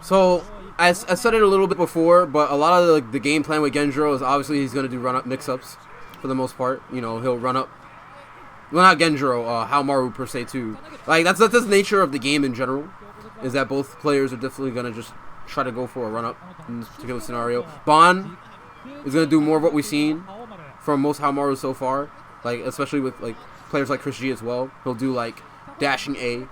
So, I said it a little bit before, but a lot of the game plan with Genjiro is obviously he's going to do run-up mix-ups for the most part. You know, he'll run up. Well, not Genjiro, Harumy per se, too. Like, that's the nature of the game in general, is that both players are definitely going to just try to go for a run-up in this particular scenario. Ban is going to do more of what we've seen from most Harumy so far, like, especially with, like, players like Chris G as well. He'll do, like, dashing A,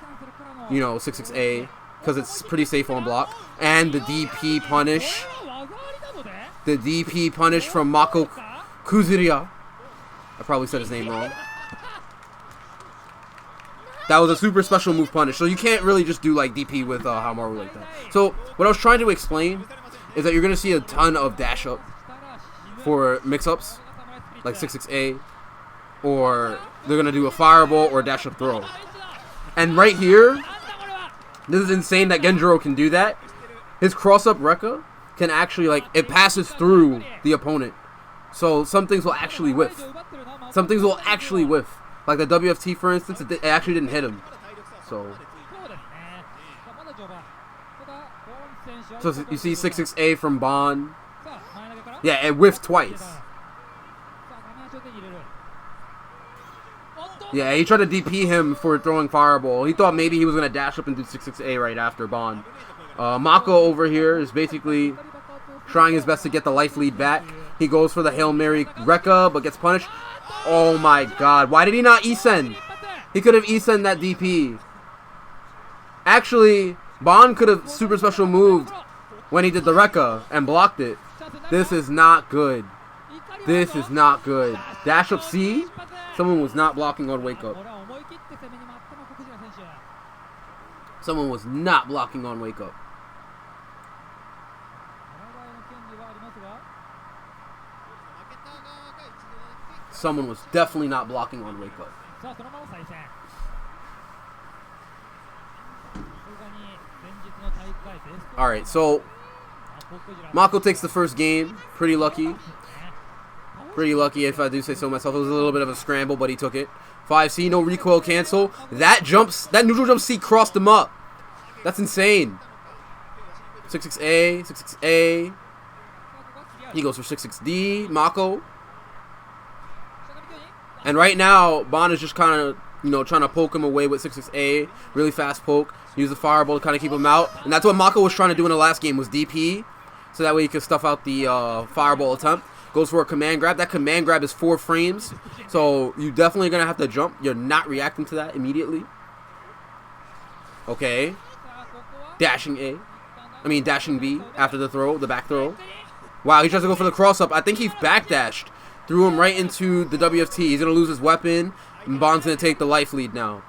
you know, 6-6-A, because it's pretty safe on block. And the DP punish. The DP punish from Makokuzira. I probably said his name wrong. That was a super special move punish. So you can't really just do like DP with Harumy like that. So what I was trying to explain is that you're going to see a ton of dash up for mix-ups. Like 6-6-A. Or they're going to do a fireball or a dash up throw. And right here, this is insane that Genjiro can do that. His cross-up Rekka can actually, like, it passes through the opponent. So some things will actually whiff. Some things will actually whiff. Like the WFT, for instance, it actually didn't hit him. So you see 6-6-A from Ban. Yeah, it whiffed twice. Yeah, he tried to DP him for throwing Fireball. He thought maybe he was going to dash up and do 6-6-A right after Ban. Mako over here is basically trying his best to get the life lead back. He goes for the Hail Mary Rekka, but gets punished. Oh my god. Why did he not E-send? He could have E-send that DP. Actually, Ban could have super special moved when he did the Rekka and blocked it. This is not good. This is not good. Dash up C? Someone was not blocking on wake up. Someone was not blocking on wake up. Someone was definitely not blocking on wake up. Alright, so Mako takes the first game. Pretty lucky. Pretty lucky if I do say so myself. It was a little bit of a scramble, but he took it. 5C, no recoil cancel. That neutral jump C crossed him up. That's insane. 6-6-A, 6-6-A. He goes for 6-6-D. Mako. And right now, Ban is just kind of, you know, trying to poke him away with 6-6-A. Really fast poke. Use the fireball to kind of keep him out. And that's what Mako was trying to do in the last game, was DP. So that way he could stuff out the fireball attempt. Goes for a command grab. That command grab is 4 frames. So you definitely going to have to jump. You're not reacting to that immediately. Okay. Dashing A. I mean, dashing B after the throw, the back throw. Wow, he tries to go for the cross-up. I think he backdashed. Threw him right into the WFT. He's going to lose his weapon. And Ban's going to take the life lead now.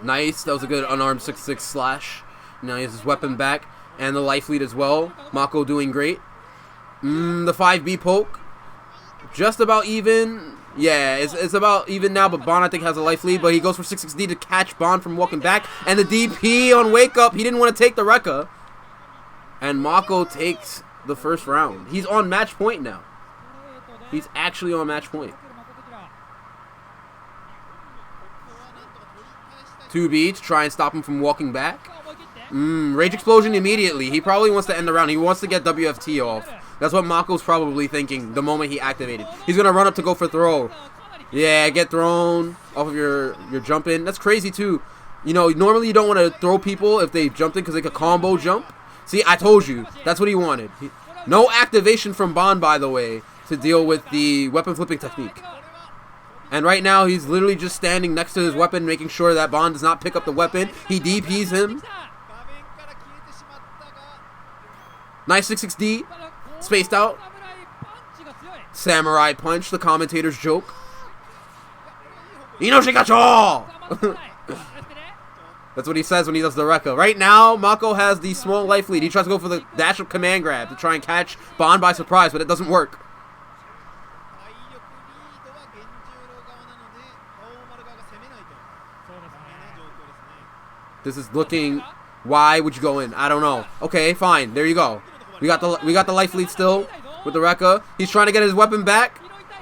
Nice. That was a good unarmed 6-6 slash. Now he has his weapon back. And the life lead as well. Mako doing great. The 5B poke. Just about even. Yeah, it's about even now, but Ban, I think, has a life lead. But he goes for 6-6-D to catch Ban from walking back. And the DP on wake up. He didn't want to take the Rekka. And Mako takes the first round. He's on match point now. He's actually on match point. 2B to try and stop him from walking back. Rage explosion immediately. He probably wants to end the round. He wants to get WFT off. That's what Mako's probably thinking the moment he activated. He's going to run up to go for throw. Yeah, get thrown off of your jump in. That's crazy too. You know, normally you don't want to throw people if they jumped in because they could combo jump. See, I told you. That's what he wanted. No activation from Ban, by the way, to deal with the weapon flipping technique. And right now, he's literally just standing next to his weapon, making sure that Ban does not pick up the weapon. He DPs him. Nice 6-6-D. Spaced out. Samurai punch, the commentator's joke. Inoshikacho! That's what he says when he does the Rekka. Right now, Mako has the small life lead. He tries to go for the dash up command grab to try and catch Ban by surprise, but it doesn't work. This is looking. Why would you go in? I don't know. Okay, fine. There you go. We got the life lead still with the Rekka. He's trying to get his weapon back.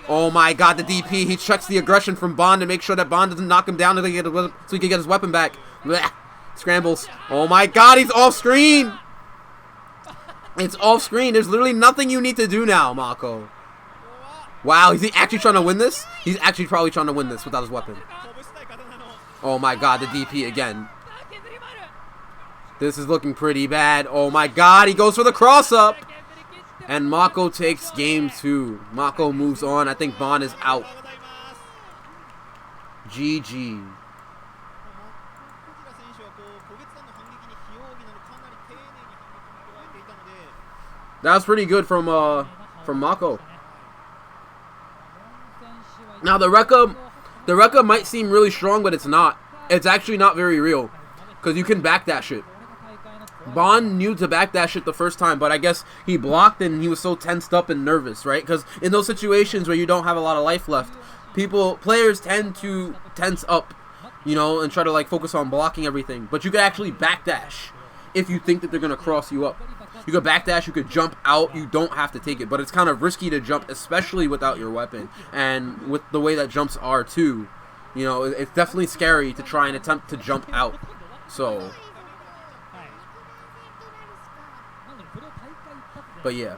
Oh my god, the DP. He checks the aggression from Bond to make sure that Bond doesn't knock him down so he can get his weapon back. Blech. Scrambles. Oh my god, he's off screen. It's off screen. There's literally nothing you need to do now, Mako. Wow, is he actually trying to win this? He's actually probably trying to win this without his weapon. Oh my god, the DP again. This is looking pretty bad. Oh my god, he goes for the cross-up. And Mako takes game 2. Mako moves on. I think Bond is out. GG. That was pretty good from Mako. Now the Rekka might seem really strong, but it's not. It's actually not very real, because you can backdash it. Bond knew to backdash it the first time, but I guess he blocked and he was so tensed up and nervous, right? Because in those situations where you don't have a lot of life left, players tend to tense up, you know, and try to like focus on blocking everything. But you can actually backdash if you think that they're gonna cross you up. You could backdash, you could jump out, you don't have to take it, but it's kind of risky to jump, especially without your weapon, and with the way that jumps are too. You know, it's definitely scary to try and attempt to jump out. So, but yeah,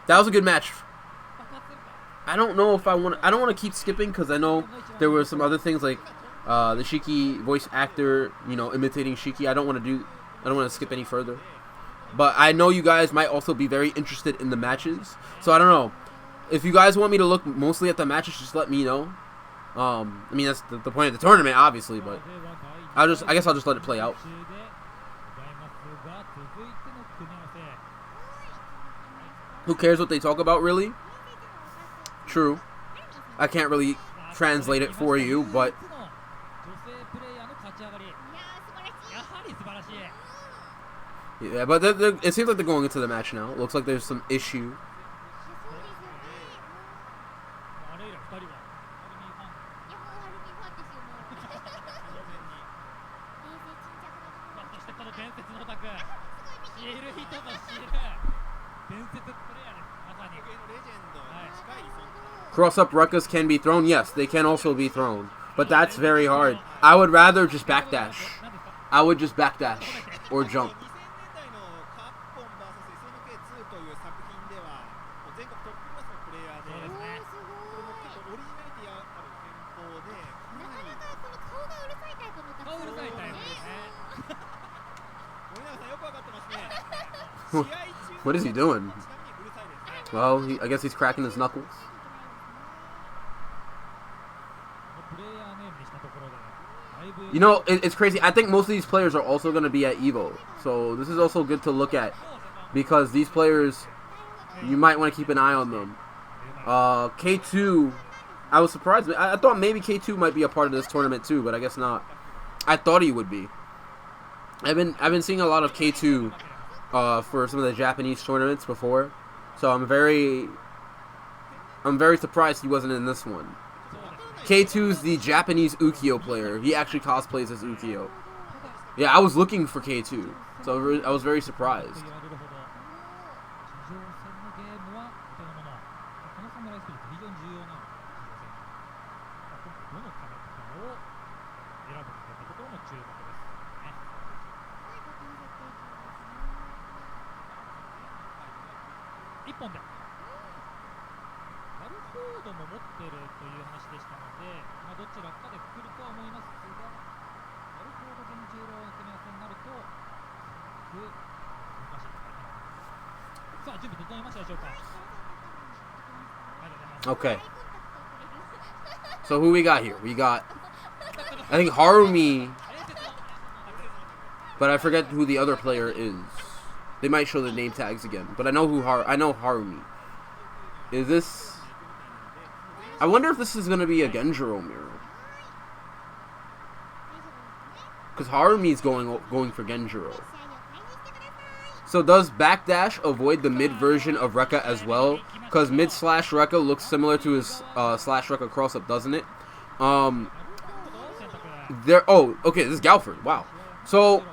that was a good match. I don't know if I don't want to keep skipping, because I know there were some other things like the Shiki voice actor, you know, imitating Shiki. I don't want to skip any further. But I know you guys might also be very interested in the matches. So I don't know. If you guys want me to look mostly at the matches, just let me know. I mean, that's the point of the tournament, obviously, but I guess I'll just let it play out. Who cares what they talk about, really? True. I can't really translate it for you, but yeah, but it seems like they're going into the match now. It looks like there's some issue. Cross-up Rekkas can be thrown. Yes, they can also be thrown. But that's very hard. I would rather just backdash. I would just backdash or jump. What is he doing? Well, I guess he's cracking his knuckles. You know, it's crazy. I think most of these players are also going to be at EVO. So this is also good to look at, because these players, you might want to keep an eye on them. K2, I was surprised. I thought maybe K2 might be a part of this tournament too, but I guess not. I thought he would be. I've been seeing a lot of K2 for some of the Japanese tournaments before, so I'm very surprised he wasn't in this one. K2's the Japanese Ukiyo player. He actually cosplays as Ukiyo. Yeah, I was looking for K2, so I was very surprised. Okay. So who we got here? We got, I think, Harumy, but I forget who the other player is. They might show the name tags again, but I know Harumy. Is this? I wonder if this is gonna be a Genjiro mirror, because Harumy is going for Genjiro. So does backdash avoid the mid version of Rekka as well? Because mid slash Rekka looks similar to his slash Rekka cross up, doesn't it? Oh, okay, this is Galford. Wow. So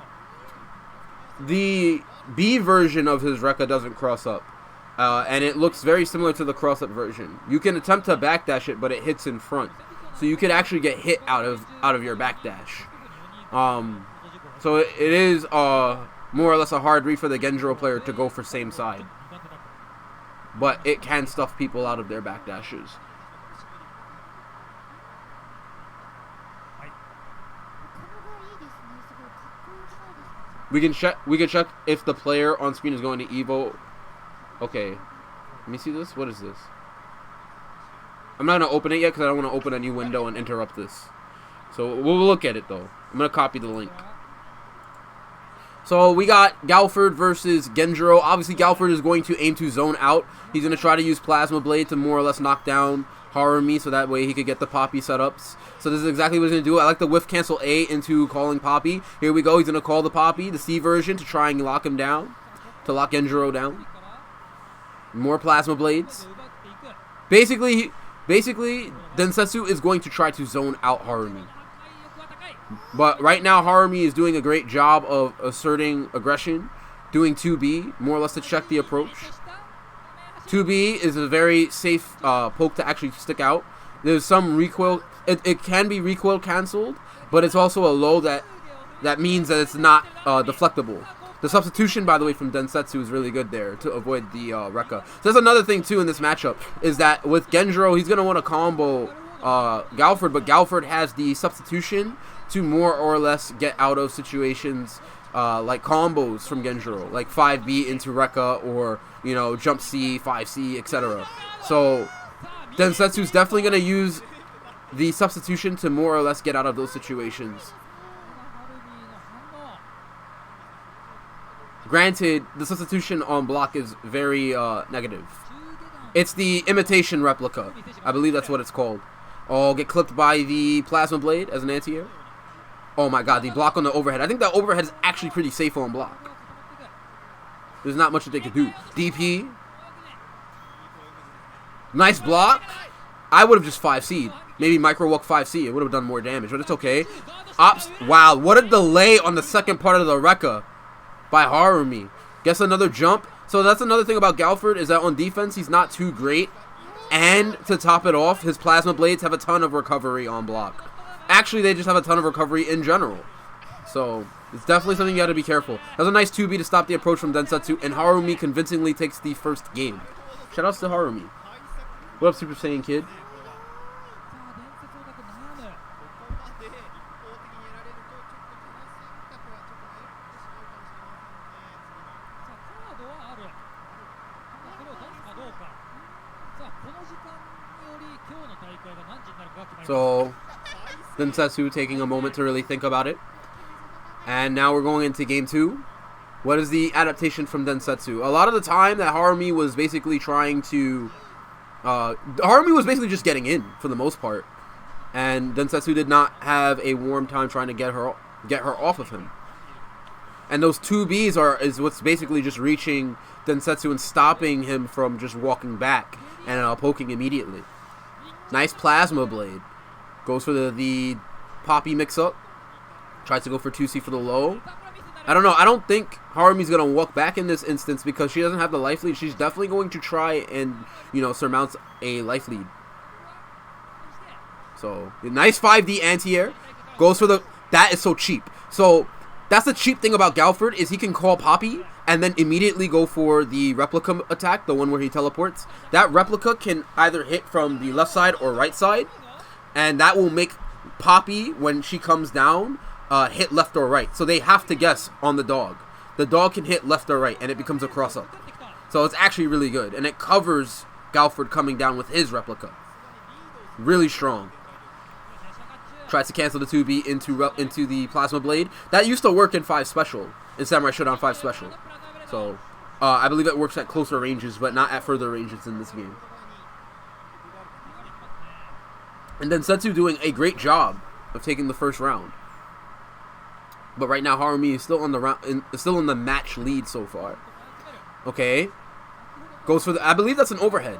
the B version of his Rekka doesn't cross up. And it looks very similar to the cross-up version. You can attempt to backdash it, but it hits in front. So you could actually get hit out of your backdash. So it is more or less a hard read for the Genjiro player to go for same side. But it can stuff people out of their backdashes. We can check if the player on screen is going to Evo. Okay. Let me see this. What is this? I'm not going to open it yet because I don't want to open a new window and interrupt this. So we'll look at it though. I'm going to copy the link. So we got Galford versus Genjiro. Obviously Galford is going to aim to zone out. He's going to try to use Plasma Blade to more or less knock down Harumy so that way he could get the Poppy setups. So this is exactly what he's going to do. I like the whiff cancel A into calling Poppy. Here we go. He's going to call the Poppy, the C version, to try and lock him down. To lock Genjiro down. More Plasma Blades. Basically Densetsu is going to try to zone out Harumy. But right now Harumy is doing a great job of asserting aggression. Doing 2B, more or less to check the approach. 2B is a very safe poke to actually stick out. There's some recoil. It can be recoil cancelled, but it's also a low that means that it's not deflectable. The substitution, by the way, from Densetsu is really good there to avoid the Rekka. So that's another thing, too, in this matchup, is that with Genjiro, he's going to want to combo Galford, but Galford has the substitution to more or less get out of situations like combos from Genjiro, like 5B into Rekka or, you know, jump C, 5C, etc. So Densetsu's definitely going to use the substitution to more or less get out of those situations. Granted, the substitution on block is very negative. It's the imitation replica. I believe that's what it's called. Oh, get clipped by the Plasma Blade as an anti-air. Oh my god, the block on the overhead. I think that overhead is actually pretty safe on block. There's not much that they could do. DP. Nice block. I would have just 5C'd. Maybe micro walk 5C. It would have done more damage, but it's okay. Ops. Wow, what a delay on the second part of the Rekka by Harumy. Guess another jump. So that's another thing about Galford, is that on defense he's not too great. And to top it off, his Plasma Blades have a ton of recovery on block. Actually, they just have a ton of recovery in general. So it's definitely something you got to be careful. That's a nice 2B to stop the approach from Densetsu, and Harumy convincingly takes the first game. Shoutouts to Harumy. What up, Super Saiyan Kid? So Densetsu taking a moment to really think about it. And now we're going into game 2. What is the adaptation from Densetsu? A lot of the time that Harumy was basically trying to... Harumy was basically just getting in for the most part. And Densetsu did not have a warm time trying to get her off of him. And those 2Bs is what's basically just reaching Densetsu and stopping him from just walking back and poking immediately. Nice Plasma Blade. Goes for the Poppy mix-up. Tries to go for 2C for the low. I don't know. I don't think Harumy's going to walk back in this instance because she doesn't have the life lead. She's definitely going to try and, you know, surmount a life lead. So, nice 5D anti-air. Goes for the... That is so cheap. So, that's the cheap thing about Galford, is he can call Poppy and then immediately go for the replica attack, the one where he teleports. That replica can either hit from the left side or right side, and that will make Poppy, when she comes down, hit left or right. So they have to guess on the dog. The dog can hit left or right, and it becomes a cross-up. So it's actually really good, and it covers Galford coming down with his replica. Really strong. Tries to cancel the 2B into the Plasma Blade. That used to work in 5 Special, in Samurai Shodown 5 Special. So, I believe it works at closer ranges, but not at further ranges in this game. And then Densetsu doing a great job of taking the first round. But right now, Harumy is still on the still in the match lead so far. Okay, goes for the... I believe that's an overhead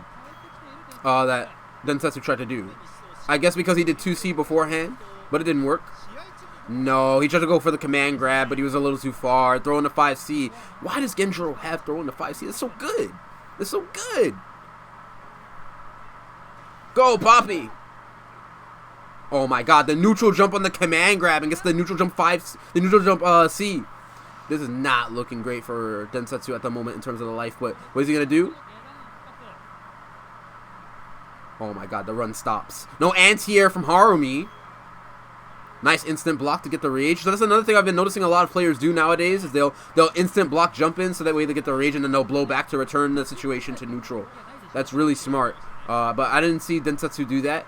that Densetsu tried to do. I guess because he did 2C beforehand, but it didn't work. No, he tried to go for the command grab, but he was a little too far. Throwing the 5C. Why does Genjiro have throwing the 5C? That's so good. It's so good. Go, Poppy. Oh my god, the neutral jump on the command grab and gets the neutral jump C. This is not looking great for Densetsu at the moment in terms of the life, but what is he going to do? Oh my god, the run stops. No anti-air from Harumy. Nice instant block to get the rage. So that's another thing I've been noticing a lot of players do nowadays is they'll instant block jump in so that way they get the rage and then they'll blow back to return the situation to neutral. That's really smart. But I didn't see Densetsu do that.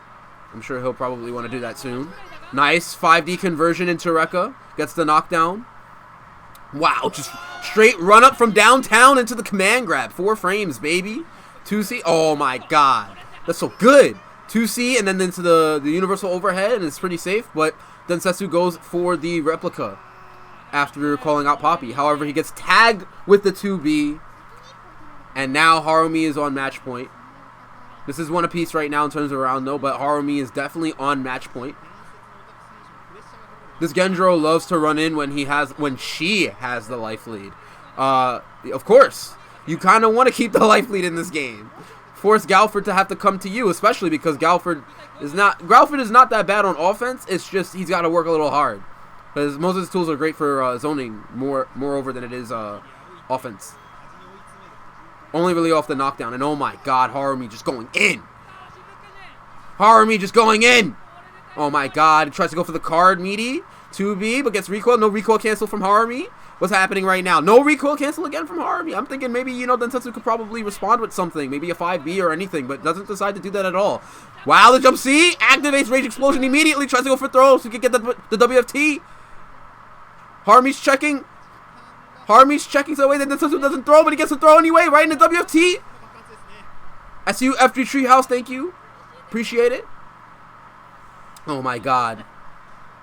I'm sure he'll probably want to do that soon. Nice 5D conversion into Rekka. Gets the knockdown. Wow, just straight run up from downtown into the command grab. 4 frames, baby. 2C. Oh my god. That's so good. 2C and then into the universal overhead, and it's pretty safe, but Densetsu goes for the replica after calling out Poppy. However, he gets tagged with the 2B, and now Harumy is on match point. This is one apiece right now in terms of round, though, but Harumy is definitely on match point. This Genjiro loves to run in when she has the life lead. Of course, you kind of want to keep the life lead in this game. Force Galford to have to come to you, especially because Galford is not that bad on offense. It's just he's got to work a little hard because most of his tools are great for zoning moreover than it is offense. Only really off the knockdown, and oh my god, Harumy just going in. Harumy just going in. Oh my god, he tries to go for the card meaty 2B, but gets recoil. No recoil cancel from Harumy. What's happening right now? No recoil cancel again from Harumy. I'm thinking maybe, Densetsu could probably respond with something. Maybe a 5B or anything, but doesn't decide to do that at all. Wow, the jump C. Activates Rage Explosion immediately. Tries to go for throws so he can get the WFT. Harumy's checking. Harumy's checking so that way that Densetsu doesn't throw, but he gets to throw anyway. Right in the WFT. SU F3 Treehouse, thank you. Appreciate it. Oh my god.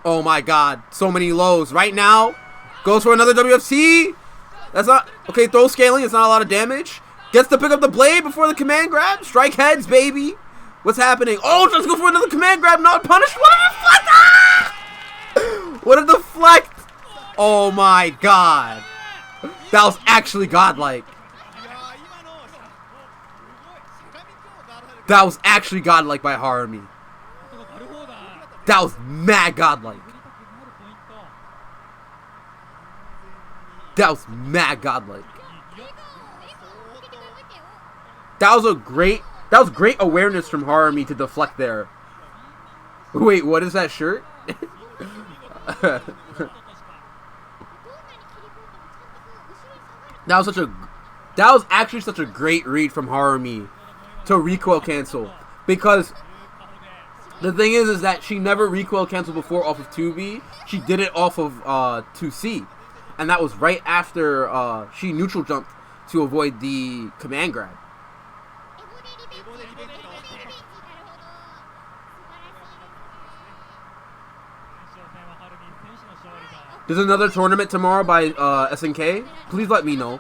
Oh my god. So many lows. Right now. Goes for another WFT. That's not... Okay, throw scaling. It's not a lot of damage. Gets to pick up the blade before the command grab. Strike heads, baby. What's happening? Oh, tries to go for another command grab. Not punished. What a deflect! Ah! What a deflect! Oh my god. That was actually godlike. That was actually godlike by Harumy. That was mad godlike. That was mad godlike. That was great awareness from Harumy to deflect there. Wait, what is that shirt? That was actually such a great read from Harumy to recoil cancel, because the thing is that she never recoil canceled before off of 2B. She did it off of 2C. And that was right after she neutral jumped to avoid the command grab. There's another tournament tomorrow by SNK. Please let me know.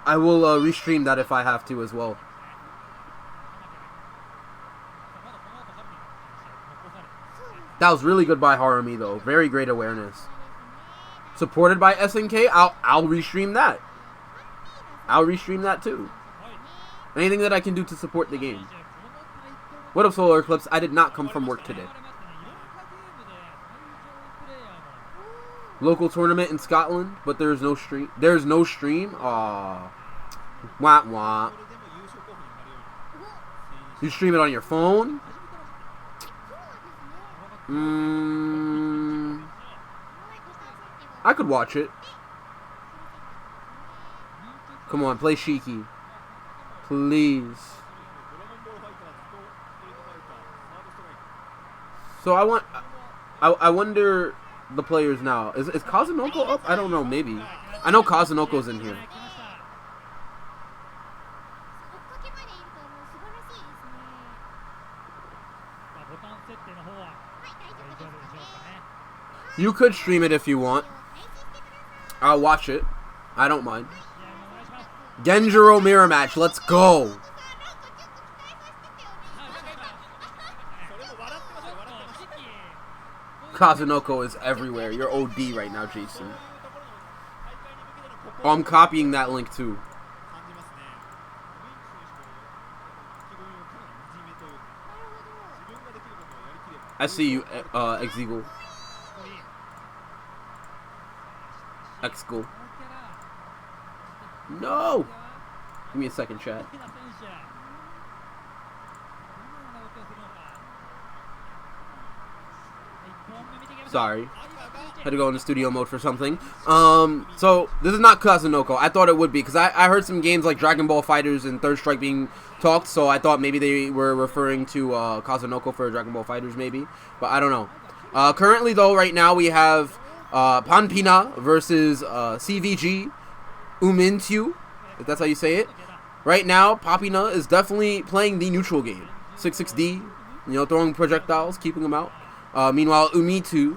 I will restream that if I have to as well. That was really good by Harumy though. Very great awareness. Supported by SNK, I'll restream that. I'll restream that too. Anything that I can do to support the game. What up, Solar Eclipse? I did not come from work today. Local tournament in Scotland, but there's no stream. There's no stream. Aww. Wah wah. You stream it on your phone? I could watch it. Come on, play Shiki. Please. So I wonder the players now. Is Kazunoko up? I don't know, maybe. I know Kazunoko's in here. You could stream it if you want. I'll watch it. I don't mind. Genjiro mirror match. Let's go. Kazunoko is everywhere. You're OD right now, Jason. Oh, I'm copying that link too. I see you, X-Eagle. X-Eagle. No! Give me a second, chat. Sorry. Had to go into studio mode for something. So, this is not Kazunoko. I thought it would be, because I heard some games like Dragon Ball FighterZ and Third Strike being talked, so I thought maybe they were referring to Kazunoko for Dragon Ball FighterZ, maybe. But I don't know. Currently, though, right now, we have Panpi-na versus CVG Umintyu, if that's how you say it. Right now, Panpi-na is definitely playing the neutral game. 6-6D, you know, throwing projectiles, keeping them out. Meanwhile, Umintyu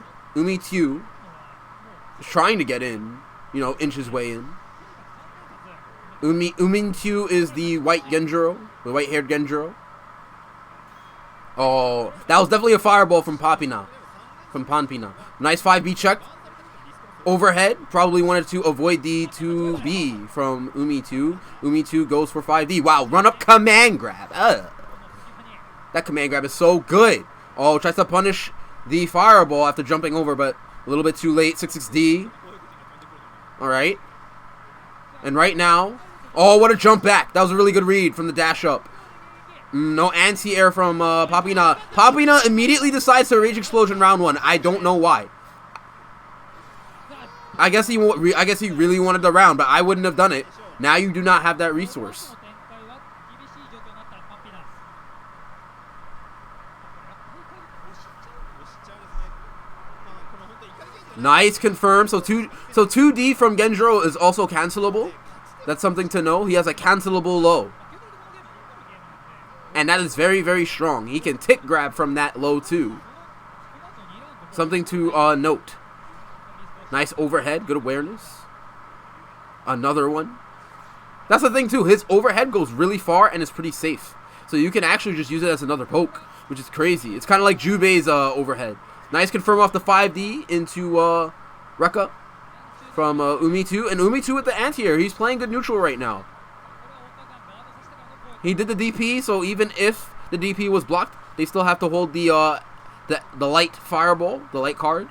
is trying to get in, you know, inch his way in. Umintyu is the white Genjiro, the white-haired Genjiro. Oh, that was definitely a fireball from Panpi-na. Nice 5B check. Overhead, probably wanted to avoid the 2B from Umintyu. Umintyu goes for 5D. Wow, run-up command grab. That command grab is so good. Oh, tries to punish the fireball after jumping over, but a little bit too late. 6-6D. Alright. And right now... Oh, what a jump back. That was a really good read from the dash up. No anti-air from Panpi-na. Panpi-na immediately decides to Rage Explosion round 1. I don't know why. I guess he really wanted the round, but I wouldn't have done it. Now you do not have that resource. Nice, confirm. So 2D from Genjiro is also cancelable. That's something to know. He has a cancelable low. And that is very, very strong. He can tick grab from that low too. Something to note. Nice overhead, good awareness. Another one. That's the thing too, his overhead goes really far and is pretty safe. So you can actually just use it as another poke, which is crazy. It's kind of like Jubei's overhead. Nice confirm off the 5D into Rekka from Umintyu. And Umintyu with the anti-air. He's playing good neutral right now. He did the DP, so even if the DP was blocked, they still have to hold the light fireball, the light card.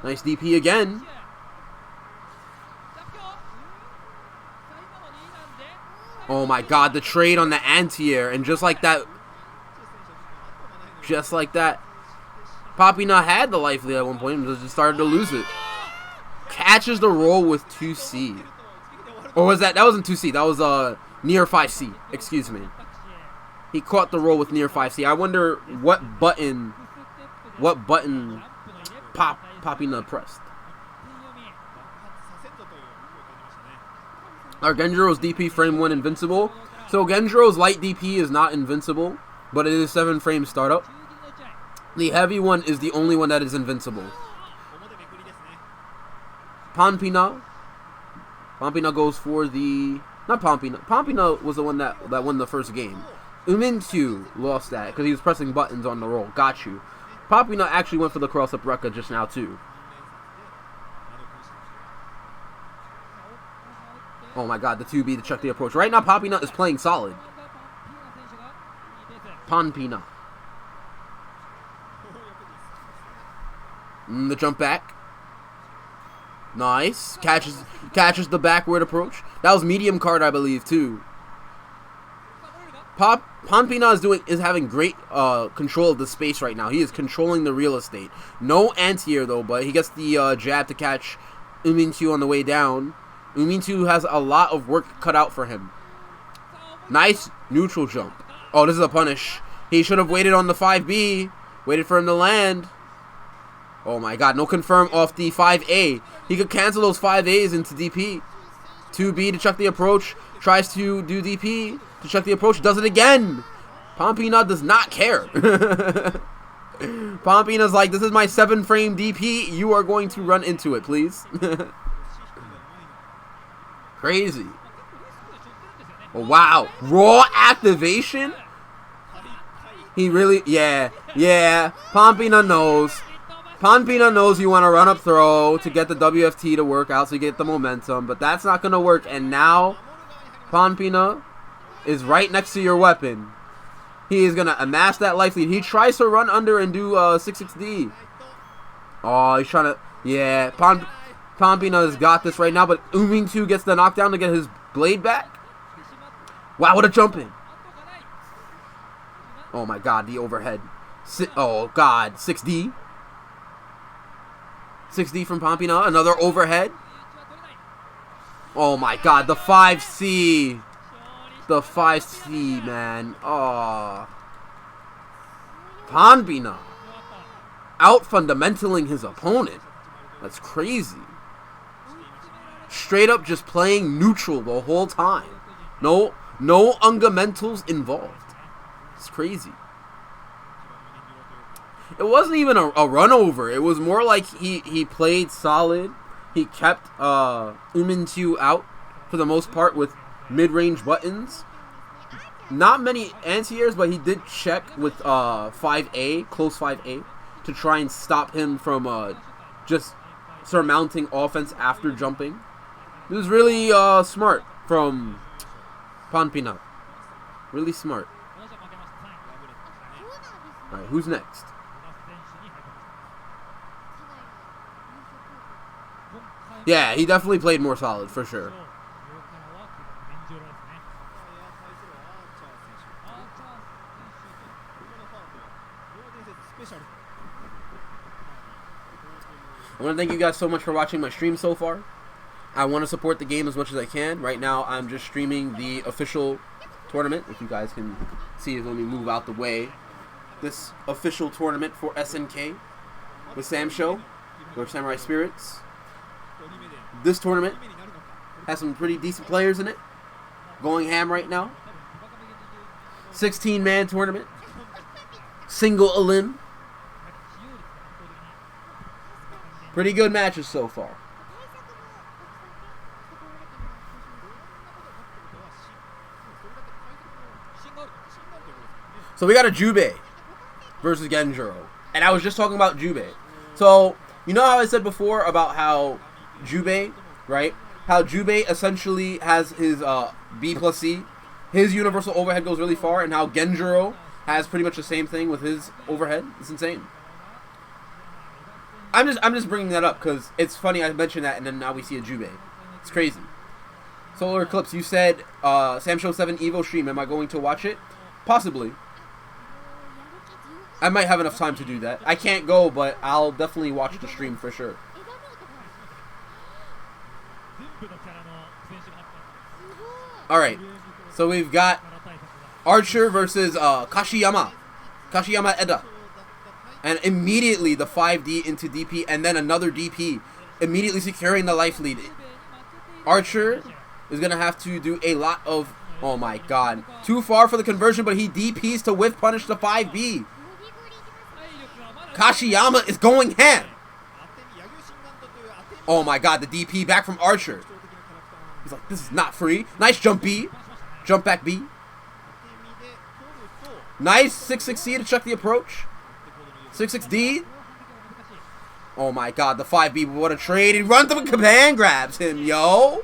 Nice DP again. Oh my god, the trade on the anti-air. And just like that, Panpi-na had the life lead at one point and just started to lose it. Catches the roll with 2C. Or was that wasn't 2C, that was near 5C, excuse me. He caught the roll with near 5C. I wonder what button Panpi-na pressed. Our Genjiro's DP frame 1 invincible. So Genjiro's light DP is not invincible, but it is 7 frame startup. The heavy one is the only one that is invincible. Panpi-na goes for the... Not Panpi-na. Panpi-na was the one that won the first game. Umintyu lost that because he was pressing buttons on the roll. Got you. Panpi-na actually went for the cross-up Rekka just now too. Oh my god, the 2B to check the approach. Right now Panpi-na is playing solid. Panpi-na. The jump back. Nice. Catches the backward approach. That was medium card, I believe, too. Panpi-na is having great control of the space right now. He is controlling the real estate. No anti-air, though, but he gets the jab to catch Umintyu on the way down. Umintyu has a lot of work cut out for him. Nice neutral jump. Oh, this is a punish. He should have waited on the 5B. Waited for him to land. Oh my god, no confirm off the 5A. He could cancel those 5As into DP. 2B to check the approach. Tries to do DP to check the approach. Does it again. Panpi-na does not care. Panpi-na's like, this is my 7 frame DP. You are going to run into it, please. Crazy. Oh, wow. Raw activation? He really... Yeah. Panpi-na knows. Panpi-na knows you want to run up throw to get the WFT to work out so you get the momentum, but that's not going to work. And now Panpi-na is right next to your weapon. He is going to amass that life lead. He tries to run under and do 6-6D. Oh, he's trying to... Yeah, Panpi-na's got this right now, but Umintyu gets the knockdown to get his blade back. Wow, what a jump in. Oh my god, the overhead. Oh god, 6D. 6D from Panpi-na, another overhead. Oh my god, the 5C. The 5C, man. Oh. Panpi-na out fundamentaling his opponent. That's crazy. Straight up just playing neutral the whole time. No ungamentals involved. It's crazy. It wasn't even a run over. It was more like he played solid. He kept Umintyu out for the most part with mid-range buttons. Not many anti-airs, but he did check with 5A, close 5A, to try and stop him from just surmounting offense after jumping. It was really smart from Panpi-na. Really smart. Alright, who's next? Yeah, he definitely played more solid, for sure. I want to thank you guys so much for watching my stream so far. I want to support the game as much as I can. Right now, I'm just streaming the official tournament. If you guys can see it, let me move out the way. This official tournament for SNK with SamSho, or Samurai Spirits. This tournament has some pretty decent players in it. Going ham right now. 16-man tournament. Single elim. Pretty good matches so far. So we got a Jubei versus Genjuro. And I was just talking about Jubei. So, you know how I said before about how Jubei, right? How Jubei essentially has his B plus C. His universal overhead goes really far, and how Genjuro has pretty much the same thing with his overhead. It's insane. I'm just bringing that up because it's funny I mentioned that, and then now we see a Jubei. It's crazy. Solar Eclipse, you said SamSho 7 Evo stream. Am I going to watch it? Possibly. I might have enough time to do that. I can't go, but I'll definitely watch the stream for sure. Alright, so we've got Archer versus Kashiyama. Kashiyama Eda. And immediately the 5D into DP, and then another DP, immediately securing the life lead. Archer is going to have to do a lot of... Oh my god. Too far for the conversion, but he DPs to whiff punish the 5B. Kashiyama is going ham. Oh my god, the DP back from Archer. He's like, this is not free. Nice jump B. Jump back B. Nice 6-6C to check the approach. 6-6D. Oh my god, the 5B, what a trade. He runs up and command grabs him, yo.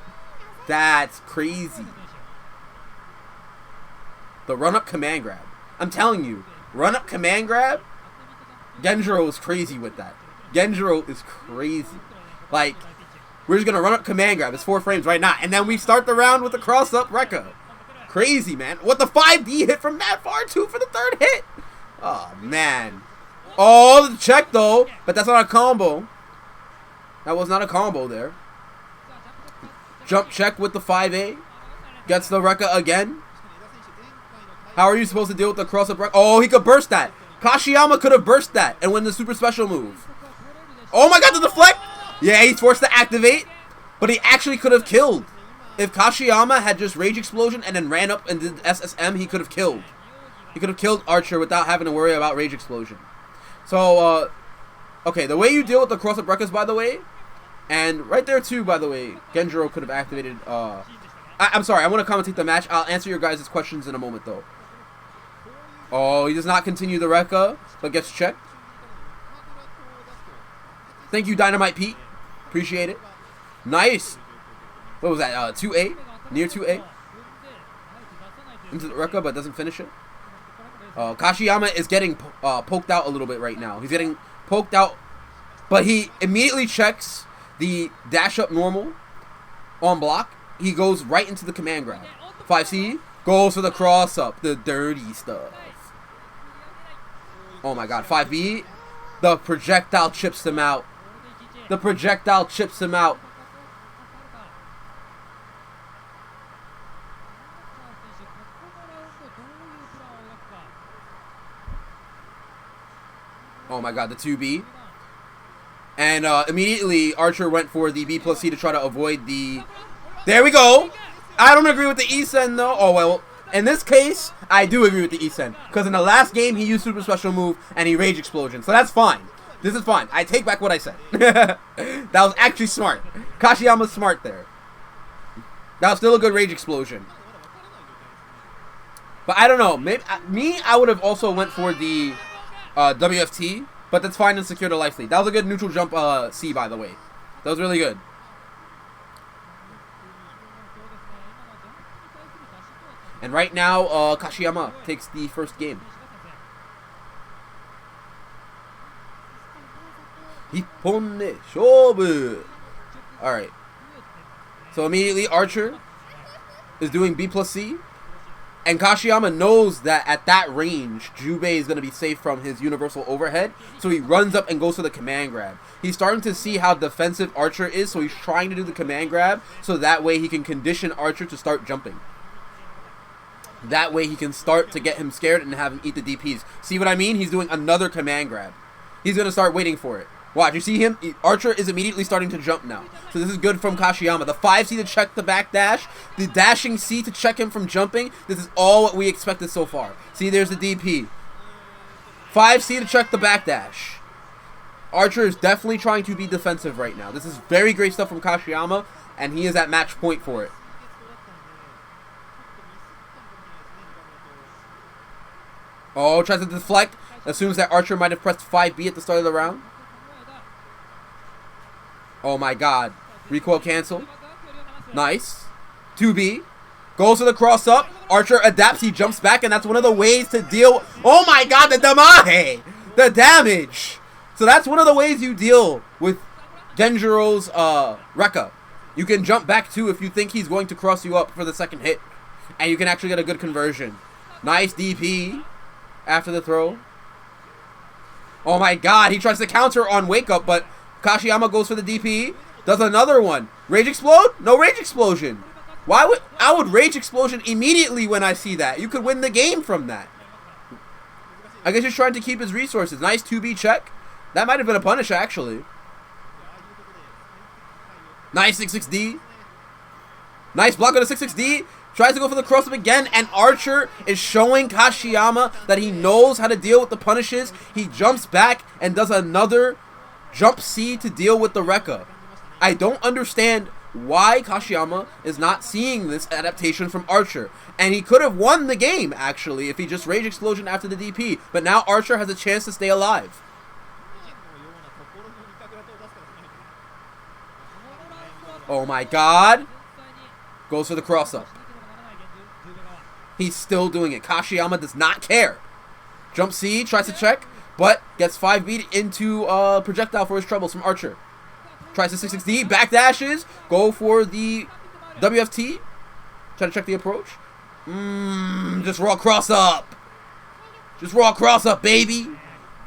That's crazy. The run-up command grab. I'm telling you, run-up command grab, Genjuro is crazy with that. Genjuro is crazy. Like, we're just going to run up command grab. It's 4 frames right now. And then we start the round with the cross-up Rekka. Crazy, man. What the 5D hit from that far, too, for the 3rd hit. Oh, man. Oh, the check, though. But that's not a combo. That was not a combo there. Jump check with the 5A. Gets the Rekka again. How are you supposed to deal with the cross-up Rekka? Oh, he could burst that. Kashiyama could have burst that and win the super special move. Oh my god, the deflect! Yeah, he's forced to activate, but he actually could have killed. If Kashiyama had just Rage Explosion and then ran up and did SSM, he could have killed. He could have killed Archer without having to worry about Rage Explosion. So, okay, the way you deal with the cross-up Rekkas, by the way, and right there too, by the way, Genjuro could have activated, I'm sorry, I want to commentate the match. I'll answer your guys' questions in a moment, though. Oh, he does not continue the Rekka, but gets checked. Thank you, Dynamite Pete. Appreciate it. Nice. What was that? 2A? Near 2A? Into the Rekka, but doesn't finish it. Kashiyama is getting poked out a little bit right now. He's getting poked out, but he immediately checks the dash up normal on block. He goes right into the command grab. 5C goes for the cross up, the dirty stuff. Oh my god, 5B. The projectile chips him out. The projectile chips him out. Oh my god, the 2B. And immediately Archer went for the B plus C to try to avoid the... There we go! I don't agree with the E-Sen though. Oh well, in this case, I do agree with the E-Sen. Because in the last game, he used super special move and he Rage Explosion. So that's fine. This is fine. I take back what I said. That was actually smart. Kashiyama's smart there. That was still a good Rage Explosion. But I don't know. Maybe I would have also went for the WFT. But that's fine and secure the life lead. That was a good neutral jump C, by the way. That was really good. And right now, Kashiyama takes the first game. Hipponne shobu. Alright. So immediately Archer is doing B plus C. And Kashiyama knows that at that range, Jubei is going to be safe from his universal overhead. So he runs up and goes for the command grab. He's starting to see how defensive Archer is. So he's trying to do the command grab. So that way he can condition Archer to start jumping. That way he can start to get him scared and have him eat the DPs. See what I mean? He's doing another command grab. He's going to start waiting for it. Watch, you see him? Archer is immediately starting to jump now. So this is good from Kashiyama. The 5C to check the back dash. The dashing C to check him from jumping. This is all what we expected so far. See, there's the DP. 5C to check the back dash. Archer is definitely trying to be defensive right now. This is very great stuff from Kashiyama, and he is at match point for it. Oh, tries to deflect. Assumes that Archer might have pressed 5B at the start of the round. Oh my god. Recoil cancel. Nice. 2B. Goes for the cross up. Archer adapts. He jumps back. And that's one of the ways to deal. Oh my god. The damahe. The damage. So that's one of the ways you deal with Genjiro's Rekka. You can jump back too if you think he's going to cross you up for the second hit. And you can actually get a good conversion. Nice DP. After the throw. Oh my god. He tries to counter on wake up. But Kashiyama goes for the DP, does another one. Rage Explode? No Rage Explosion. I would Rage Explosion immediately when I see that. You could win the game from that. I guess he's trying to keep his resources. Nice 2B check. That might have been a punish, actually. Nice 6-6D. Nice block on the 6-6D. Tries to go for the cross-up again, and Archer is showing Kashiyama that he knows how to deal with the punishes. He jumps back and does another jump C to deal with the Rekka. I don't understand why Kashiyama is not seeing this adaptation from Archer. And he could have won the game, actually, if he just Rage Explosion after the DP. But now Archer has a chance to stay alive. Oh my god. Goes for the cross-up. He's still doing it. Kashiyama does not care. Jump C, tries to check. But gets 5B into projectile for his troubles from Archer. Tries to 6-6D, backdashes, go for the WFT. Try to check the approach. Just raw cross up. Just raw cross up, baby.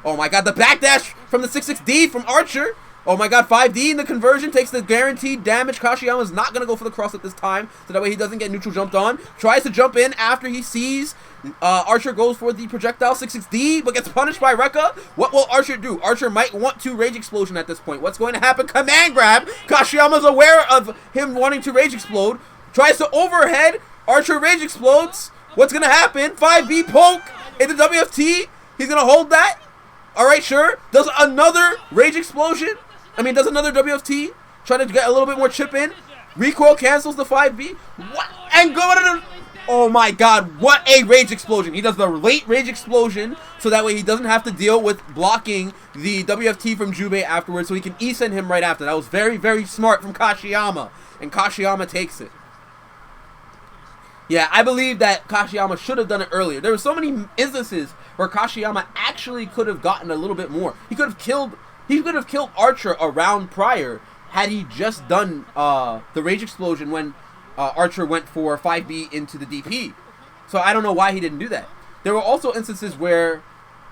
Oh my god, the backdash from the 6-6D from Archer. Oh my god, 5D in the conversion takes the guaranteed damage. Kashiyama's not going to go for the cross up this time, so that way he doesn't get neutral jumped on. Tries to jump in after he sees Archer goes for the projectile 6-6D, but gets punished by Rekka. What will Archer do? Archer might want to Rage Explosion at this point. What's going to happen? Command grab. Kashiyama's aware of him wanting to Rage Explode. Tries to overhead. Archer Rage Explodes. What's going to happen? 5B poke in the WFT. He's going to hold that. Alright, sure. Does another Rage Explosion. Does another WFT, trying to get a little bit more chip in. Recoil cancels the 5B. What? And go to the... Oh my god, what a Rage Explosion. He does the late Rage Explosion, so that way he doesn't have to deal with blocking the WFT from Jubei afterwards, so he can E-send him right after. That was very, very smart from Kashiyama, and Kashiyama takes it. Yeah, I believe that Kashiyama should have done it earlier. There were so many instances where Kashiyama actually could have gotten a little bit more. He could have killed Archer a round prior had he just done the Rage Explosion when Archer went for 5B into the DP. So I don't know why he didn't do that. There were also instances where,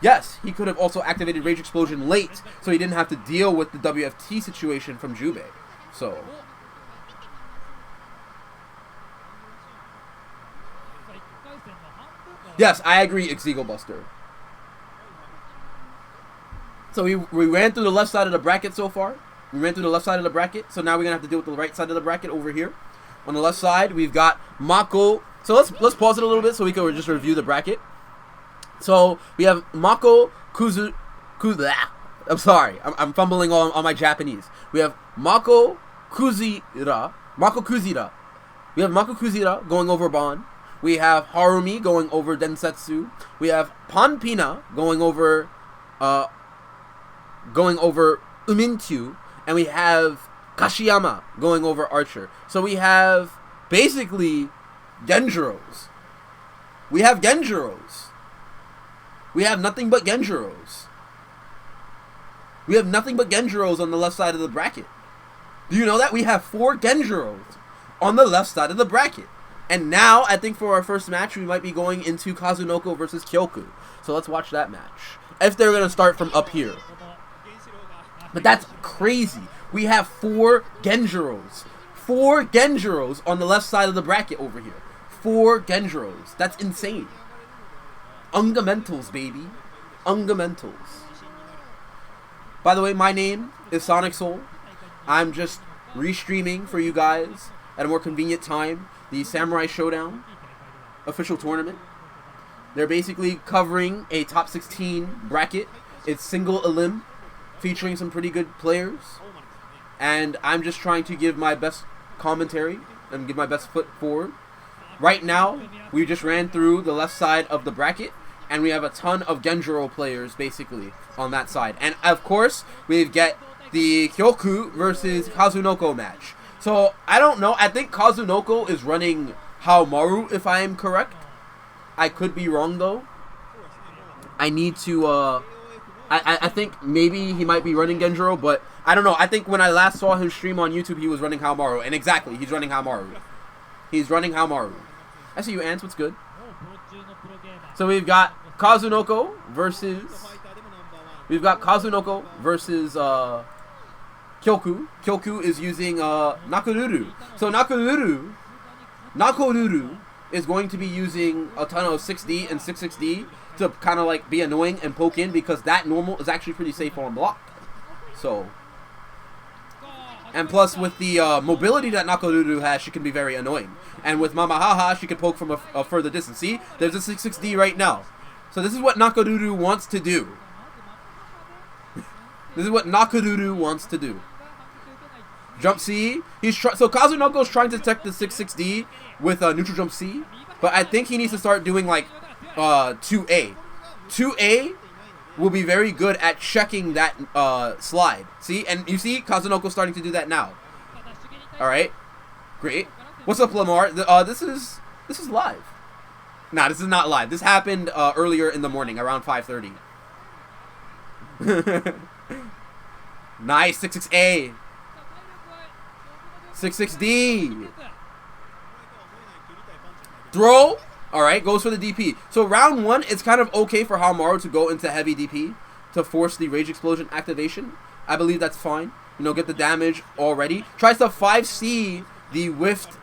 yes, he could have also activated Rage Explosion late, so he didn't have to deal with the WFT situation from Jubei. So yes, I agree, Exeagle Buster. So we ran through the left side of the bracket so far. We ran through the left side of the bracket, so now we're gonna have to deal with the right side of the bracket over here. On the left side, we've got Mako. So let's pause it a little bit so we can just review the bracket. So we have Makokuzira. I'm sorry, I'm fumbling on my Japanese. We have Makokuzira. We have Makokuzira going over Ban. We have Harumy going over Densetsu. We have Panpi-na going over Umintyu, and we have Kashiyama going over Archer. So we have basically Genjiros. We have Genjiros. We have nothing but Genjiros. We have nothing but Genjiros on the left side of the bracket. Do you know that? We have 4 Genjiros on the left side of the bracket. And now, I think for our first match, we might be going into Kazunoko versus Kyoku. So let's watch that match. If they're going to start from up here. But that's crazy. We have 4 Genjiros. 4 Genjiros on the left side of the bracket over here. 4 Genjiros. That's insane. Ungamentals, baby. Ungamentals. By the way, my name is Sonic Soul. I'm just restreaming for you guys at a more convenient time the Samurai Shodown official tournament. They're basically covering a top 16 bracket. It's single elim, featuring some pretty good players. And I'm just trying to give my best commentary and give my best foot forward. Right now, we just ran through the left side of the bracket, and we have a ton of Genjiro players basically on that side. And of course, we get the Kyoku versus Kazunoko match. So, I don't know. I think Kazunoko is running Haomaru, if I am correct. I could be wrong, though. I need to, I think maybe he might be running Genjiro, but I don't know. I think when I last saw him stream on YouTube, he was running Haomaru. And exactly, he's running Haomaru. He's running Haomaru. I see you, Ants. What's good? So we've got Kazunoko versus... Kyoku. Kyoku is using Nakoruru. So Nakoruru is going to be using a ton of 6D and 6D to kind of like be annoying and poke in, because that normal is actually pretty safe on block. So, and plus with the mobility that Nakoruru has, she can be very annoying. And with Mamahaha, she can poke from a further distance. See, there's a 6D right now. So this is what Nakoruru wants to do. This is what Nakoruru wants to do. Jump C. So Kazunoko's trying to detect the 6D with neutral jump C, but I think he needs to start doing like 2A. 2A will be very good at checking that slide. See, and you see Kazunoko starting to do that now. All right, great. What's up, Lamar? This is live. Nah, this is not live. This happened earlier in the morning, around 5:30. Nice, 6-6A. 6-6D. Throw. Alright, goes for the DP. So round 1, it's kind of okay for Haomaru to go into heavy DP to force the Rage Explosion activation. I believe that's fine. You know, get the damage already. Tries to 5C the whiffed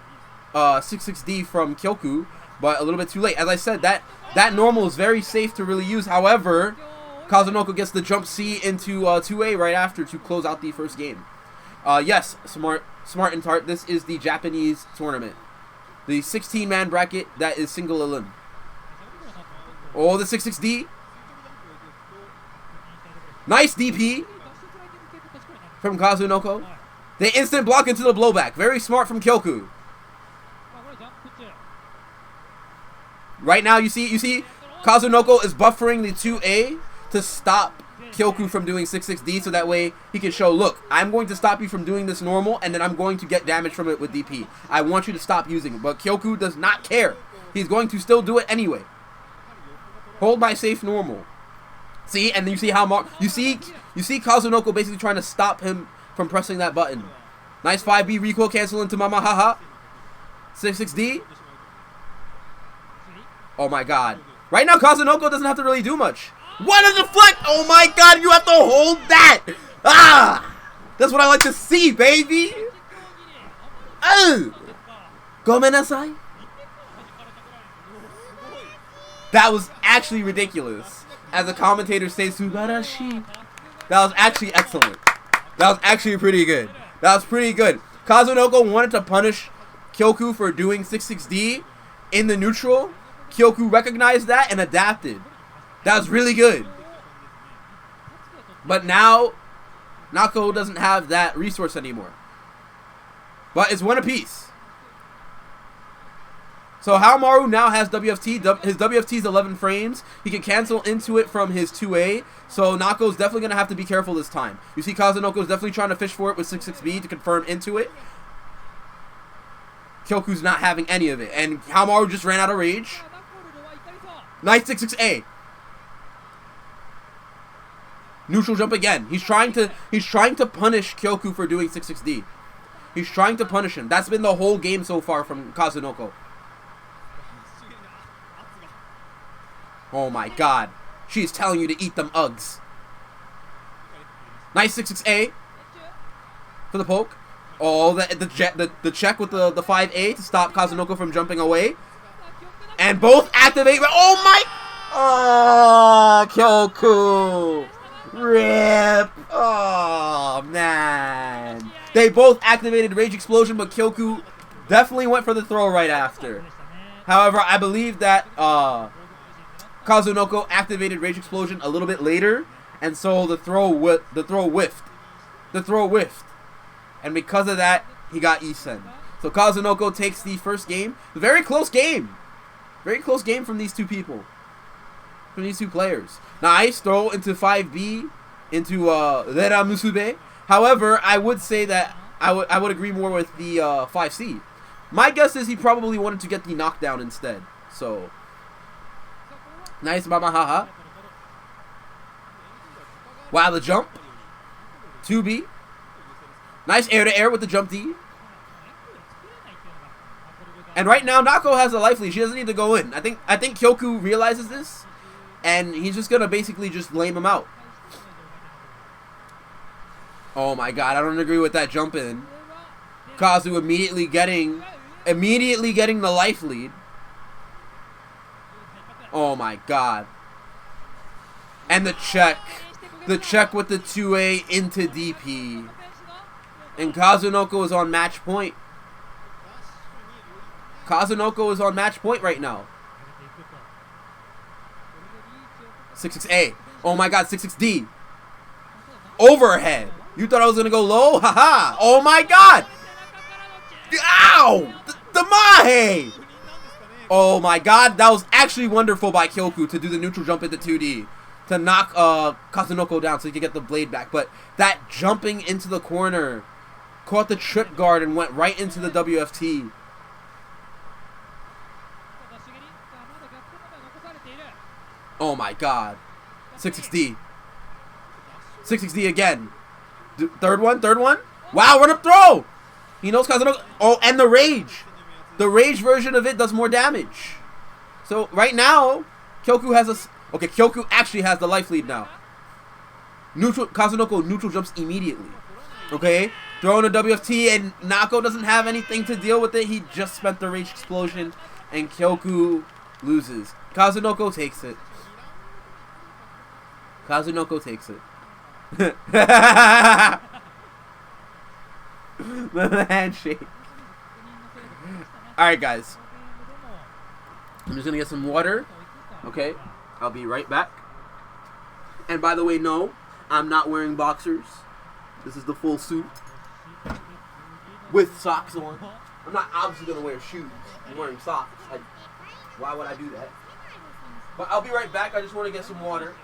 6-6D from Kyoku, but a little bit too late. As I said, that normal is very safe to really use. However, Kazunoko gets the jump C into 2A right after to close out the first game. Yes, smart and tart. This is the Japanese tournament. The 16-man bracket that is single elim. Oh, the 6-6D. Nice DP from Kazunoko. They instant block into the blowback. Very smart from Kyoku. Right now, you see Kazunoko is buffering the 2A to stop Kyoku from doing 6-6D, so that way he can show, look, I'm going to stop you from doing this normal, and then I'm going to get damage from it with DP. I want you to stop using it. But Kyoku does not care. He's going to still do it anyway. Hold my safe normal. See, and you see how you see Kazunoko basically trying to stop him from pressing that button. Nice 5B recoil cancel into Mama Haha. 6-6D. Oh my god. Right now Kazunoko doesn't have to really do much. What a deflect! Oh my god, you have to hold that! Ah! That's what I like to see, baby! Oh! Gomenasai? That was actually ridiculous. As the commentator says, Subarashi. That was actually excellent. That was actually pretty good. That was pretty good. Kazunoko wanted to punish Kyoku for doing 6-6D in the neutral. Kyoku recognized that and adapted. That was really good. But now, Nako doesn't have that resource anymore. But it's one apiece. So Harumy now has WFT. His WFT is 11 frames. He can cancel into it from his 2A. So Nako's definitely going to have to be careful this time. You see Kazunoko's definitely trying to fish for it with 6-6B to confirm into it. Kyoku's not having any of it. And Harumy just ran out of rage. Nice 6-6A. Neutral jump again. He's trying to punish Kyoku for doing 6-6D. He's trying to punish him. That's been the whole game so far from Kazunoko. Oh my god. She's telling you to eat them Uggs. Nice 6-6A. For the poke. Oh, the check with the 5A to stop Kazunoko from jumping away. And both activate. Oh my. Oh, Kyoku. Rip. Oh, man. They both activated Rage Explosion, but Kyoku definitely went for the throw right after. However, I believe that Kazunoko activated Rage Explosion a little bit later, and so the throw whiffed. And because of that, he got E-Sen. So Kazunoko takes the first game. Very close game. Very close game from these two people. From these two players. Nice throw into 5B into Rera Musube. However, I would say that I would agree more with the 5C. My guess is he probably wanted to get the knockdown instead. So nice Mama Haha. Wow, the jump. 2B. Nice air to air with the jump D. And right now Nako has a life lead. She doesn't need to go in. I think Kyoku realizes this. And he's just gonna basically just lame him out. Oh my god, I don't agree with that jump in. Kazu immediately getting the life lead. Oh my god. And the check with the 2A into DP. And Kazunoko is on match point. Kazunoko is on match point right now. 6-6A. Oh my god, 6-6D. Overhead. You thought I was going to go low? Haha. Oh my god. Ow. The Mahe. Oh my god. That was actually wonderful by Kyoku to do the neutral jump into 2D. To knock Kazunoko down so he could get the blade back. But that jumping into the corner caught the trip guard and went right into the WFT. Oh my god. 6-6D. 6-6D again. Third one. Wow, run up throw. He knows Kazunoko. Oh, and the rage. The rage version of it does more damage. So right now, Kyoku has a... Okay, Kyoku actually has the life lead now. Kazunoko neutral jumps immediately. Okay? Throwing a WFT and Nako doesn't have anything to deal with it. He just spent the rage explosion and Kyoku loses. Kazunoko takes it. The handshake. Alright guys. I'm just gonna get some water. Okay? I'll be right back. And by the way, no, I'm not wearing boxers. This is the full suit. With socks on. I'm not obviously gonna wear shoes. I'm wearing socks. Why would I do that? But I'll be right back. I just want to get some water.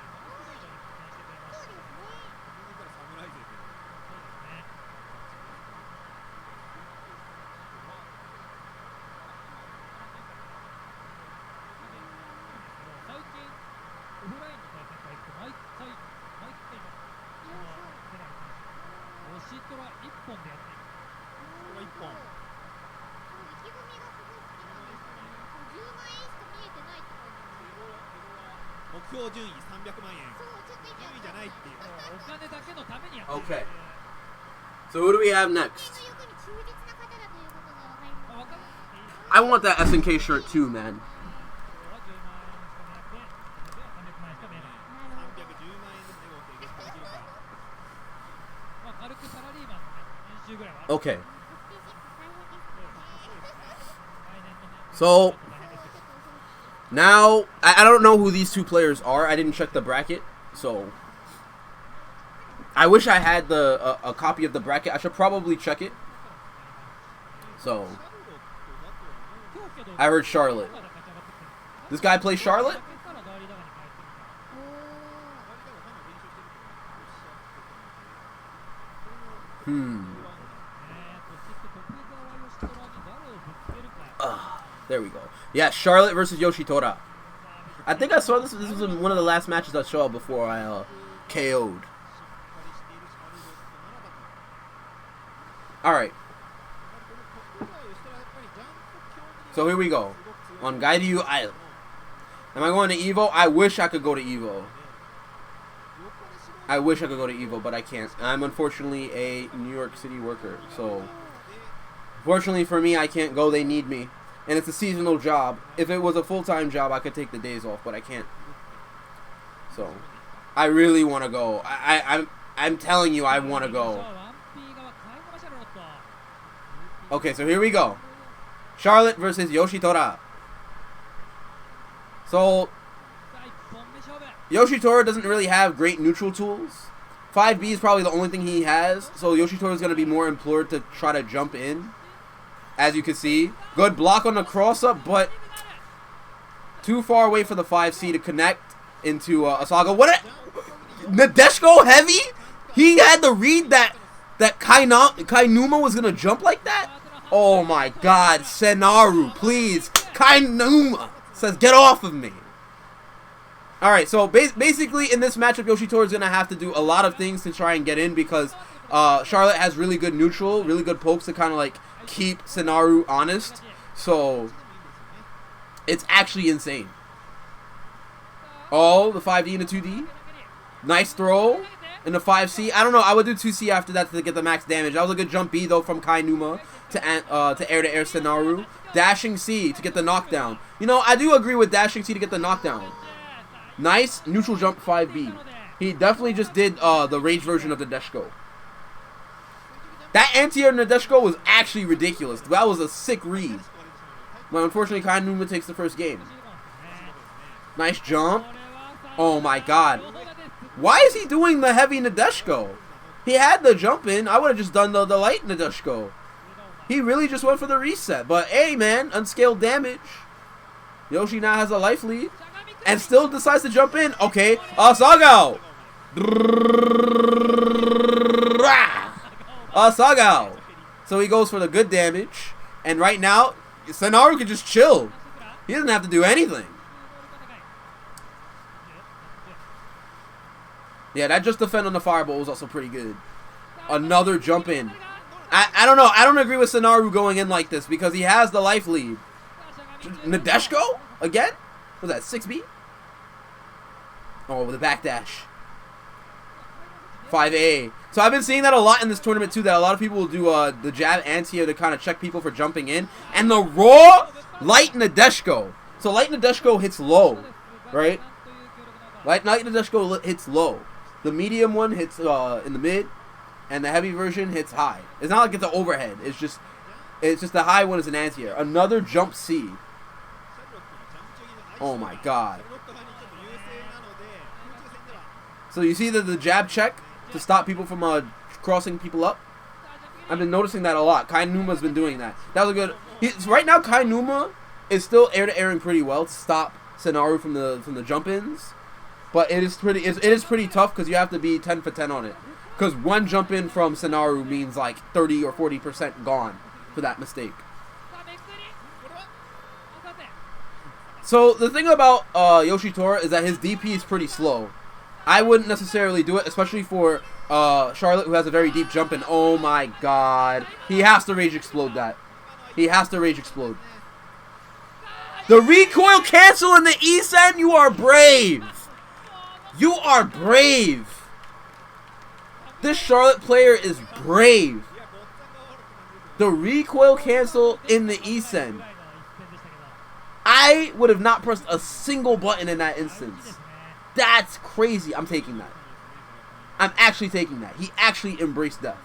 Okay. So who do we have next? I want that SNK shirt too, man. Okay. So now I don't know who these two players are. I didn't check the bracket, so I wish I had a copy of the bracket. I should probably check it. So I heard Charlotte. This guy plays Charlotte? There we go. Yeah, Charlotte versus Yoshitora. I think I saw this. This was one of the last matches I saw before I KO'd. Alright. So here we go. On Gairyu Island. Am I going to Evo? I wish I could go to Evo. I wish I could go to Evo, but I can't. I'm unfortunately a New York City worker. So, fortunately for me, I can't go. They need me. And it's a seasonal job. If it was a full-time job, I could take the days off, but I can't. So, I really want to go. I'm telling you, I want to go. Okay, so here we go. Charlotte versus Yoshitora. So, Yoshitora doesn't really have great neutral tools. 5B is probably the only thing he has. So, Yoshitora is going to be more implored to try to jump in. As you can see. Good block on the cross-up, but too far away for the 5C to connect into Asaga. What Nadeshiko heavy? He had to read that Kainuma was going to jump like that? Oh my god, Senaru, please. Kainuma says, get off of me. Alright, so basically in this matchup, Yoshitora is going to have to do a lot of things to try and get in because Charlotte has really good neutral, really good pokes to kind of like keep Senaru honest. So it's actually insane. Oh, the 5D and the 2D. Nice throw. And the 5C. I don't know. I would do 2C after that to get the max damage. That was a good jump B, though, from Kainuma to air-to-air Senaru. Dashing C to get the knockdown. You know, I do agree with dashing C to get the knockdown. Nice neutral jump 5B. He definitely just did the rage version of the Nadeshiko. That anti-air Nadeshiko was actually ridiculous. That was a sick read. But unfortunately, Kainuma takes the first game. Nice jump. Oh my god. Why is he doing the heavy Nadeshiko? He had the jump in. I would have just done the light Nadeshiko. He really just went for the reset. But hey, man, unscaled damage. Yoshi now has a life lead. And still decides to jump in. Okay, Asagao. Asagao. So he goes for the good damage. And right now, Senaru can just chill. He doesn't have to do anything. Yeah, that just defend on the fireball was also pretty good. Another jump in. I don't know. I don't agree with Senaru going in like this because he has the life lead. Nadeshiko? Again? Was that 6B? Oh, with a backdash. 5A. So I've been seeing that a lot in this tournament too, that a lot of people will do the jab anti-air to kind of check people for jumping in. And the raw light Nadeshiko. So light Nadeshiko hits low, right? Light Nadeshiko hits low. The medium one hits in the mid, and the heavy version hits high. It's not like it's an overhead. It's just the high one is an anti-air. Another jump C. Oh my god. So you see the jab check to stop people from crossing people up? I've been noticing that a lot. Kainuma's been doing that. That was a good... right now, Kainuma is still air-to-airing pretty well to stop Senaru from the jump-ins. But it is pretty tough because you have to be 10 for 10 on it. Because one jump in from Senaru means like 30 or 40% gone for that mistake. So the thing about Yoshitora is that his DP is pretty slow. I wouldn't necessarily do it, especially for Charlotte, who has a very deep jump, and oh my god. He has to rage explode that. He has to rage explode. The recoil cancel in the E-Sen? You are brave. You are brave. This Charlotte player is brave. The recoil cancel in the E-Sen. I would have not pressed a single button in that instance. That's crazy. I'm taking that. I'm actually taking that. He actually embraced death.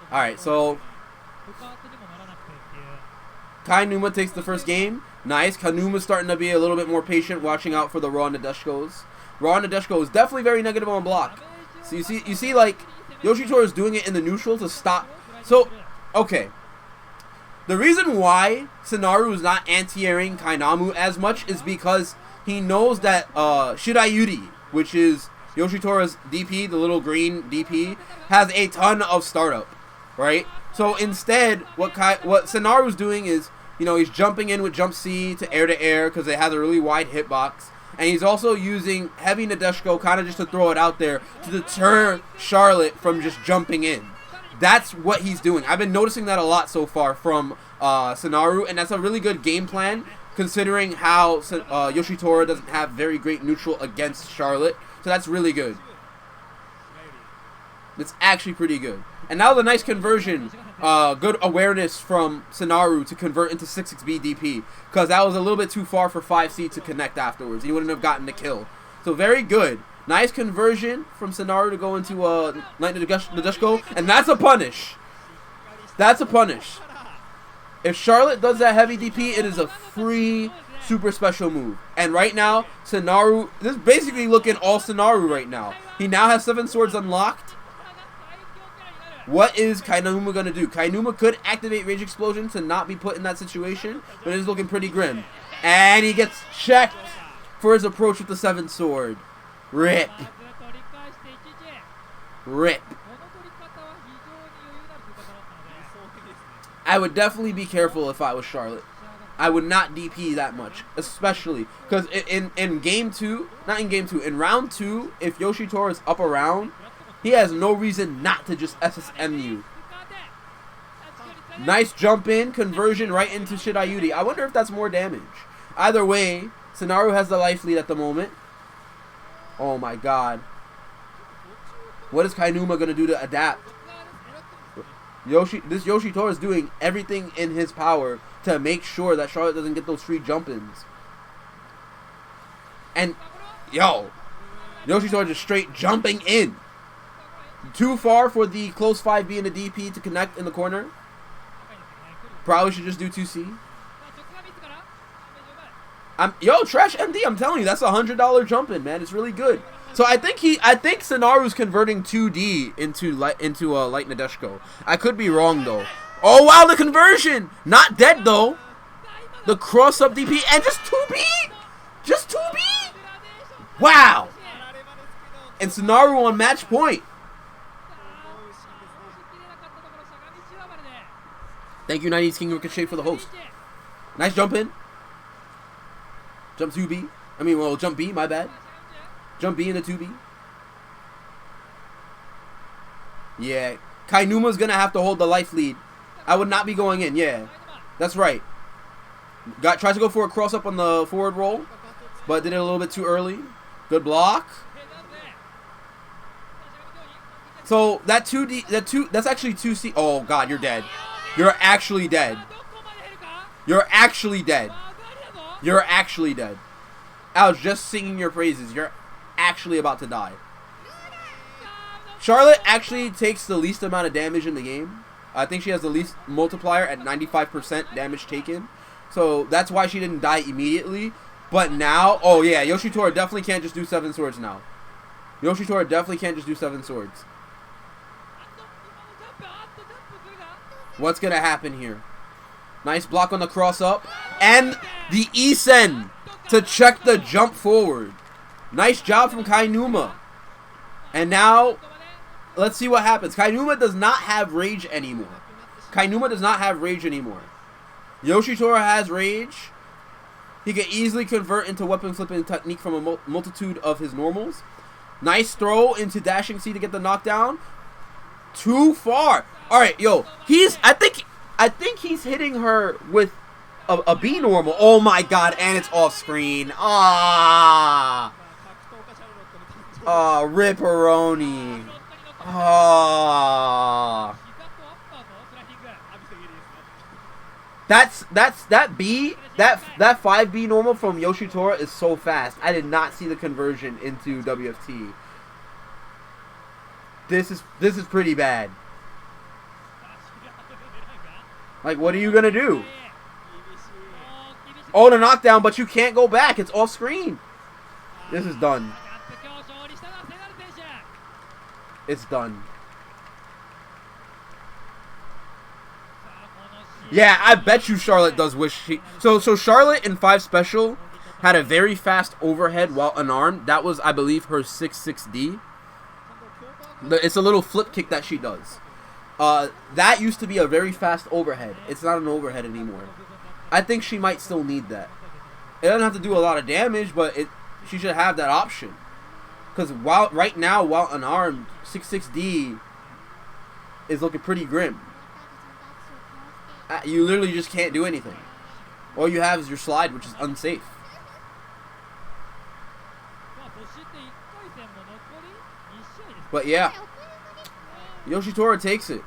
Alright, so Kainuma takes the first game. Nice. Kanuma's starting to be a little bit more patient, watching out for the Raw Nadeshikos. Raw Nadeshiko is definitely very negative on block. So you see like Yoshitora is doing it in the neutral to stop. So, okay. The reason why Senaru is not anti-airing Kainamu as much is because he knows that Shirayuri, which is Yoshitora's DP, the little green DP, has a ton of startup, right? So instead, what Senaru's doing is, you know, he's jumping in with jump C to air because it has a really wide hitbox. And he's also using heavy Nadeshiko kind of just to throw it out there to deter Charlotte from just jumping in. That's what he's doing. I've been noticing that a lot so far from Senaru, and that's a really good game plan considering how Yoshitora doesn't have very great neutral against Charlotte. So that's really good. It's actually pretty good. And now the nice conversion, good awareness from Senaru to convert into 6-6B DP. Because that was a little bit too far for 5C to connect afterwards. He wouldn't have gotten the kill. So very good. Nice conversion from Senaru to go into Light Nadeshiko. And that's a punish. That's a punish. If Charlotte does that heavy DP, it is a free super special move. And right now, Senaru, this is basically looking all Senaru right now. He now has 7 swords unlocked. What is Kainuma going to do? Kainuma could activate Rage Explosion to not be put in that situation, but it is looking pretty grim. And he gets checked for his approach with the 7 sword. Rip. Rip. I would definitely be careful if I was Charlotte. I would not DP that much, especially because in game 2, not in game 2, in round 2, if Yoshitora is up around, he has no reason not to just SSM you. Nice jump in, conversion right into Shirayuri. I wonder if that's more damage. Either way, Senaru has the life lead at the moment. Oh my god. What is Kainuma going to do to adapt? This Yoshitora is doing everything in his power to make sure that Charlotte doesn't get those free jump-ins. And, yo, Yoshitora just straight jumping in. Too far for the close 5B and the DP to connect in the corner. Probably should just do 2C. Yo, Trash MD, I'm telling you, that's a $100 jump-in, man. It's really good. So I think Senaru's converting 2D into Light Nadeshiko. I could be wrong though. Oh wow, the conversion! Not dead though. The cross-up DP and just 2B! Just 2B! Wow! And Senaru on match point. Thank you, 90s King Ricochet, for the host. Nice jump in. Jump 2B. I mean, well, jump B, my bad. Jump B into 2B. Yeah. Kainuma's going to have to hold the life lead. I would not be going in, yeah. That's right. Tried to go for a cross-up on the forward roll, but did it a little bit too early. Good block. So, that 2D, that's actually 2C. Oh, God, you're dead. You're actually dead. You're actually dead. You're actually dead. I was just singing your praises. You're actually about to die. Charlotte actually takes the least amount of damage in the game. I think she has the least multiplier at 95% damage taken. So that's why she didn't die immediately. But now, oh yeah, Yoshitora definitely can't just do 7 swords now. Yoshitora definitely can't just do 7 swords. What's going to happen here? Nice block on the cross up. And the E-Sen to check the jump forward. Nice job from Kainuma. And now let's see what happens. Kainuma does not have rage anymore. Yoshitora has rage. He can easily convert into weapon flipping technique from a multitude of his normals. Nice throw into dashing C to get the knockdown. Too far. All right, yo. I think he's hitting her with a B normal. Oh my god, and it's off screen. Ripperoni. That B, that 5B normal from Yoshitora is so fast. I did not see the conversion into WFT. This is pretty bad. Like, what are you gonna do? Oh, the knockdown, but you can't go back. It's off screen. This is done. It's done. Yeah, I bet you Charlotte does wish she... So Charlotte in 5 Special had a very fast overhead while unarmed. That was, I believe, her 6-6D. It's a little flip kick that she does. That used to be a very fast overhead. It's not an overhead anymore. I think she might still need that. It doesn't have to do a lot of damage, but she should have that option. Because right now, while unarmed, 6-6D is looking pretty grim. You literally just can't do anything. All you have is your slide, which is unsafe. But yeah, Yoshitora takes it.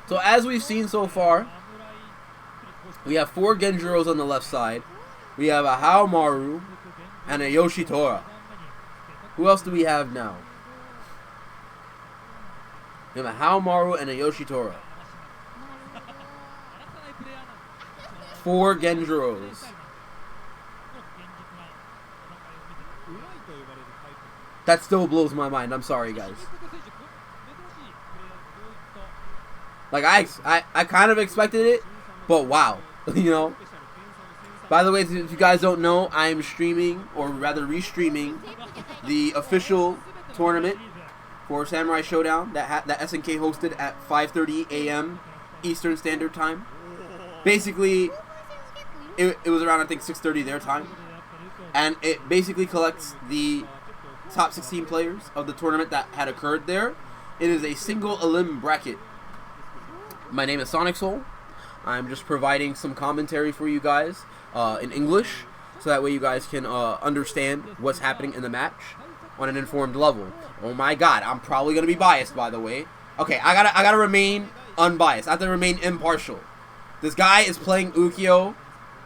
So as we've seen so far, we have 4 Genjiros on the left side. We have a Harumy and a Yoshitora. Who else do we have now? We have a Harumy and a Yoshitora. 4 Genjiros. That still blows my mind. I'm sorry, guys. Like, I kind of expected it, but wow. You know? By the way, if you guys don't know, I am streaming, or rather restreaming, the official tournament for Samurai Shodown that SNK hosted at 5:30 a.m. Eastern Standard Time. Basically, it was around, I think, 6:30 their time. And it basically collects the top 16 players of the tournament that had occurred there. It is a single elim bracket. My name is Sonic Soul. I'm just providing some commentary for you guys in English, so that way you guys can understand what's happening in the match on an informed level. Oh my god, I'm probably gonna be biased, by the way. Okay, I gotta remain unbiased. I have to remain impartial. This guy is playing Ukyo.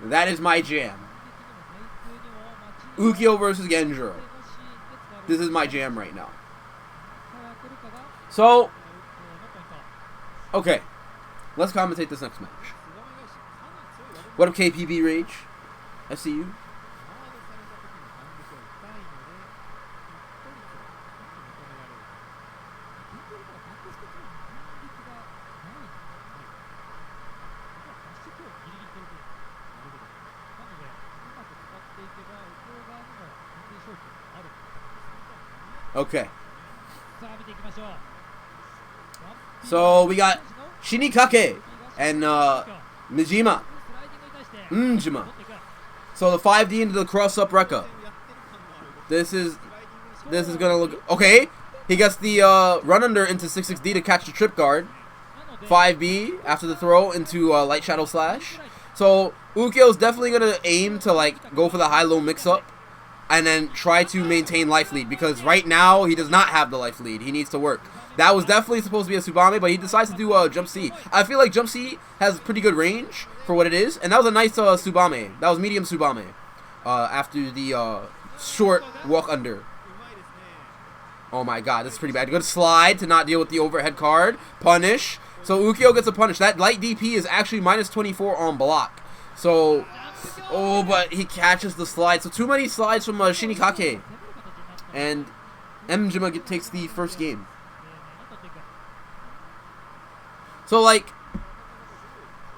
That is my jam. Ukyo versus Genjiro. This is my jam right now. So, okay, let's commentate this next match. What up, KPB Rage? I see you. Okay. So we got Shinikake and Mjima. So the 5D into the cross-up Rekka. This is gonna look okay. He gets the run under into 6-6D to catch the trip guard. 5B after the throw into light shadow slash. So Ukyo's definitely gonna aim to like go for the high-low mix-up and then try to maintain life lead, because right now he does not have the life lead. He needs to work. That was definitely supposed to be a Tsubame, but he decides to do jump C. I feel like jump C has pretty good range for what it is, and that was a nice Tsubame. That was medium Tsubame after the short walk under. Oh my god, this is pretty bad. Good slide to not deal with the overhead card. Punish. So Ukyo gets a punish. That light DP is actually -24 on block. So, oh, but he catches the slide. So too many slides from Shinikake. And Mjima takes the first game. So, like,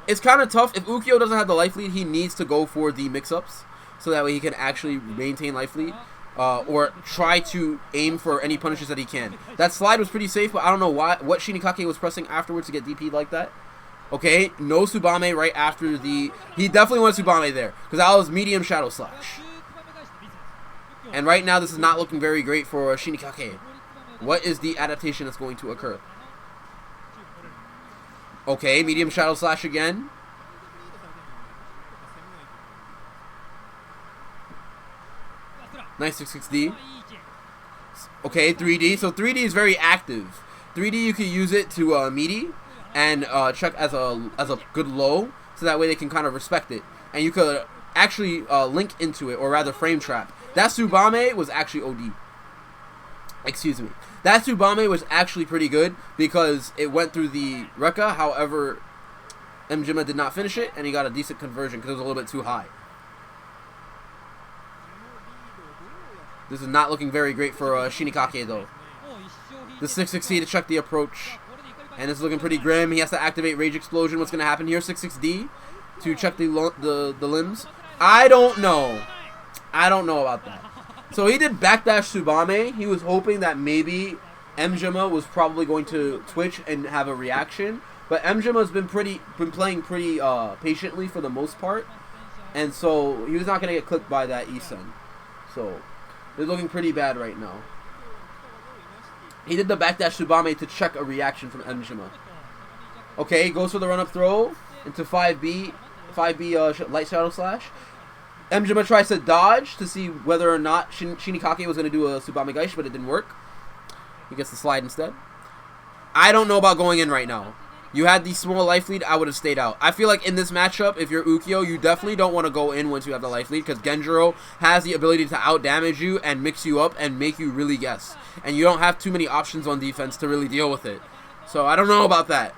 it's kind of tough. If Ukyo doesn't have the life lead, he needs to go for the mix-ups. so that way he can actually maintain life lead. Or try to aim for any punishes that he can. That slide was pretty safe, but I don't know what Shinikake was pressing afterwards to get DP'd like that. Okay, no Tsubame right after the... He definitely wants Tsubame there, because that was medium Shadow Slash. And right now, this is not looking very great for Shinikake. What is the adaptation that's going to occur? Okay, medium Shadow Slash again. Nice 6-6D. Okay, 3D. So 3D is very active. 3D, you can use it to meaty and check as a good low, so that way they can kind of respect it. And you could actually link into it, or rather frame trap. That Tsubame was actually OD. Excuse me. That Tsubame was actually pretty good because it went through the Rekka. However, Mjima did not finish it, and he got a decent conversion because it was a little bit too high. This is not looking very great for Shinikake, though. The 6-6C to check the approach. And it's looking pretty grim. He has to activate Rage Explosion. What's going to happen here? 6-6D to check the limbs. I don't know. I don't know about that. So he did backdash Tsubame. He was hoping that maybe Mjima was probably going to twitch and have a reaction. But Mjima's been playing pretty patiently for the most part. And so he was not going to get clipped by that E-Sen. So... they're looking pretty bad right now. He did the backdash Tsubame to check a reaction from Mjima. Okay, goes for the run-up throw into 5B Light Shadow Slash. Mjima tries to dodge to see whether or not Shinikake was going to do a Tsubame Gaish, but it didn't work. He gets the slide instead. I don't know about going in right now. You had the small life lead, I would have stayed out. I feel like in this matchup, if you're Ukyo, you definitely don't want to go in once you have the life lead, because Genjiro has the ability to out-damage you and mix you up and make you really guess. And you don't have too many options on defense to really deal with it. So I don't know about that.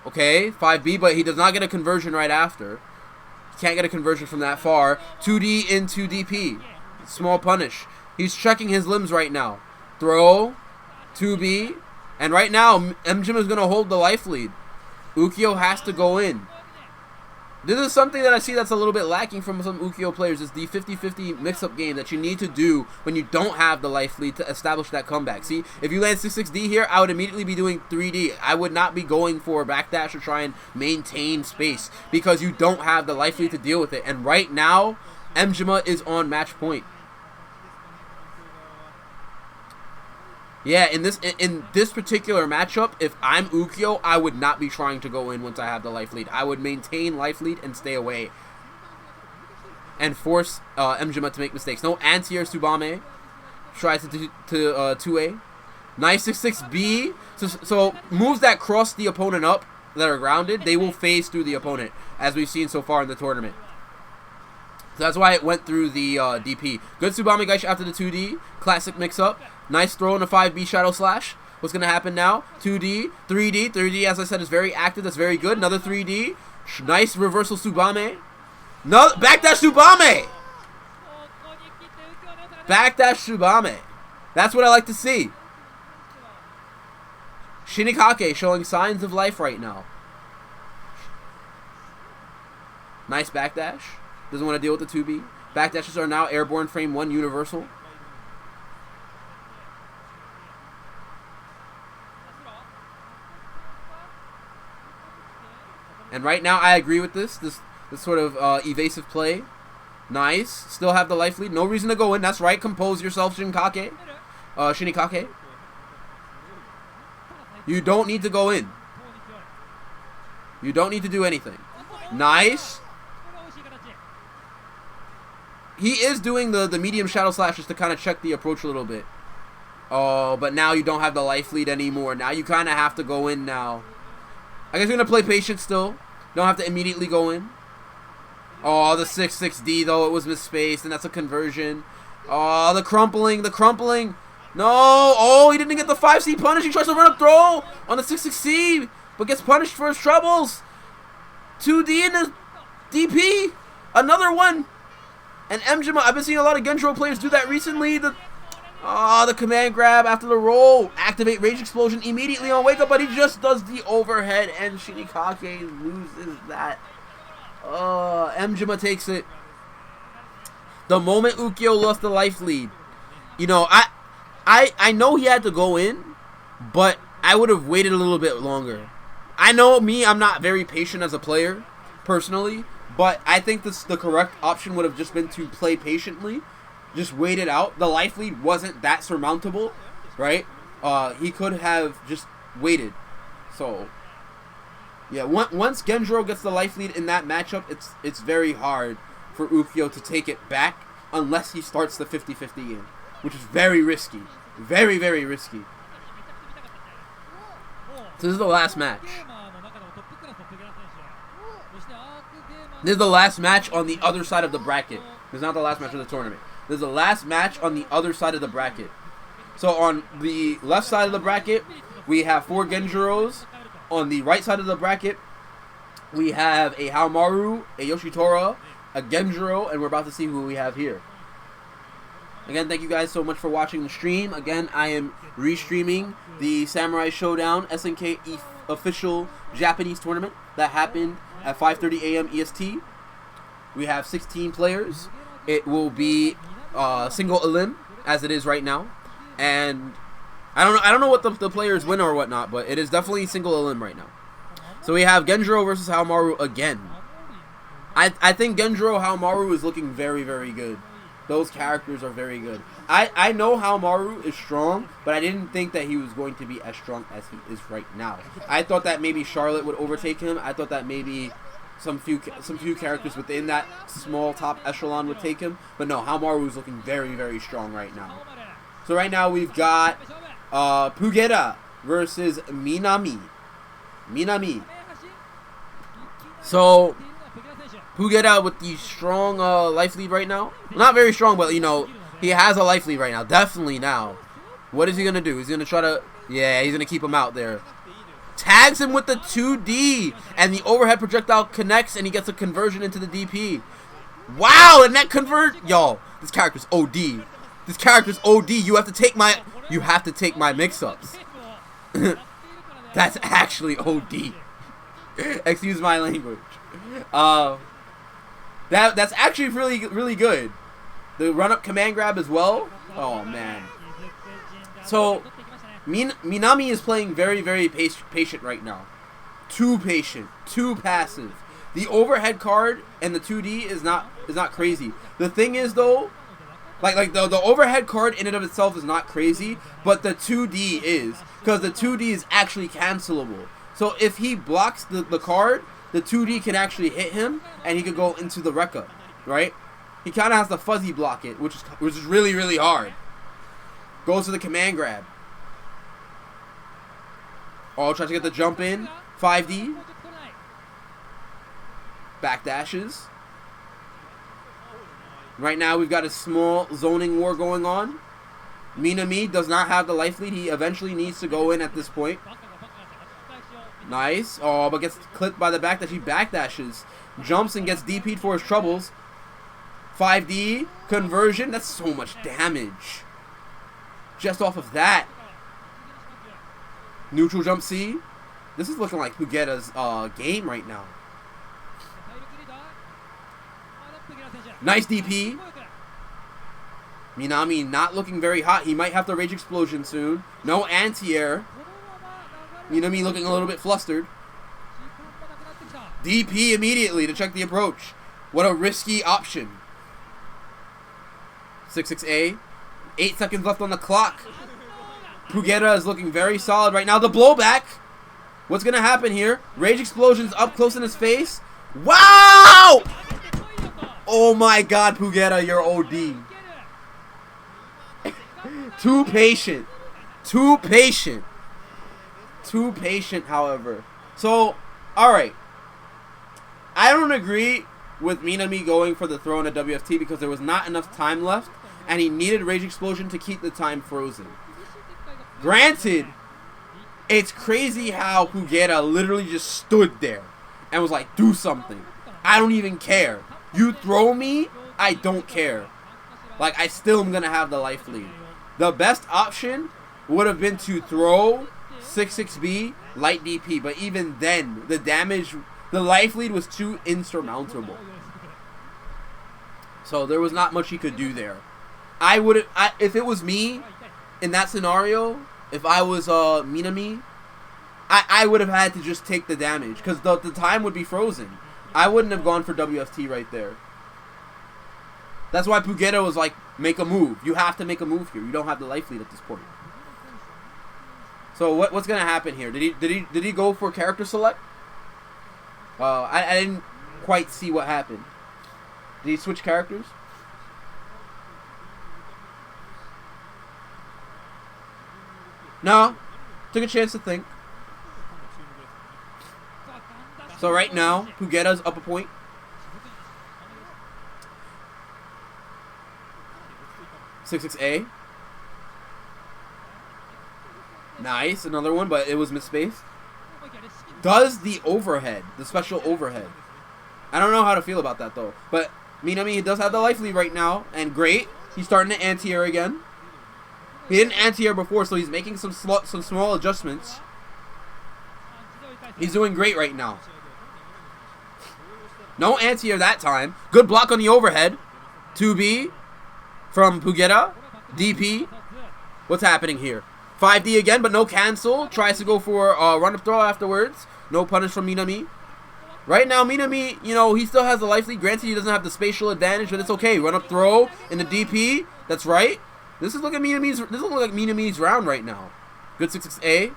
Okay, 5B, but he does not get a conversion right after. He can't get a conversion from that far. 2D into DP. Small punish. He's checking his limbs right now. Throw. 2B. And right now, Mjima is going to hold the life lead. Ukyo has to go in. This is something that I see that's a little bit lacking from some Ukyo players. It's the 50-50 mix-up game that you need to do when you don't have the life lead to establish that comeback. See, if you land 6-6D here, I would immediately be doing 3D. I would not be going for a backdash or try and maintain space because you don't have the life lead to deal with it. And right now, Mjima is on match point. Yeah, in this particular matchup, if I'm Ukyo, I would not be trying to go in once I have the life lead. I would maintain life lead and stay away. And force Mjima to make mistakes. No anti-air Tsubame. Tries to 2A. Nice 6-6B. So moves that cross the opponent up that are grounded, they will phase through the opponent, as we've seen so far in the tournament. So that's why it went through the DP. Good Tsubame Gaish after the 2D. Classic mix-up. Nice throw in the 5B Shadow Slash. What's going to happen now? 2D, 3D. 3D, as I said, is very active. That's very good. Another 3D. Nice reversal Tsubame. No, backdash Tsubame! Backdash Tsubame. That's what I like to see. Shinikake showing signs of life right now. Nice backdash. Doesn't want to deal with the 2B. Backdashes are now airborne frame 1 universal. And right now, I agree with this sort of evasive play. Nice. Still have the life lead. No reason to go in. That's right. Compose yourself, Shinikake. You don't need to go in. You don't need to do anything. Nice. He is doing the medium Shadow Slashes to kind of check the approach a little bit. Oh, but now you don't have the life lead anymore. Now you kind of have to go in now. I guess you're going to play patient still. Don't have to immediately go in. Oh, the 6-6D, though. It was misspaced, and that's a conversion. Oh, the crumpling. No. Oh, he didn't get the 5C punish. He tries to run up throw on the 6-6C, but gets punished for his troubles. 2D in the DP. Another one. And Mjima, I've been seeing a lot of Genjiro players do that recently. The command grab after the roll. Activate Rage Explosion immediately on wake up, but he just does the overhead, and Shinikake loses that. Mjima takes it. The moment Ukyo lost the life lead, you know, I know he had to go in, but I would have waited a little bit longer. I know I'm not very patient as a player, personally, but I think the correct option would have just been to play patiently, just wait it out. The life lead wasn't that surmountable, right? He could have just waited. So, yeah, once Genjiro gets the life lead in that matchup, it's very hard for Ukyo to take it back unless he starts the 50-50 game, which is very risky. Very, very risky. So this is the last match. This is the last match on the other side of the bracket. This is not the last match of the tournament. This is the last match on the other side of the bracket. So on the left side of the bracket, we have 4 Genjiros. On the right side of the bracket, we have a Harumy, a Yoshitora, a Genjiro, and we're about to see who we have here. Again, thank you guys so much for watching the stream. Again, I am restreaming the Samurai Shodown SNK official Japanese tournament that happened at 5:30 a.m. EST. We have 16 players. It will be single elim as it is right now, and I don't know what the players win or whatnot, but it is definitely single elim right now. So we have Genjiro versus Harumy again. I think Genjiro Harumy is looking very, very good. Those characters are very good. I know Harumy is strong, but I didn't think that he was going to be as strong as he is right now. I thought that maybe Charlotte would overtake him. I thought that maybe some few characters within that small top echelon would take him. But no, Harumy is looking very, very strong right now. So right now we've got Pugera versus Minami. So Pugera with the strong life lead right now. Not very strong, but, you know, he has a life lead right now. Definitely now. What is he going to do? He's going to try to... Yeah, he's going to keep him out there. Tags him with the 2D. And the overhead projectile connects, and he gets a conversion into the DP. Wow, and that convert... Yo, this character's OD. This character's OD. You have to take my mix-ups. That's actually OD. Excuse my language. That's actually really, really good. The run-up command grab as well. Oh, man. So, Minami is playing very, very patient right now. Too patient. Too passive. The overhead card and the 2D is not crazy. The thing is, though, like the overhead card in and of itself is not crazy, but the 2D is. Because the 2D is actually cancelable. So, if he blocks the card, the 2D can actually hit him, and he could go into the Rekka, right? He kind of has to fuzzy block it, which is really, really hard. Goes to the command grab. Oh, tries to get the jump in. 5D. Back dashes. Right now, we've got a small zoning war going on. Minami does not have the life lead. He eventually needs to go in at this point. Nice. Oh, but gets clipped by the back dash. He backdashes. Jumps and gets DP'd for his troubles. 5D. Conversion. That's so much damage. Just off of that. Neutral jump C. This is looking like Pugera's game right now. Nice DP. Minami not looking very hot. He might have the Rage Explosion soon. No anti-air. Minami looking a little bit flustered. DP immediately to check the approach. What a risky option. 6-6A. 8 seconds left on the clock. Pugera is looking very solid right now. The blowback. What's going to happen here? Rage Explosion's up close in his face. Wow! Oh my god, Pugera, you're OD. Too patient. Too patient. Too patient, however. So, alright. I don't agree with Minami going for the throw in a WFT because there was not enough time left, and he needed Rage Explosion to keep the time frozen. Granted, it's crazy how Pugera literally just stood there and was like, do something. I don't even care. You throw me, I don't care. Like, I still am going to have the life lead. The best option would have been to throw 6-6B, light DP. But even then, the damage The life lead was too insurmountable. So there was not much he could do there. If it was me in that scenario, if I was Minami, I would have had to just take the damage because the time would be frozen. I wouldn't have gone for WFT right there. That's why Pugera was like, make a move. You have to make a move here. You don't have the life lead at this point. So what's gonna happen here? Did he go for character select? I didn't quite see what happened. Did he switch characters? No. Took a chance to think. So right now, Pugera's up a point. A. Nice, another one, but it was misspaced. Does the overhead, the special overhead. I don't know how to feel about that though. But Minami does have the life lead right now, and great. He's starting to anti-air again. He didn't anti-air before, so he's making some small adjustments. He's doing great right now. No anti-air that time. Good block on the overhead. 2B from Pugera. DP. What's happening here? 5D again, but no cancel. Tries to go for a run-up throw afterwards. No punish from Minami. Right now, Minami, you know, he still has the life lead. Granted, he doesn't have the spatial advantage, but it's okay. Run-up throw in the DP. That's right. This is looking like Minami's round right now. Good 6-6-A.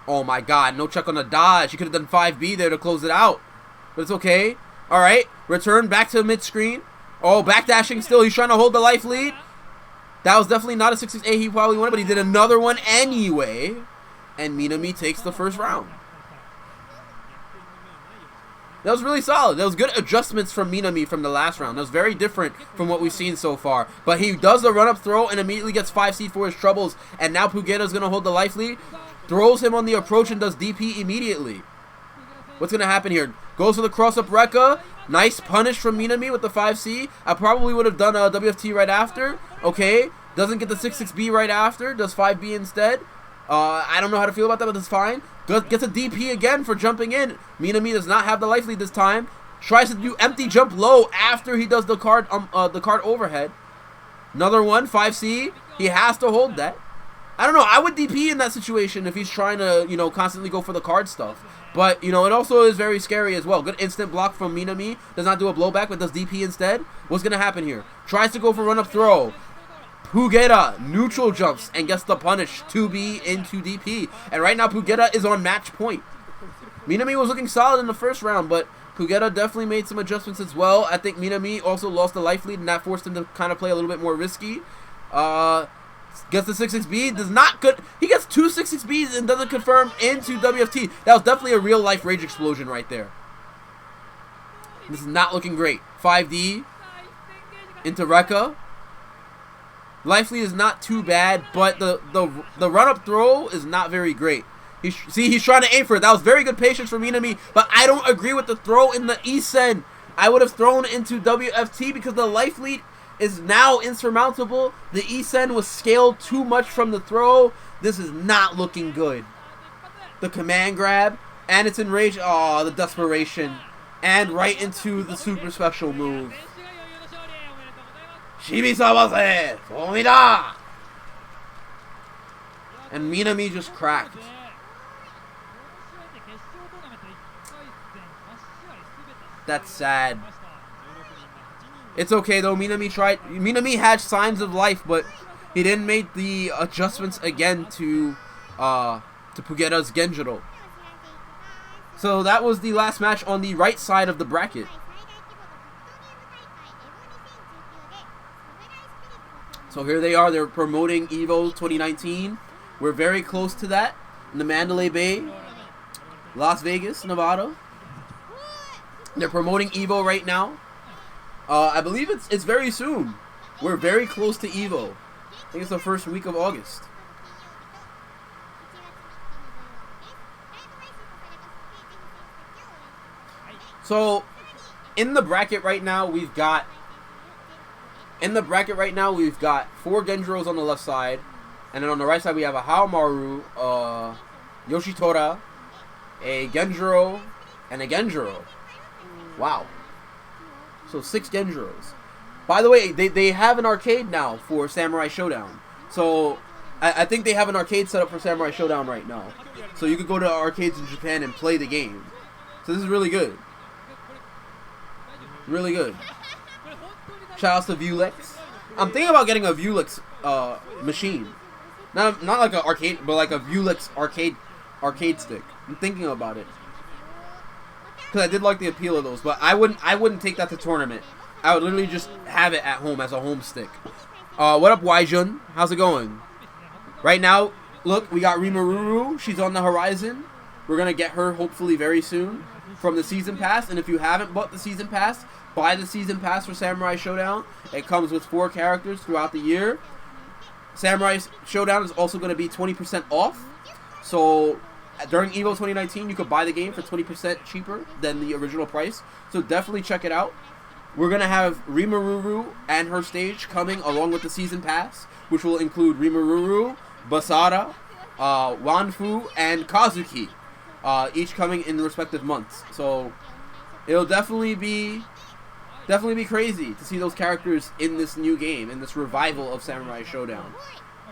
Oh my god, no check on the dodge. He could have done 5B there to close it out. But it's okay. Alright, return back to mid-screen. Oh, backdashing still. He's trying to hold the life lead. That was definitely not a 6-6-A he probably wanted, but he did another one anyway. And Minami takes the first round. That was really solid. That was good adjustments from Minami from the last round. That was very different from what we've seen so far. But he does the run-up throw and immediately gets 5C for his troubles. And now Pugera's going to hold the life lead. Throws him on the approach and does DP immediately. What's going to happen here? Goes for the cross-up Rekka. Nice punish from Minami with the 5C. I probably would have done a WFT right after. Okay. Doesn't get the 6-6B right after. Does 5B instead. I don't know how to feel about that, but that's fine. Gets a DP again for jumping in. Minami does not have the life lead this time. Tries to do empty jump low after he does the card overhead. Another one, 5C. He has to hold that. I don't know. I would DP in that situation if he's trying to, you know, constantly go for the card stuff. But, you know, it also is very scary as well. Good instant block from Minami. Does not do a blowback, but does DP instead. What's going to happen here? Tries to go for run-up throw. Pugera neutral jumps and gets the punish. 2B into DP. And right now, Pugera is on match point. Minami was looking solid in the first round, but Pugera definitely made some adjustments as well. I think Minami also lost the life lead, and that forced him to kind of play a little bit more risky. Gets the 6-6B, does not good. He gets two 6-6Bs and doesn't confirm into WFT. That was definitely a real life rage explosion right there. This is not looking great. 5D into Rekka. Life lead is not too bad, but the run-up throw is not very great. He's trying to aim for it. That was very good patience from Minami, but I don't agree with the throw in the E-Sen. I would have thrown into WFT because the life lead is now insurmountable. The E-Sen was scaled too much from the throw. This is not looking good. The command grab, and it's enraged. Oh, the desperation. And right into the super special move. Shibisawase! Fomida! And Minami just cracked. That's sad. It's okay though. Minami had signs of life, but he didn't make the adjustments again to Pugera's Genjiro. So that was the last match on the right side of the bracket. So here they are. They're promoting EVO 2019. We're very close to that in the Mandalay Bay, Las Vegas, Nevada. They're promoting EVO right now. I believe it's very soon. We're very close to EVO. I think it's the first week of August. So, in the bracket right now, we've got 4 Genjiros on the left side, and then on the right side we have a Haomaru, Yoshitora, a Genjiro, and a Genjiro. Wow. So 6 Genjiros. By the way, they have an arcade now for Samurai Shodown. So I think they have an arcade set up for Samurai Shodown right now. So you could go to arcades in Japan and play the game. So this is really good. Really good. Shout outs to Vulex. I'm thinking about getting a Vulex machine. Not like an arcade, but like a Vulex arcade stick. I'm thinking about it. Because I did like the appeal of those, but I wouldn't take that to tournament. I would literally just have it at home as a home stick. What up, Waijun? How's it going? Right now, look, we got Rimururu. She's on the horizon. We're going to get her hopefully very soon from the Season Pass. And if you haven't bought the Season Pass, buy the Season Pass for Samurai Shodown. It comes with 4 characters throughout the year. Samurai Shodown is also going to be 20% off. So during EVO 2019, you could buy the game for 20% cheaper than the original price. So definitely check it out. We're going to have Rimururu and her stage coming along with the Season Pass, which will include Rimururu, Basara, Wanfu, and Kazuki, each coming in respective months. So it'll definitely be crazy to see those characters in this new game, in this revival of Samurai Shodown.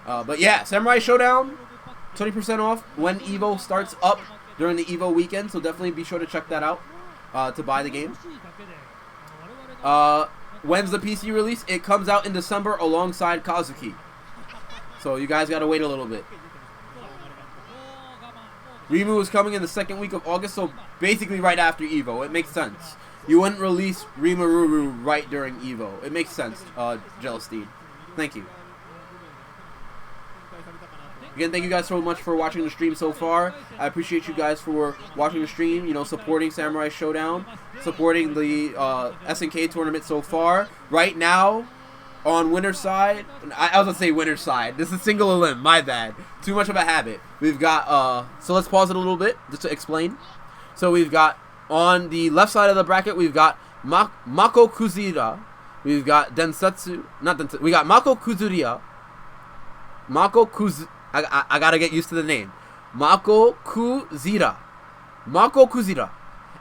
But yeah, Samurai Shodown, 20% off when EVO starts up during the EVO weekend, so definitely be sure to check that out to buy the game. When's the PC release? It comes out in December alongside Kazuki. So you guys gotta wait a little bit. Rimu is coming in the 2nd week of August, so basically right after EVO. It makes sense. You wouldn't release Rimururu right during EVO. It makes sense, Jelostine. Thank you. Again, thank you guys so much for watching the stream so far. I appreciate you guys for watching the stream, you know, supporting Samurai Shodown, supporting the SNK tournament so far. Right now, on winner's side, I was going to say winner's side. This is single elim, my bad. Too much of a habit. We've got, so let's pause it a little bit just to explain. So we've got, on the left side of the bracket, we've got Makokuzira. We've got Densetsu, not Densetsu, we got Makokuzira. I gotta get used to the name. Makokuzira.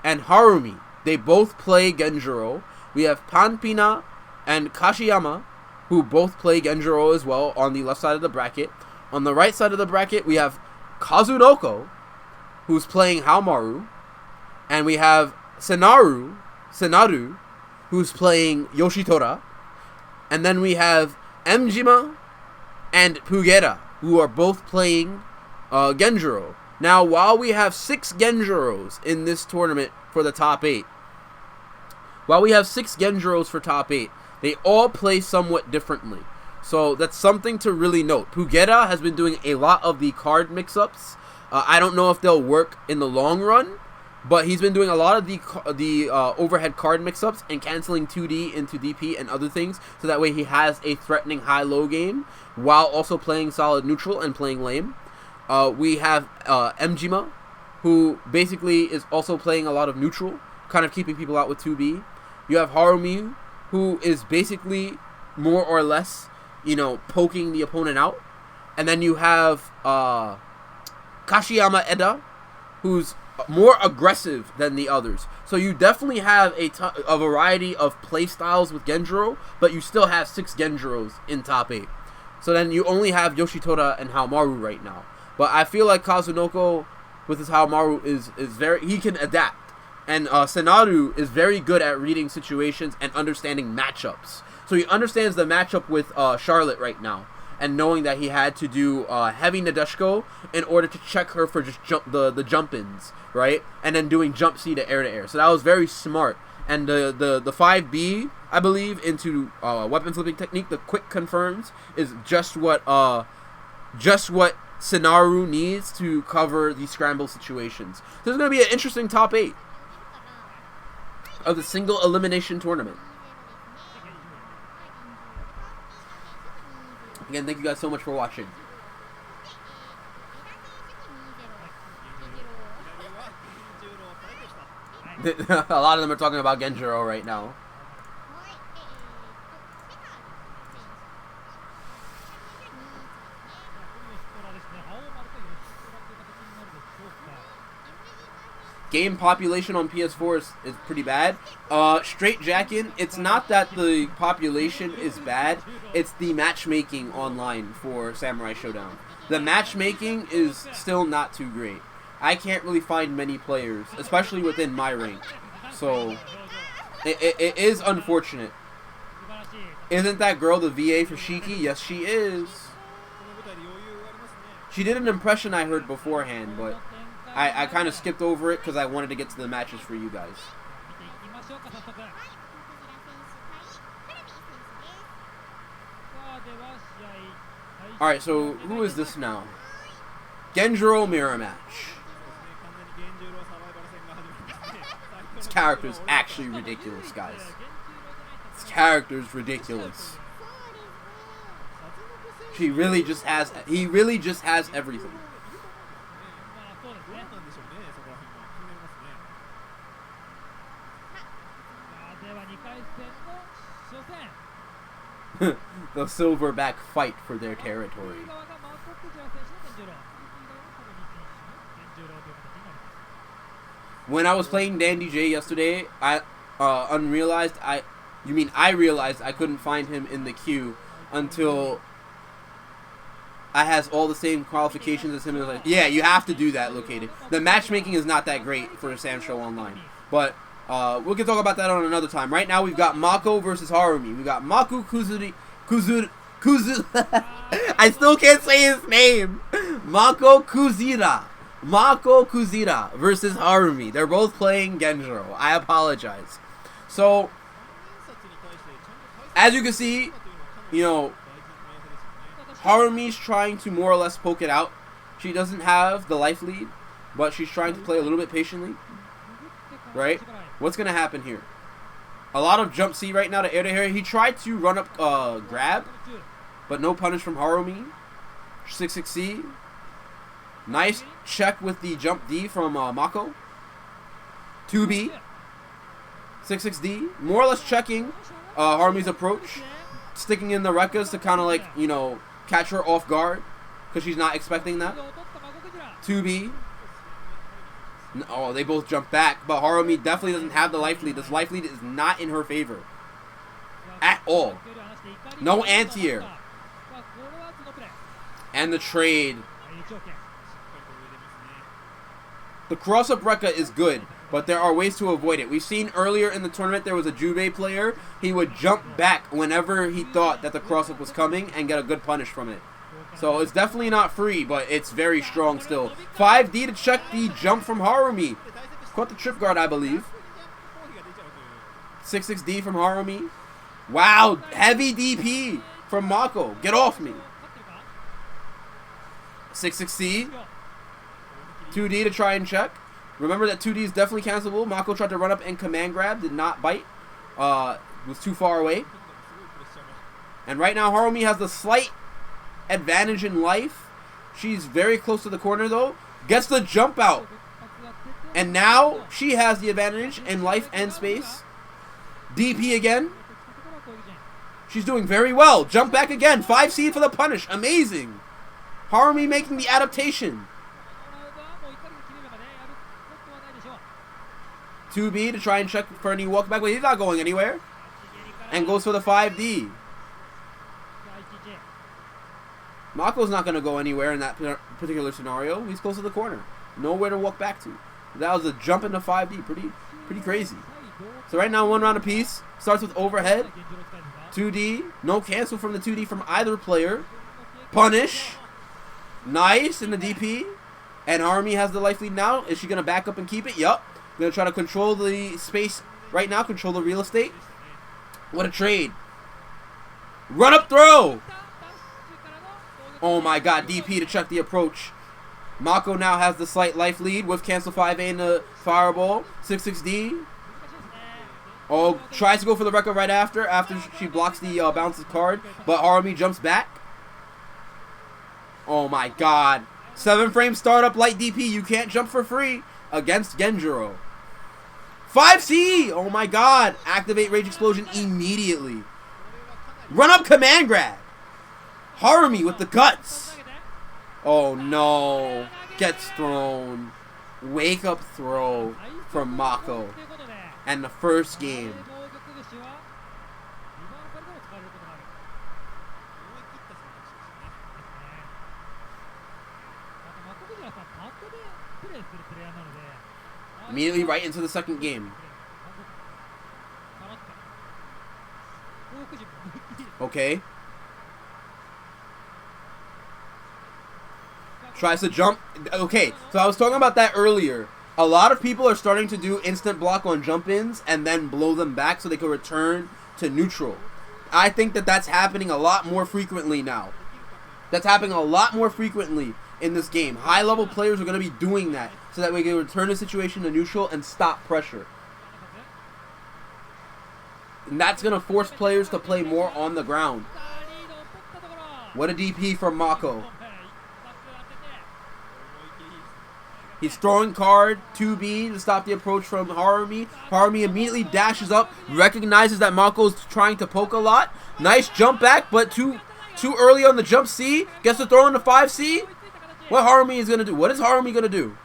And Harumy. They both play Genjiro. We have Panpi-na and Katayama, who both play Genjiro as well on the left side of the bracket. On the right side of the bracket, we have Kazunoko, who's playing Haomaru. And we have Senaru, who's playing Yoshitora. And then we have Mjima and Pugera, who are both playing Genjiro. Now, while we have 6 Genjiros in this tournament for the top 8, they all play somewhat differently. So that's something to really note. Pugera has been doing a lot of the card mix-ups. I don't know if they'll work in the long run, but he's been doing a lot of the overhead card mix-ups and canceling 2D into DP and other things, so that way he has a threatening high-low game while also playing solid neutral and playing lame. We have Mjima, who basically is also playing a lot of neutral, kind of keeping people out with 2B. You have Harumy, who is basically more or less, you know, poking the opponent out. And then you have Kashiyama Eda, who's more aggressive than the others. So you definitely have a variety of play styles with Genjiro, but you still have 6 Genjiros in top 8. So then you only have Yoshitora and Haomaru right now. But I feel like Kazunoko with his Haomaru is very, he can adapt. And Senaru is very good at reading situations and understanding matchups. So he understands the matchup with Charlotte right now, and knowing that he had to do heavy Nadeshiko in order to check her for just the jump-ins, right? And then doing jump C to air. So that was very smart. And the 5B, I believe, into weapon flipping technique, the quick confirms, is just what Senaru needs to cover the scramble situations. So there's going to be an interesting top 8 of the single elimination tournament. Again, thank you guys so much for watching. A lot of them are talking about Genjiro right now. game population on PS4 is pretty bad. Straight Jackin', it's not that the population is bad, it's the matchmaking online for Samurai Shodown. The matchmaking is still not too great. I can't really find many players, especially within my rank. So, it is unfortunate. Isn't that girl the VA for Shiki? Yes, she is. She did an impression I heard beforehand, but I kind of skipped over it because I wanted to get to the matches for you guys. Alright, so who is this now? Genjuro mirror match. This character is actually ridiculous, guys. This character is ridiculous. He really just has everything. The silverback fight for their territory. When I was playing Dandy J yesterday, I realized I couldn't find him in the queue until I has all the same qualifications as him. And like, yeah, you have to do that, located. The matchmaking is not that great for SamSho Online, but we can talk about that on another time. Right now, we've got Mako versus Harumy. We got Makokuzira. I still can't say his name. Makokuzira versus Harumy. They're both playing Genjuro. I apologize. So, as you can see, you know, Harumy's trying to more or less poke it out. She doesn't have the life lead, but she's trying to play a little bit patiently. Right? What's going to happen here? A lot of jump C right now to air to air. He tried to run up grab, but no punish from Harumy. 6-6C. Nice check with the jump D from Mako. 2B. 6-6D. More or less checking Harumy's approach. Sticking in the Rekkas to kind of like, you know, catch her off guard. Because she's not expecting that. 2B. Oh, they both jump back. But Harumy definitely doesn't have the life lead. This life lead is not in her favor. At all. No anti-air. And the trade. The cross-up Rekka is good, but there are ways to avoid it. We've seen earlier in the tournament there was a Jubei player. He would jump back whenever he thought that the cross-up was coming and get a good punish from it. So it's definitely not free, but it's very strong still. 5D to check the jump from Harumy. Caught the trip guard, I believe. 6-6D from Harumy. Wow, heavy DP from Mako. Get off me. 6-6C. 2D to try and check. Remember that 2D is definitely cancelable. Mako tried to run up and command grab. Did not bite. Was too far away. And right now Harumy has the slight advantage in life. She's very close to the corner though. Gets the jump out. And now she has the advantage in life and space. DP again. She's doing very well. Jump back again. 5C for the punish. Amazing. Harumy making the adaptation. 2B to try and check for any walk back, but he's not going anywhere. And goes for the 5D. Mako's not going to go anywhere in that particular scenario. He's close to the corner. Nowhere to walk back to. That was a jump into 5D. Pretty crazy. So right now, one round apiece. Starts with overhead. 2D. No cancel from the 2D from either player. Punish. Nice in the DP. And Harumy has the life lead now. Is she going to back up and keep it? Yup. Going to try to control the space right now. Control the real estate. What a trade. Run up throw. Oh my god. DP to check the approach. Mako now has the slight life lead with cancel 5A in the fireball. 6-6D. Oh, tries to go for the Rekka right after she blocks the bounces card. But Harumy jumps back. Oh my god. 7-frame startup light DP. You can't jump for free against Genjuro. 5C! Oh my god. Activate Rage Explosion immediately. Run up command grab. Harumy with the guts. Oh no. Gets thrown. wake up throw from Mako and the first game. Immediately right into the second game. Okay. Tries to jump. Okay, so I was talking about that earlier. A lot of people are starting to do instant block on jump-ins and then blow them back so they can return to neutral. I think that that's happening a lot more frequently now. That's happening a lot more frequently in this game. High-level players are going to be doing that so that we can return the situation to neutral and stop pressure. And that's going to force players to play more on the ground. What a DP from Mako. He's throwing card 2B to stop the approach from Harumy. Harumy immediately dashes up, recognizes that Mako's trying to poke a lot. Nice jump back, but too early on the jump C. Gets to throw in the 5C. What Harumy is going to do? What is Harumy going to do?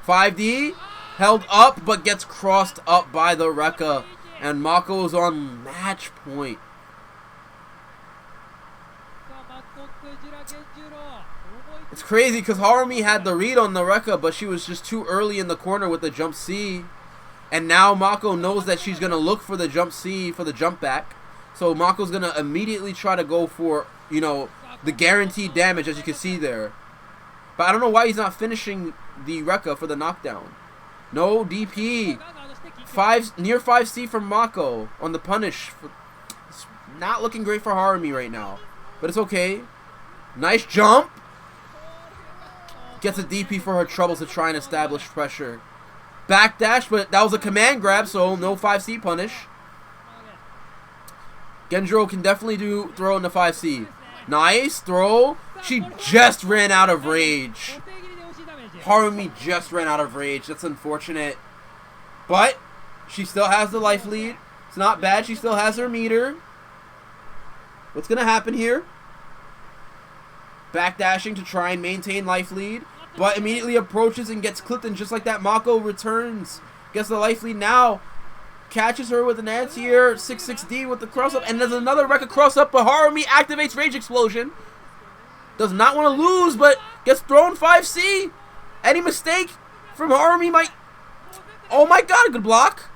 5D. Held up, but gets crossed up by the Rekka. And Mako's on match point. It's crazy because Harumy had the read on the Rekka, but she was just too early in the corner with the jump C. And now Mako knows that she's going to look for the jump C for the jump back. So Mako's going to immediately try to go for, you know, the guaranteed damage, as you can see there. But I don't know why he's not finishing the Rekka for the knockdown. No DP. Near 5C from Mako on the punish. It's not looking great for Harumy right now. But it's okay. Nice jump. Gets a DP for her troubles to try and establish pressure. Backdash, but that was a command grab, so no 5C punish. Genjiro can definitely throw in the 5C. Nice throw. She just ran out of rage. Harumy just ran out of rage. That's unfortunate. But she still has the life lead. It's not bad. She still has her meter. What's going to happen here? Backdashing to try and maintain life lead. But immediately approaches and gets clipped, and just like that, Mako returns. Gets the life lead now. Catches her with an anti-air 6-6D with the cross-up. And there's another Rekka cross-up, but Harumy activates Rage Explosion. Does not want to lose, but gets thrown 5C. Any mistake from Harumy might... Oh my god, a good block.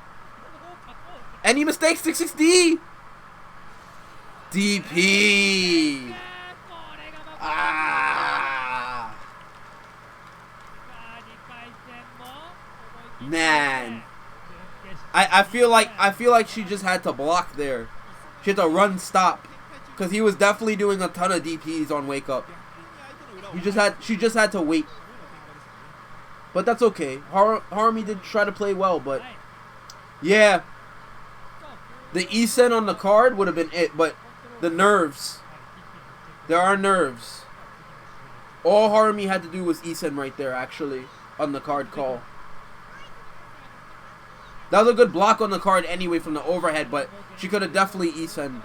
Any mistake, 6-6D. DP. Ah. Man. I feel like she just had to block there. She had to run stop. Because he was definitely doing a ton of DPs on Wake Up. She just had to wait. But that's okay. Harumy did try to play well, but yeah. The E-Sen on the card would have been it, but the nerves. There are nerves. All Harumy had to do was E-Sen right there, actually, on the card call. That was a good block on the card anyway from the overhead, but she could have definitely E-Sen.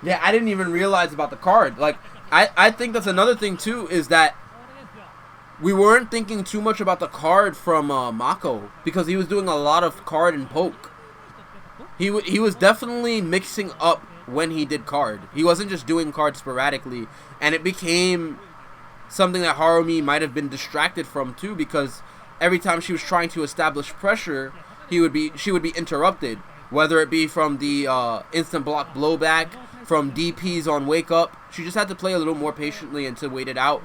Yeah, I didn't even realize about the card. Like, I think that's another thing too, is that we weren't thinking too much about the card from Mako, because he was doing a lot of card and poke. He was definitely mixing up when he did card. He wasn't just doing card sporadically, and it became something that Harumy might have been distracted from too, because every time she was trying to establish pressure, she would be interrupted, whether it be from the instant block blowback, from DPs on Wake Up. She just had to play a little more patiently and to wait it out.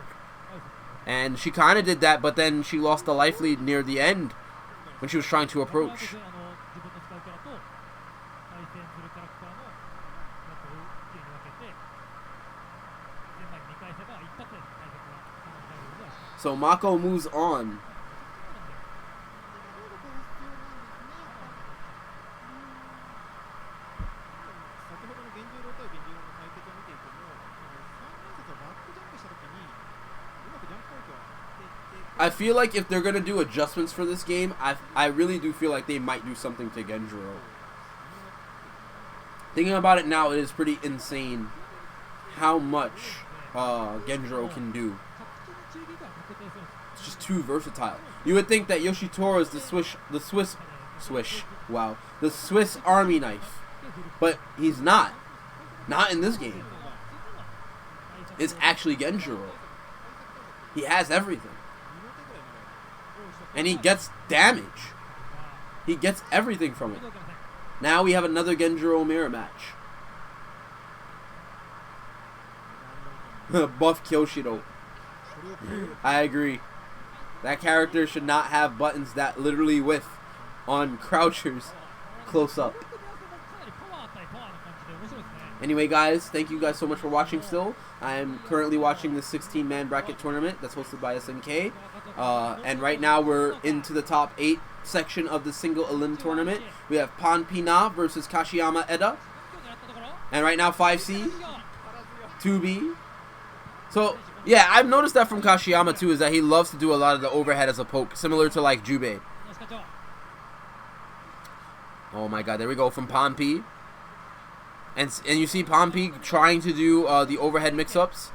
And she kind of did that, but then she lost the life lead near the end when she was trying to approach. So Mako moves on. I feel like if they're gonna do adjustments for this game, I really do feel like they might do something to Genjuro. Thinking about it now, it is pretty insane how much Genjuro can do. It's just too versatile. You would think that Yoshitora is the Swiss Army knife, but he's not. Not in this game. It's actually Genjuro. He has everything. And he gets damage. He gets everything from it. Now we have another Genjuro mirror match. Buff Kyoshido. I agree. That character should not have buttons that literally whiff on crouchers close up. Anyway, guys, thank you guys so much for watching still. I am currently watching the 16-man bracket tournament that's hosted by SNK. And right now we're into the top 8 section of the single elim tournament. We have Panpi-na versus Kashiyama Eda. And right now 5C, 2B. So, yeah, I've noticed that from Kashiyama too, is that he loves to do a lot of the overhead as a poke, similar to like Jubei. Oh my god, there we go from Panpi. And you see Panpi trying to do the overhead mix-ups.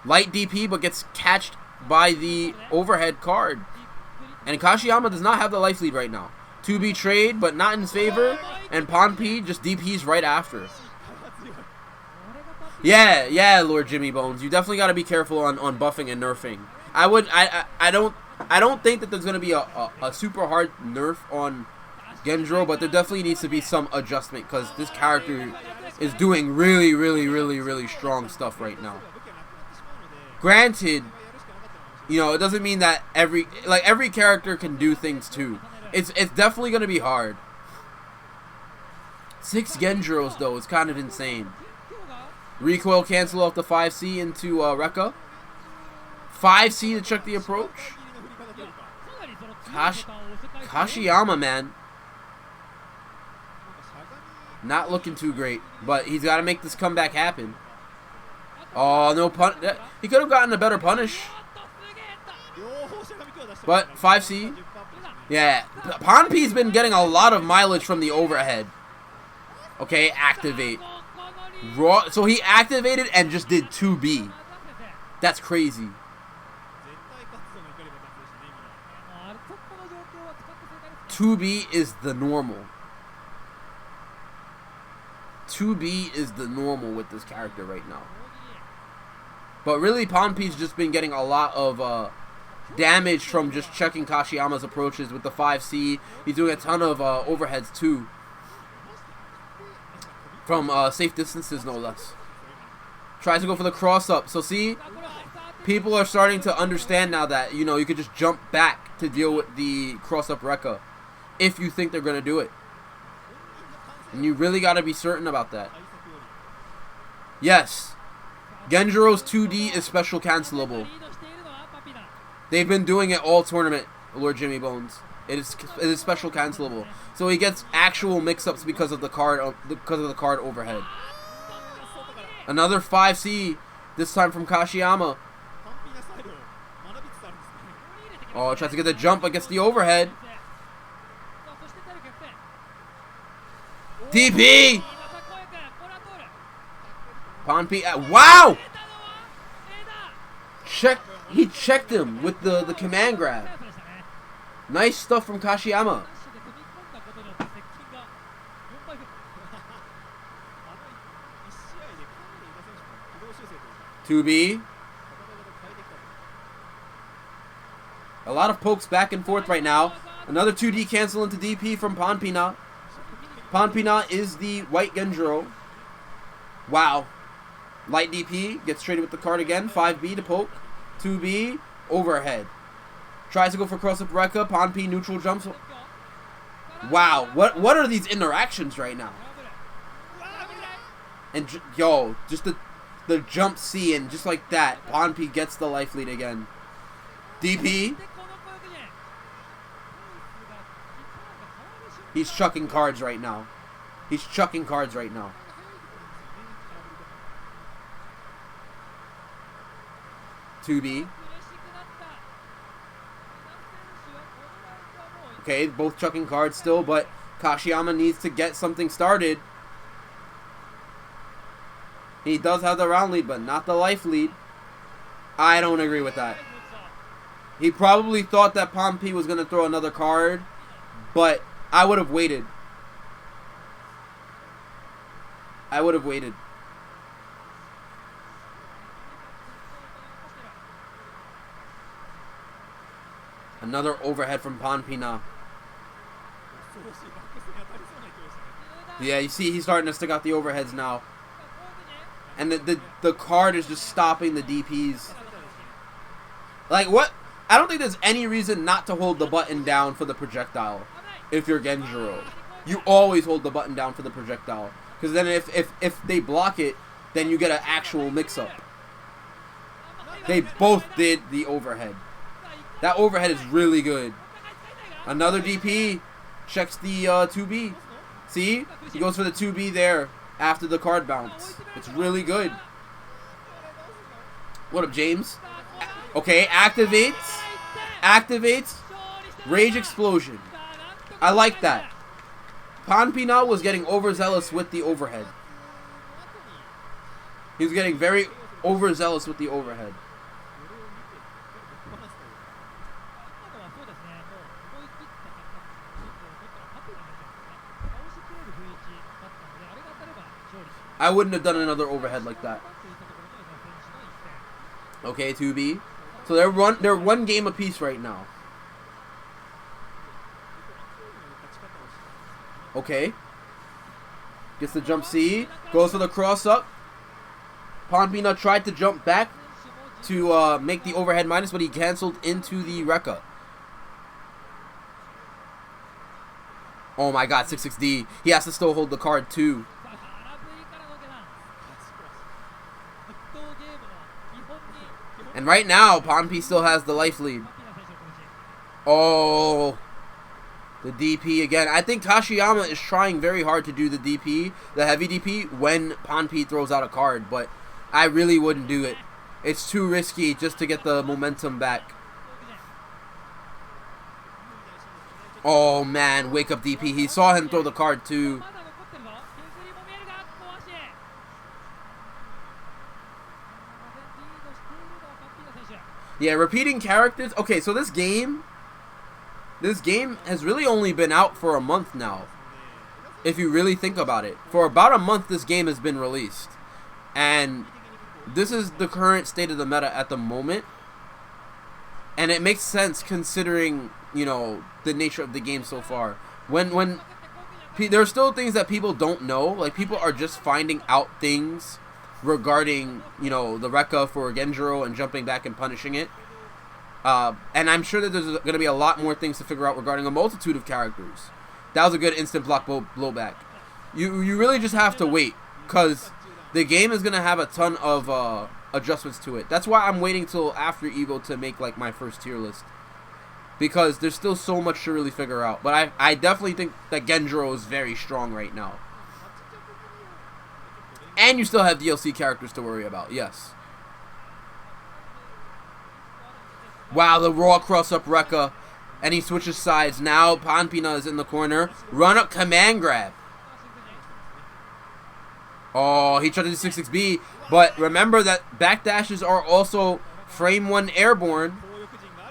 Light DP, but gets catched by the overhead card. And Kashiyama does not have the life lead right now. 2B trade, but not in his favor. And Panpi just DPs right after. Yeah, Lord Jimmy Bones. You definitely got to be careful on buffing and nerfing. I don't think that there's going to be a super hard nerf on Genjuro, but there definitely needs to be some adjustment because this character is doing really strong stuff right now. Granted, you know, it doesn't mean that every character can do things too. It's definitely going to be hard. 6 Genjuros though, it's kind of insane. Recoil cancel off the 5C into Rekka. 5C to check the approach. Kashiyama, man. Not looking too great, but he's got to make this comeback happen. Oh, no pun. He could have gotten a better punish. But 5C. Yeah, Panpi's been getting a lot of mileage from the overhead. Okay, activate. Raw. So he activated and just did 2B. That's crazy. "2B is the normal. 2B is the normal with this character right now. But really, Panpi's just been getting a lot of damage from just checking Kashiyama's approaches with the 5C. He's doing a ton of overheads too. From safe distances, no less. Tries to go for the cross-up. So see, people are starting to understand now that, you know, you could just jump back to deal with the cross-up Rekka if you think they're going to do it. And you really got to be certain about that. Yes, Genjuro's 2D is special cancelable. They've been doing it all tournament, Lord Jimmy Bones. It is special cancelable. So he gets actual mix-ups because of the card overhead. Another 5C, this time from Kashiyama. Oh, tries to get the jump against the overhead. DP! Panpi, wow! He checked him with the command grab. Nice stuff from Kashiyama. "2B. A lot of pokes back and forth right now. Another 2D cancel into DP from Panpi-na. Panpi-na is the white Genjuro. Wow. Light DP, gets traded with the card again. 5B to poke. 2B, overhead. Tries to go for cross-up Rekka. Panpi neutral jumps. Wow, what are these interactions right now? And yo, just the jump C, and just like that, Panpi gets the life lead again. DP. He's chucking cards right now. He's chucking cards right now. "2B. Okay, both chucking cards still, but Kashiyama needs to get something started. He does have the round lead, but not the life lead. I don't agree with that. He probably thought that Panpi was going to throw another card, but I would have waited. I would have waited. Another overhead from Panpi-na. Yeah, you see he's starting to stick out the overheads now. And the card is just stopping the DPs. Like, what? I don't think there's any reason not to hold the button down for the projectile if you're Genjiro. You always hold the button down for the projectile. Because then if they block it, then you get an actual mix-up. They both did the overhead. That overhead is really good. Another DP checks the 2B. See? He goes for the 2B there after the card bounce. It's really good. What up, James? Okay, activates. Activates. Rage Explosion. I like that. Panpi-na was getting overzealous with the overhead. He was getting very overzealous with the overhead. I wouldn't have done another overhead like that. Okay, 2B. So they're one game apiece right now. Okay. Gets the jump C. Goes for the cross up. Panpi-na tried to jump back to make the overhead minus, but he canceled into the Rekka. Oh my god, 6-6D. He has to still hold the card too. And right now, Panpi still has the life lead. Oh, the DP again. I think Kashiyama is trying very hard to do the DP, the heavy DP, when Panpi throws out a card, but I really wouldn't do it. It's too risky just to get the momentum back. Oh man, wake up DP. He saw him throw the card too. Yeah, repeating characters. Okay, so this game has really only been out for a month now. If you really think about it. For about a month, this game has been released. And this is the current state of the meta at the moment. And it makes sense considering, you know, the nature of the game so far. When there are still things that people don't know. Like, people are just finding out things regarding, you know, the Rekka for Genjiro and jumping back and punishing it. And I'm sure that there's going to be a lot more things to figure out regarding a multitude of characters. That was a good instant block blowback. You really just have to wait, because the game is going to have a ton of adjustments to it. That's why I'm waiting till after Evo to make like my first tier list, because there's still so much to really figure out. But I definitely think that Genjiro is very strong right now. And you still have DLC characters to worry about, yes. Wow, the raw cross-up Rekka. And he switches sides. Now Panpi-na is in the corner. Run-up command grab. Oh, he tried to do 6-6B. But remember that backdashes are also frame 1 airborne.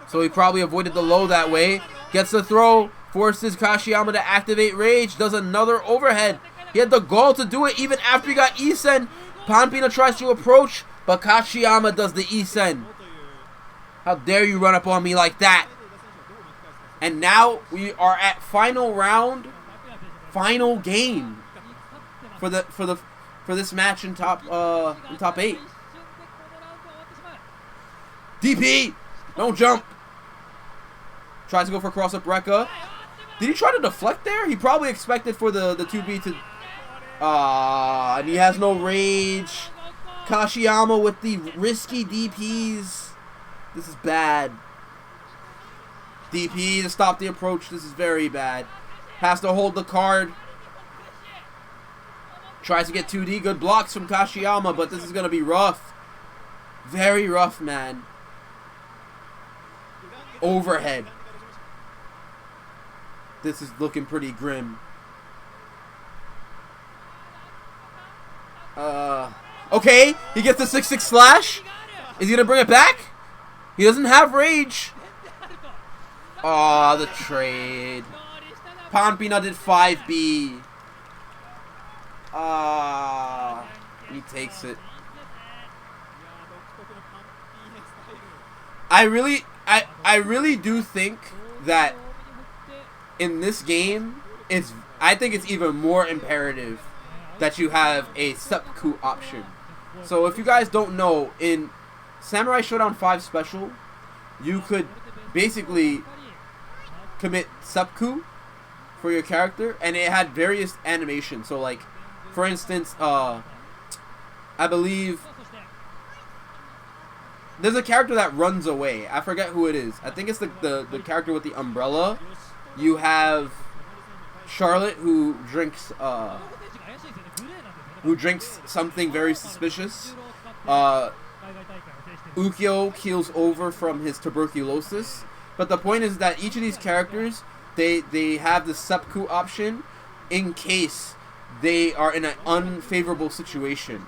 So he probably avoided the low that way. Gets the throw. Forces Kashiyama to activate Rage. Does another overhead. He had the goal to do it even after he got E-Sen. Panpi-na tries to approach, but Kashiyama does the E-Sen. How dare you run up on me like that? And now we are at final round, final game for this match in top 8. DP, don't jump. Tries to go for cross up Rekka. Did he try to deflect there? He probably expected for the 2B to. And he has no rage. Kashiyama with the risky DPs. This is bad. DP to stop the approach. This is very bad. Has to hold the card. Tries to get 2D. Good blocks from Kashiyama, but this is going to be rough. Very rough, man. Overhead. this is looking pretty grim. Okay, he gets the 6-6 slash. Is he gonna bring it back? He doesn't have rage. Aw, the trade. Panpi-na did 5B. He takes it. I really do think that in this game, I think it's even more imperative that you have a seppuku option. So if you guys don't know, in Samurai Shodown 5 Special, you could basically commit seppuku for your character, and it had various animations. So like, for instance, I believe there's a character that runs away. I forget who it is. I think it's the character with the umbrella. You have Charlotte who drinks something very suspicious. Ukyo keels over from his tuberculosis. But the point is that each of these characters, they have the seppuku option in case they are in an unfavorable situation.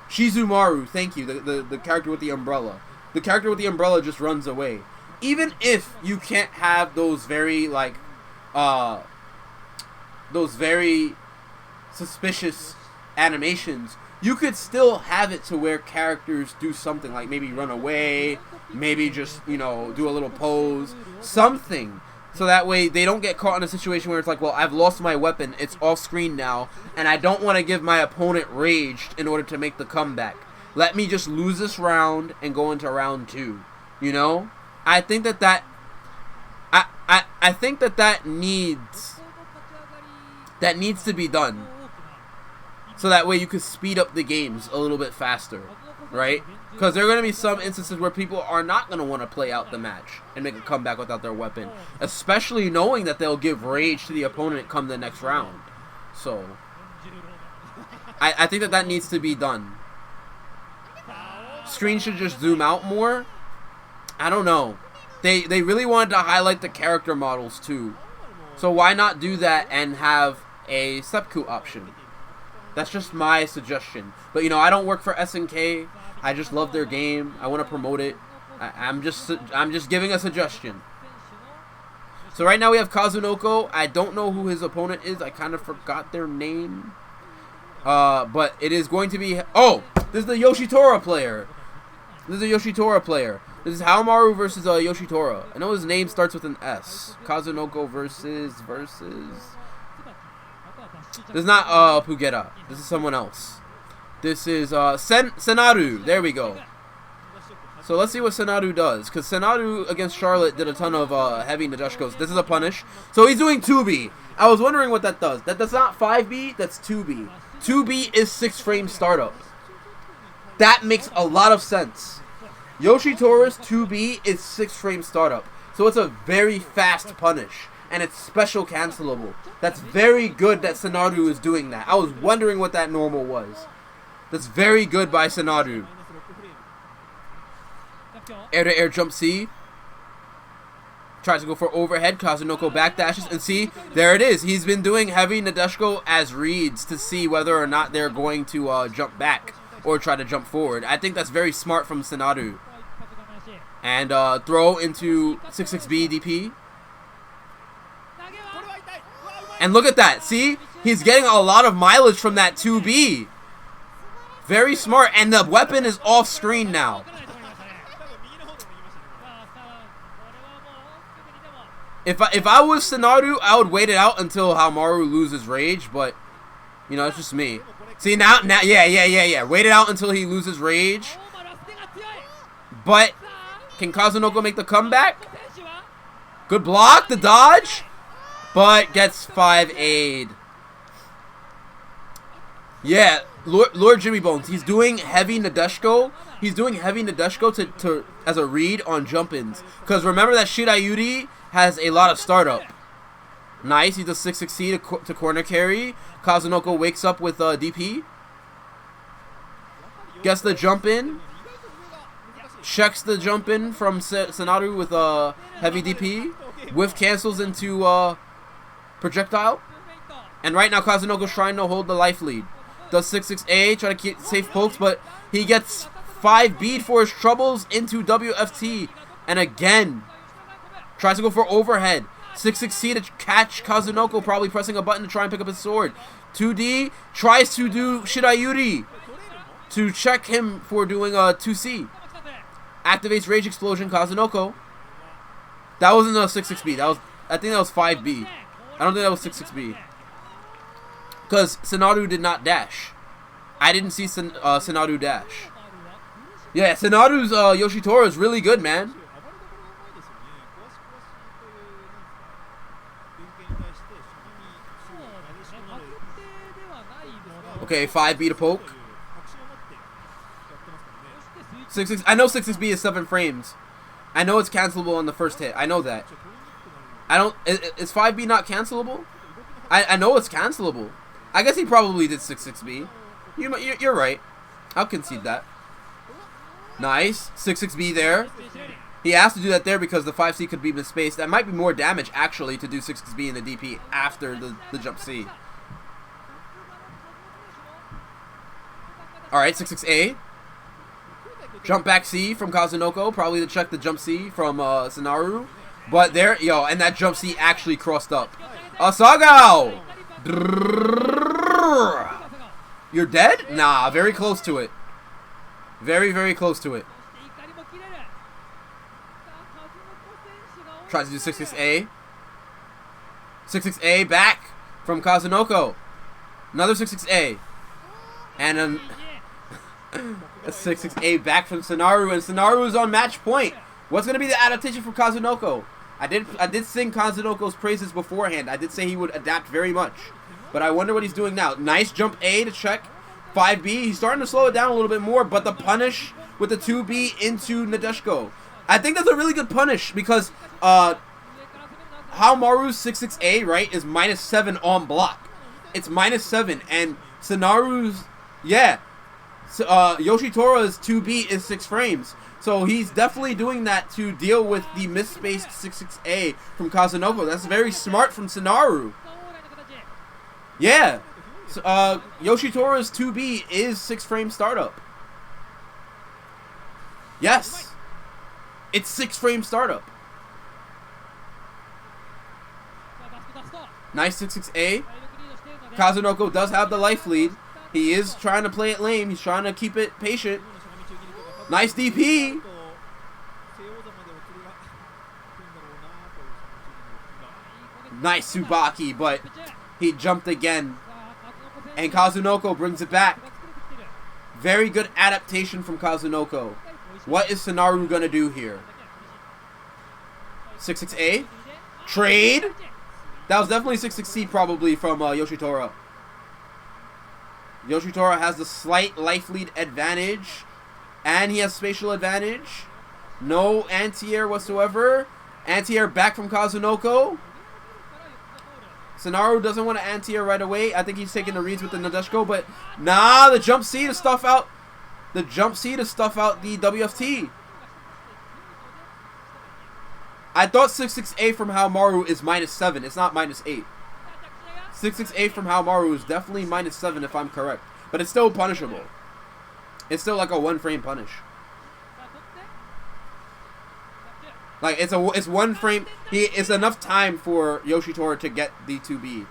Shizumaru, thank you, the character with the umbrella. The character with the umbrella just runs away. Even if you can't have those very, like, those very suspicious animations, you could still have it to where characters do something, like maybe run away, maybe just, you know, do a little pose, something. So that way they don't get caught in a situation where it's like, well, I've lost my weapon, it's off screen now, and I don't want to give my opponent raged in order to make the comeback. Let me just lose this round and go into round 2. You know? I think that I think that needs to be done. So that way you could speed up the games a little bit faster, right? Because there are going to be some instances where people are not going to want to play out the match and make a comeback without their weapon, especially knowing that they'll give rage to the opponent come the next round. So I think that needs to be done. Screen should just zoom out more. I don't know. They really wanted to highlight the character models too. So why not do that and have a seppuku option? That's just my suggestion. But you know, I don't work for SNK. I just love their game. I want to promote it. I'm just giving a suggestion. So right now we have Kazunoko. I don't know who his opponent is. I kind of forgot their name. But it is going to be... Oh! This is the Yoshitora player. This is This is Harumy versus Yoshitora. I know his name starts with an S. Kazunoko versus... This is not Pugera. This is someone else. This is Senaru. There we go. So let's see what Senaru does. Because Senaru against Charlotte did a ton of heavy Nadeshkos. This is a punish. So he's doing 2B. I was wondering what that does. That's not 5B. That's 2B. 2B is 6 frame startup. That makes a lot of sense. Yoshitora's 2B is 6 frame startup. So it's a very fast punish. And it's special cancelable. That's very good that Senaru is doing that. I was wondering what that normal was. That's very good by Senaru. Air-to-air jump C. Tries to go for overhead. Kazunoko backdashes. And see, there it is. He's been doing heavy Nadeshko as reads to see whether or not they're going to jump back or try to jump forward. I think that's very smart from Senaru. And throw into 6-6B DP. And look at that. See? He's getting a lot of mileage from that 2B. Very smart. And the weapon is off screen now. If I was Senaru, I would wait it out until Harumy loses rage. But, you know, it's just me. See, now, yeah. Wait it out until he loses rage. But, can Kazunoko make the comeback? Good block. The dodge. But gets 5-8. Yeah, Lord Jimmy Bones. He's doing heavy Nadeshko. He's doing heavy Nadeshko to as a read on jump-ins. Because remember that Shirayuri has a lot of startup. Nice. He does 6-6C to corner carry. Kazunoko wakes up with DP. Gets the jump-in. Checks the jump-in from Senaru with a heavy DP. Whiff cancels into... projectile. And right now, Kazunoko's trying to hold the life lead. Does 6-6A, try to keep safe pokes, but he gets 5B for his troubles into WFT. And again, tries to go for overhead. 6-6C to catch Kazunoko, probably pressing a button to try and pick up his sword. 2D tries to do Shirayuri to check him for doing a 2C. Activates Rage Explosion, Kazunoko. That wasn't a 6-6B. I think that was 5B. I don't think that was 6-6B. Because Senaru did not dash. I didn't see Senaru dash. Yeah, Senaru's Yoshitora is really good, man. Okay, 5B to poke. 6-6. I know 6-6B is 7 frames. I know it's cancelable on the first hit. I know that. Is 5B not cancelable? I know it's cancelable. I guess he probably did 6-6B. You're right. I'll concede that. Nice. 6-6B there. He has to do that there because the 5C could be misspaced. That might be more damage, actually, to do 6-6B in the DP after the jump C. Alright, 6-6A. Jump back C from Kazunoko. Probably to check the jump C from Senaru. But there, yo, and that jump C actually crossed up. Asagao! You're dead? Nah, very close to it. Very, very close to it. Tries to do 6-6A. 6-6A back from Kazunoko. Another 6-6A. And a 6-6A back from Senaru. And Senaru is on match point. What's going to be the adaptation for Kazunoko? I did sing Kazunoko's praises beforehand. I did say he would adapt very much. But I wonder what he's doing now. Nice jump A to check 5B. He's starting to slow it down a little bit more. But the punish with the 2B into Nadeshiko. I think that's a really good punish because Haomaru's 6-6A, right, is -7 on block. It's -7. And Senaru's, yeah. Yoshitora's 2B is 6 frames. So he's definitely doing that to deal with the misspaced 6-6A from Kazunoko. That's very smart from Senaru. Yeah. So, Yoshitora's 2B is 6 frame startup. Yes. It's 6 frame startup. Nice 6-6A. Kazunoko does have the life lead. He is trying to play it lame. He's trying to keep it patient. Nice DP. Nice Tsubaki, but he jumped again. And Kazunoko brings it back. Very good adaptation from Kazunoko. What is Senaru going to do here? 6-6A. Trade. That was definitely 6-6C probably from Yoshitora. Yoshitora has the slight life lead advantage. And he has spatial advantage. No anti-air whatsoever. Anti-air back from Kazunoko. Senaru doesn't want to anti-air right away. I think he's taking the reads with the Nadeshiko. But nah, the jump C to stuff out. The jump C to stuff out the WFT. I thought 6-6A from Haomaru is -7. It's not -8. 6-6A from Haomaru is definitely -7 if I'm correct. But it's still punishable. It's still like a 1 frame punish. Like it's 1 frame. It's enough time for Yoshitora to get the 2B.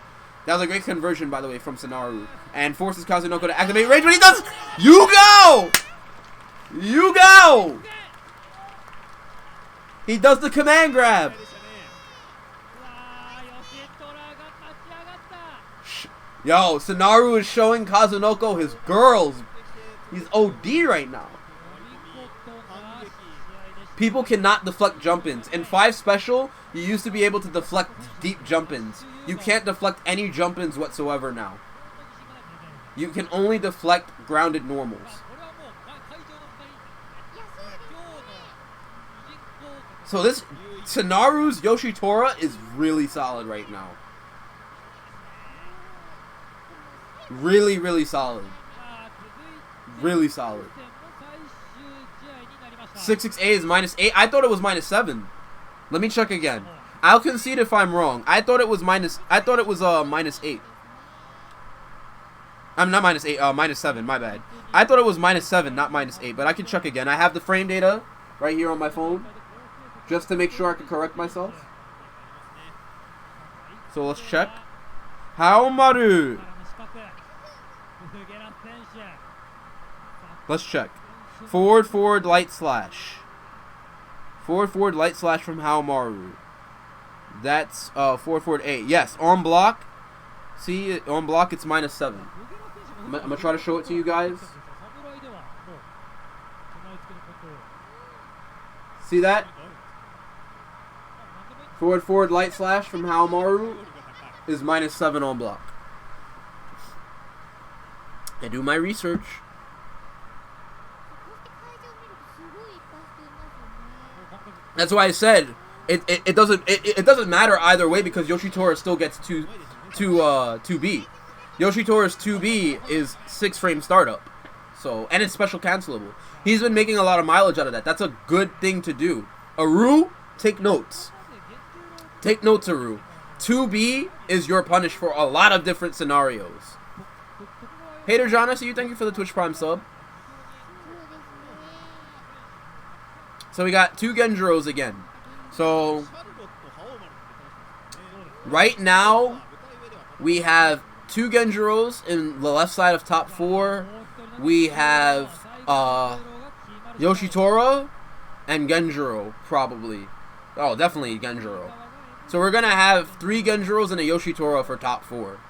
That was a great conversion, by the way, from Senaru. And forces Kazunoko to activate rage. But he does. You go! You go! He does the command grab. Yo, Senaru is showing Kazunoko his girls. He's OD right now. People cannot deflect jump-ins. In 5 special, you used to be able to deflect deep jump-ins. You can't deflect any jump-ins whatsoever now. You can only deflect grounded normals. So this Senaru's Yoshitora is really solid right now. Really, really solid. Really solid. 6-6A is -8. I thought it was -7. Let me check again. I'll concede if I'm wrong. I thought it was minus 8. I'm not minus 8, minus 7, my bad. I thought it was minus 7, not minus 8, but I can check again. I have the frame data right here on my phone, just to make sure I can correct myself. So let's check. Harumy. Let's check. Forward, light slash. Forward, light slash from Harumy. That's forward 8. Yes, on block. See, on block it's minus 7. I'm gonna try to show it to you guys. See that? Forward, light slash from Harumy is minus 7 on block. I do my research. That's why I said it doesn't matter either way because Yoshitora still gets 2B. Yoshitora's 2B is 6 frame startup. So, and it's special cancelable. He's been making a lot of mileage out of that. That's a good thing to do. Aru, take notes. Take notes, Aru. 2B is your punish for a lot of different scenarios. Hater John, I see you. Thank you for the Twitch Prime sub. So we got 2 Genjiros again. So, right now, we have 2 Genjiros in the left side of top 4. We have Yoshitora and Genjiro, probably. Oh, definitely Genjiro. So we're going to have 3 Genjiros and a Yoshitora for top 4.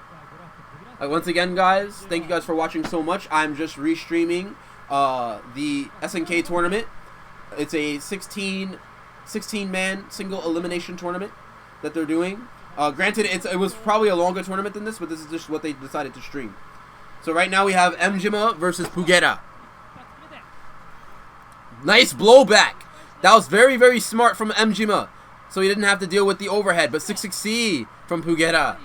Once again, guys, thank you guys for watching so much. I'm just restreaming the SNK tournament. It's a 16-man single elimination tournament that they're doing. Granted, it was probably a longer tournament than this, but this is just what they decided to stream. So right now we have Mjima versus Pugera. Nice blowback. That was very, very smart from Mjima. So he didn't have to deal with the overhead. But 6-6C from Pugera.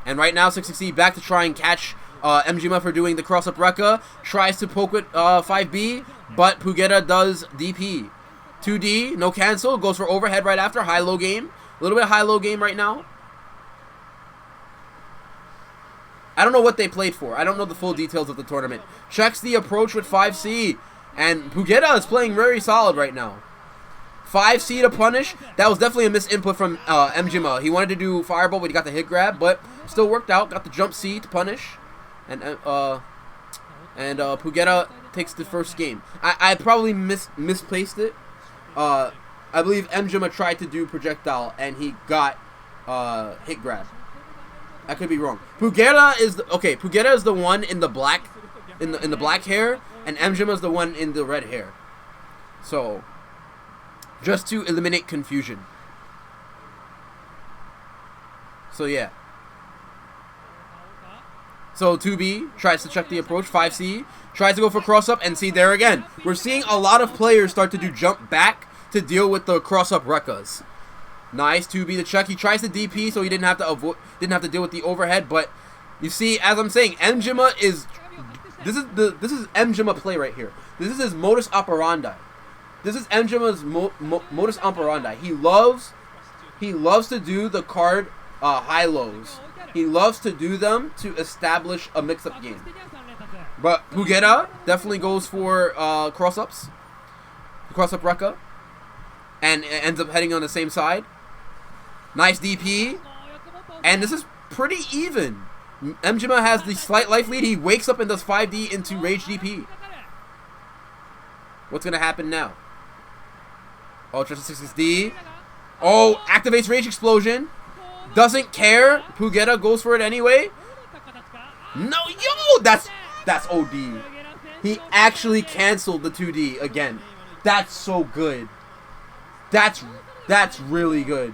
And right now 6-6C back to try and catch Mjima for doing the cross-up Rekka. Tries to poke with 5B, but Pugera does DP. 2D, no cancel. Goes for overhead right after. High-low game. A little bit of high-low game right now. I don't know what they played for. I don't know the full details of the tournament. Checks the approach with 5C. And Pugera is playing very solid right now. 5C to punish. That was definitely a misinput from Mjima. He wanted to do fireball, but he got the hit grab. But still worked out. Got the jump C to punish. And Pugera takes the first game. I probably misplaced it. I believe Mjima tried to do projectile, and he got hit grab. I could be wrong. Pugera is the one in the black, in the black hair, and Mjima is the one in the red hair. So, just to eliminate confusion. So yeah. So 2B tries to check the approach. 5C tries to go for cross up, and see there again. We're seeing a lot of players start to do jump back to deal with the cross up Rekkas. Nice 2B to check. He tries to DP, so he didn't have to deal with the overhead. But you see, as I'm saying, Mjima is this is Mjima play right here. This is his modus operandi. This is Mjima's modus operandi. He loves to do the card high lows. He loves to do them to establish a mix-up game. But Pugera definitely goes for cross-ups. Cross-up Rekka. And ends up heading on the same side. Nice DP. And this is pretty even. Mjima has the slight life lead. He wakes up and does 5D into Rage DP. What's going to happen now? Ultra 6D. Oh, activates Rage Explosion. Doesn't care. Pugera goes for it anyway. No, yo, that's OD. He actually canceled the 2D again. That's so good. That's really good.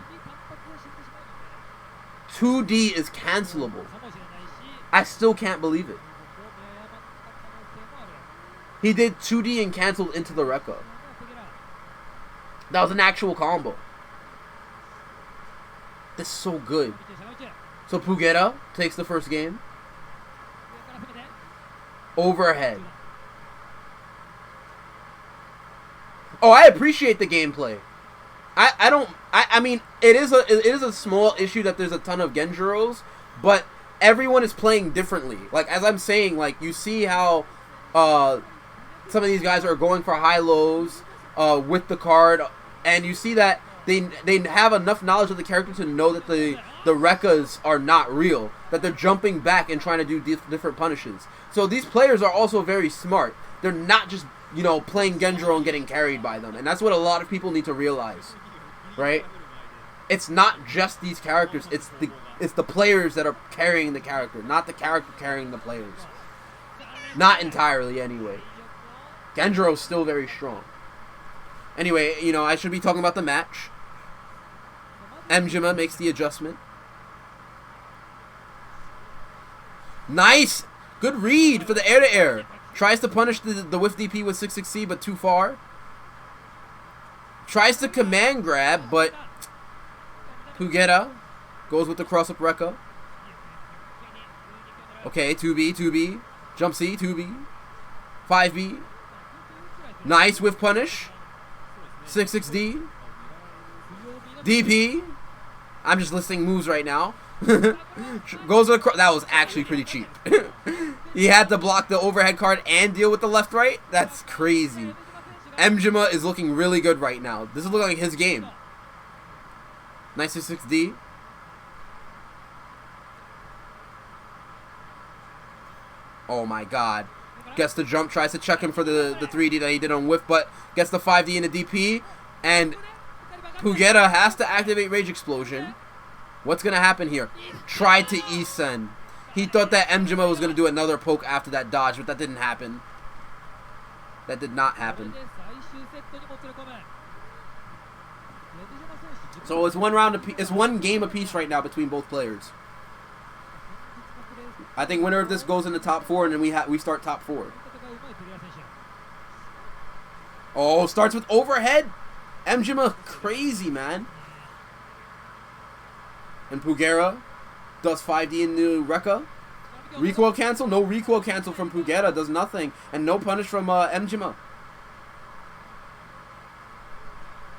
2D is cancelable. I still can't believe it. He did 2D and canceled into the Rekka. That was an actual combo. That's so good. So Pugera takes the first game. Overhead. Oh, I appreciate the gameplay. I mean, it is a small issue that there's a ton of Genjiros, but everyone is playing differently. Like, as I'm saying, like, you see how some of these guys are going for high-lows with the card, and you see that they have enough knowledge of the character to know that the Rekkas are not real, that they're jumping back and trying to do different punishes. So these players are also very smart. They're not just, you know, playing Genjiro and getting carried by them, and that's what a lot of people need to realize, right? It's not just these characters, it's the players that are carrying the character, not the character carrying the players. Not entirely, anyway. Genjiro's still very strong. Anyway, you know, I should be talking about the match. Mjima makes the adjustment. Nice! Good read for the air-to-air. Tries to punish the whiff DP with 660, but too far. Tries to command grab, but Pugera goes with the cross-up Rekka. Okay, 2B, 2B. Jump C, 2B. 5B. Nice whiff punish. 6-6D. DP. I'm just listing moves right now. Goes across. That was actually pretty cheap. He had to block the overhead card and deal with the left-right. That's crazy. Mjima is looking really good right now. This is looking like his game. Nice 6-6D. Oh my god. Gets the jump, tries to check him for the 3D that he did on whiff, but gets the 5D in the DP. And Pugera has to activate Rage Explosion. What's going to happen here? Tried to E-send. He thought that Mjima was going to do another poke after that dodge, but that didn't happen. That did not happen. So it's it's one game apiece right now between both players. I think winner of this goes in the top 4, and then we start top 4. Oh, starts with overhead. Mjima crazy, man. And Pugera does 5D in the Rekka. Recoil cancel? No recoil cancel from Pugera. Does nothing. And no punish from Mjima.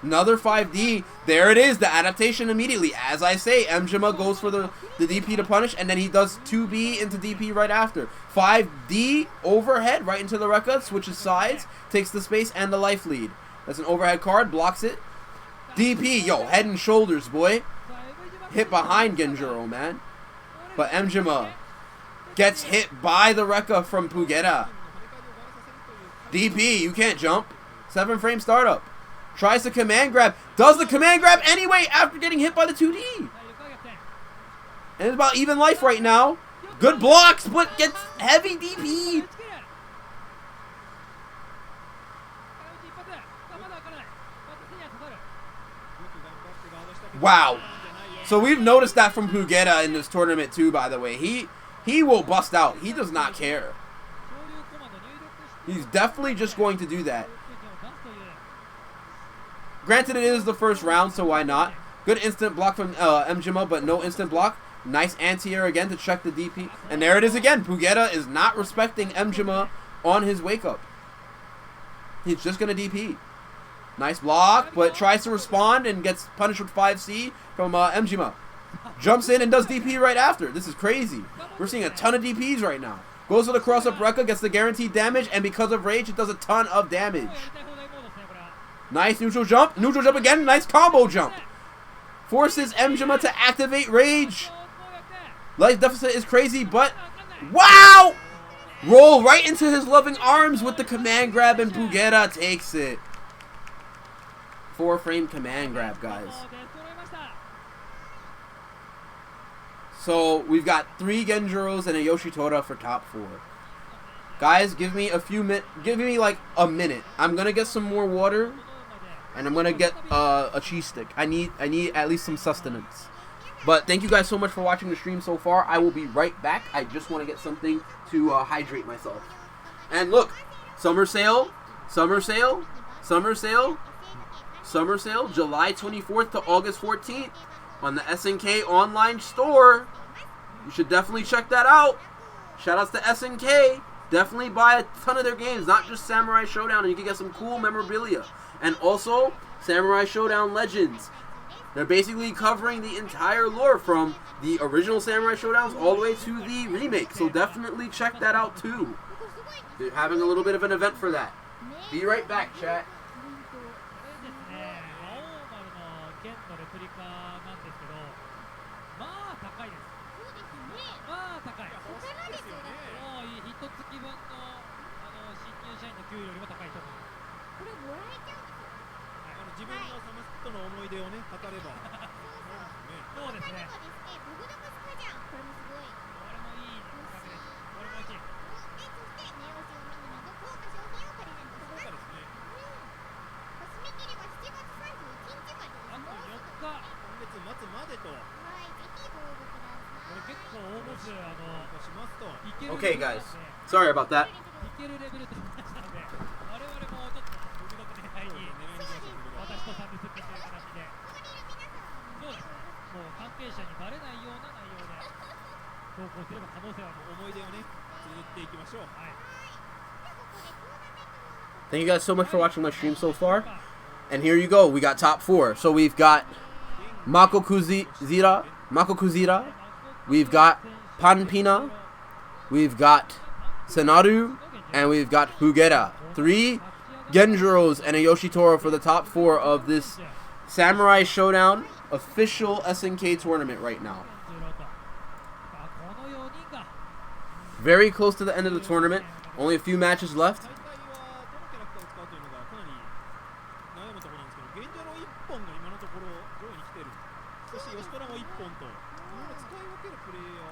Another 5D. There it is. The adaptation immediately. As I say, Mjima goes for the DP to punish. And then he does 2B into DP right after. 5D overhead right into the Rekka. Switches sides. Takes the space and the life lead. That's an overhead card. Blocks it. DP. Yo, head and shoulders, boy. Hit behind Genjiro, man. But Mjima gets hit by the Rekka from Pugera. DP, you can't jump. 7-frame startup. Tries to command grab. Does the command grab anyway after getting hit by the 2D. And it's about even life right now. Good blocks, but gets heavy DP. Wow. So we've noticed that from Pugera in this tournament too, by the way. He will bust out. He does not care. He's definitely just going to do that. Granted, it is the first round, so why not? Good instant block from Mjima, but no instant block. Nice anti-air again to check the DP. And there it is again. Pugera is not respecting Mjima on his wake-up. He's just going to DP. Nice block, but tries to respond and gets punished with 5C from Mjima. Jumps in and does DP right after. This is crazy. We're seeing a ton of DPs right now. Goes for the cross-up Rekka, gets the guaranteed damage, and because of rage, it does a ton of damage. Nice neutral jump. Neutral jump again. Nice combo jump. Forces Mjima to activate rage. Life deficit is crazy, but wow! Roll right into his loving arms with the command grab, and Pugera takes it. 4-frame command grab, guys. So we've got 3 Genjiros and a Yoshitora for top 4. Guys, give me a few minutes. Give me like a minute. I'm gonna get some more water, and I'm gonna get a cheese stick. I need at least some sustenance. But thank you guys so much for watching the stream so far. I will be right back. I just want to get something to hydrate myself. And look, summer sale, summer sale, summer sale, summer sale, July 24th to August 14th on the SNK online store. You should definitely check that out. Shoutouts to SNK. Definitely buy a ton of their games, not just Samurai Shodown, and you can get some cool memorabilia. And also, Samurai Shodown Legends. They're basically covering the entire lore from the original Samurai Showdowns all the way to the remake. So definitely check that out too. They're having a little bit of an event for that. Be right back, chat. Okay, guys. Sorry about that. Thank you guys so much for watching my stream so far. And here you go. We got top 4. So we've got Makokuzira. We've got Panpi-na. We've got Senaru. And we've got Pugera. 3 Genjiros and a Yoshitora for the top 4 of this Samurai Shodown official SNK tournament right now. Very close to the end of the tournament. Only a few matches left.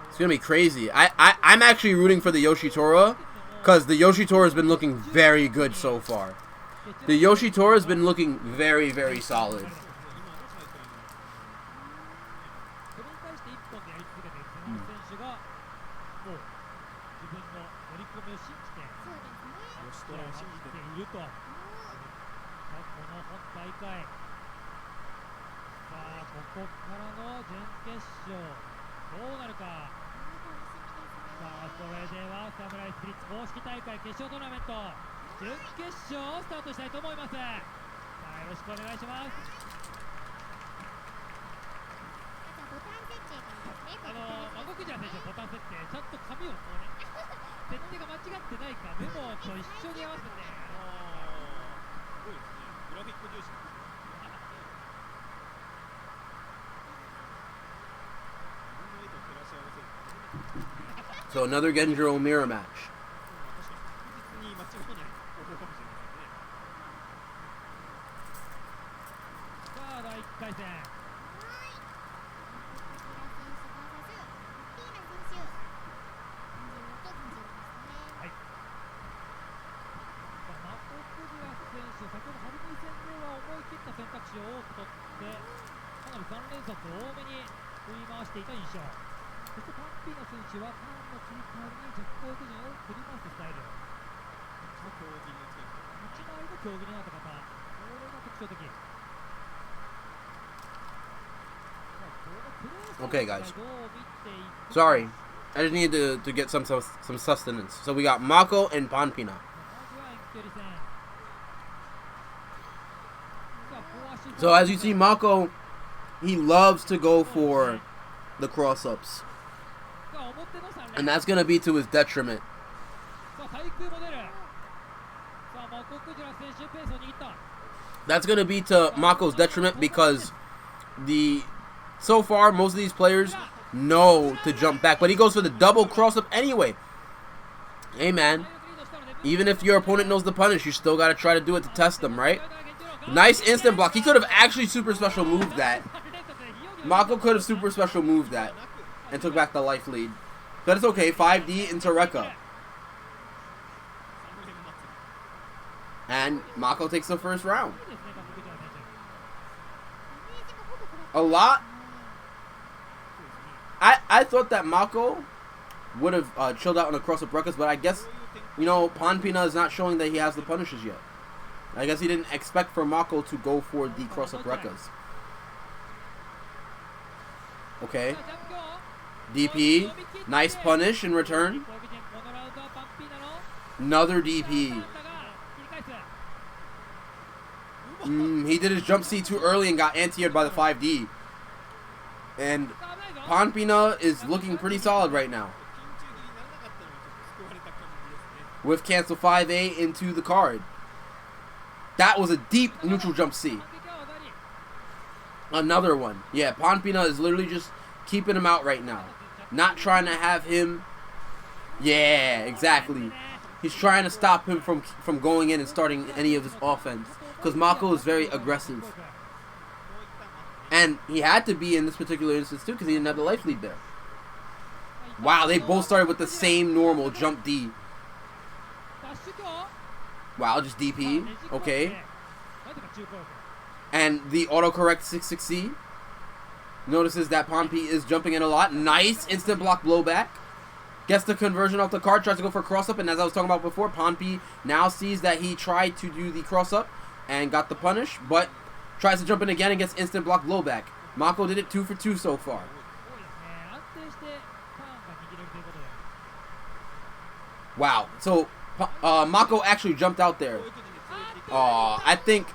It's going to be crazy. I'm actually rooting for the Yoshitora because the Yoshitora has been looking very good so far. The Yoshitora has been looking very, very solid. So another Genjiro mirror match. Okay, guys. Sorry, I just needed to get some sustenance. So we got Mako and Panpi-na. So as you see, Mako, he loves to go for the cross-ups. And that's going to be to his detriment. That's going to be to Mako's detriment because so far, most of these players know to jump back. But he goes for the double cross-up anyway. Hey, man. Even if your opponent knows the punish, you still got to try to do it to test them, right? Nice instant block. He could have actually super special moved that. Mako could have super special moved that and took back the life lead. But it's okay. 5D into Rekka. And Mako takes the first round. A lot. I thought that Mako would have chilled out on the cross-up Rekkas, but I guess, you know, Panpi-na is not showing that he has the punishes yet. I guess he didn't expect for Mako to go for the cross-up Rekkas. Okay. DP. Nice punish in return. Another DP. He did his jump C too early and got anti-aired by the 5D. And Panpi-na is looking pretty solid right now. With cancel 5A into the card. That was a deep neutral jump C. Another one. Yeah, Panpi-na is literally just keeping him out right now. Not trying to have him... Yeah, exactly. He's trying to stop him from going in and starting any of his offense. Because Mako is very aggressive. And he had to be in this particular instance too because he didn't have the life lead there. Wow, they both started with the same normal jump D. Wow, just DP. Okay. And the autocorrect 6-6C notices that Panpi is jumping in a lot. Nice instant block blowback. Gets the conversion off the card, tries to go for a cross-up, and as I was talking about before, Panpi now sees that he tried to do the cross-up and got the punish, but tries to jump in again and gets instant block blowback. Mako did it 2 for 2 so far. Wow, so Mako actually jumped out there. I think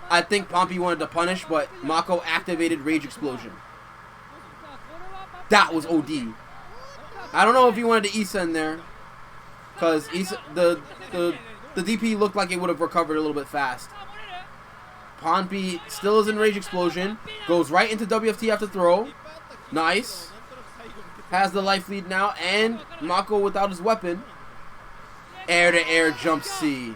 Panpi wanted to punish, but Mako activated Rage Explosion. That was OD. I don't know if he wanted to Issa in there, because the DP looked like it would have recovered a little bit fast. Panpi still is in Rage Explosion. Goes right into WFT after throw. Nice. Has the life lead now, and Mako without his weapon. Air-to-air jump C.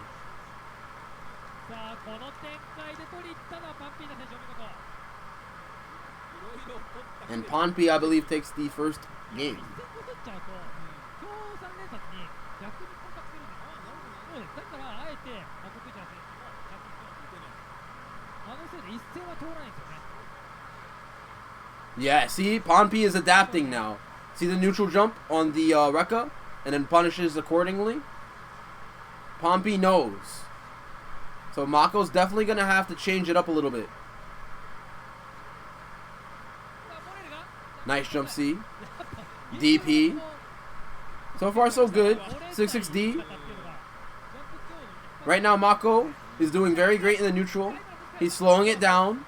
And Panpi, I believe, takes the first game. Yeah, see, Panpi is adapting now. See the neutral jump on the Rekka, and then punishes accordingly. Panpi knows. So Mako's definitely going to have to change it up a little bit. Nice jump C. DP. So far so good. 6-6D. Right now Mako is doing very great in the neutral. He's slowing it down.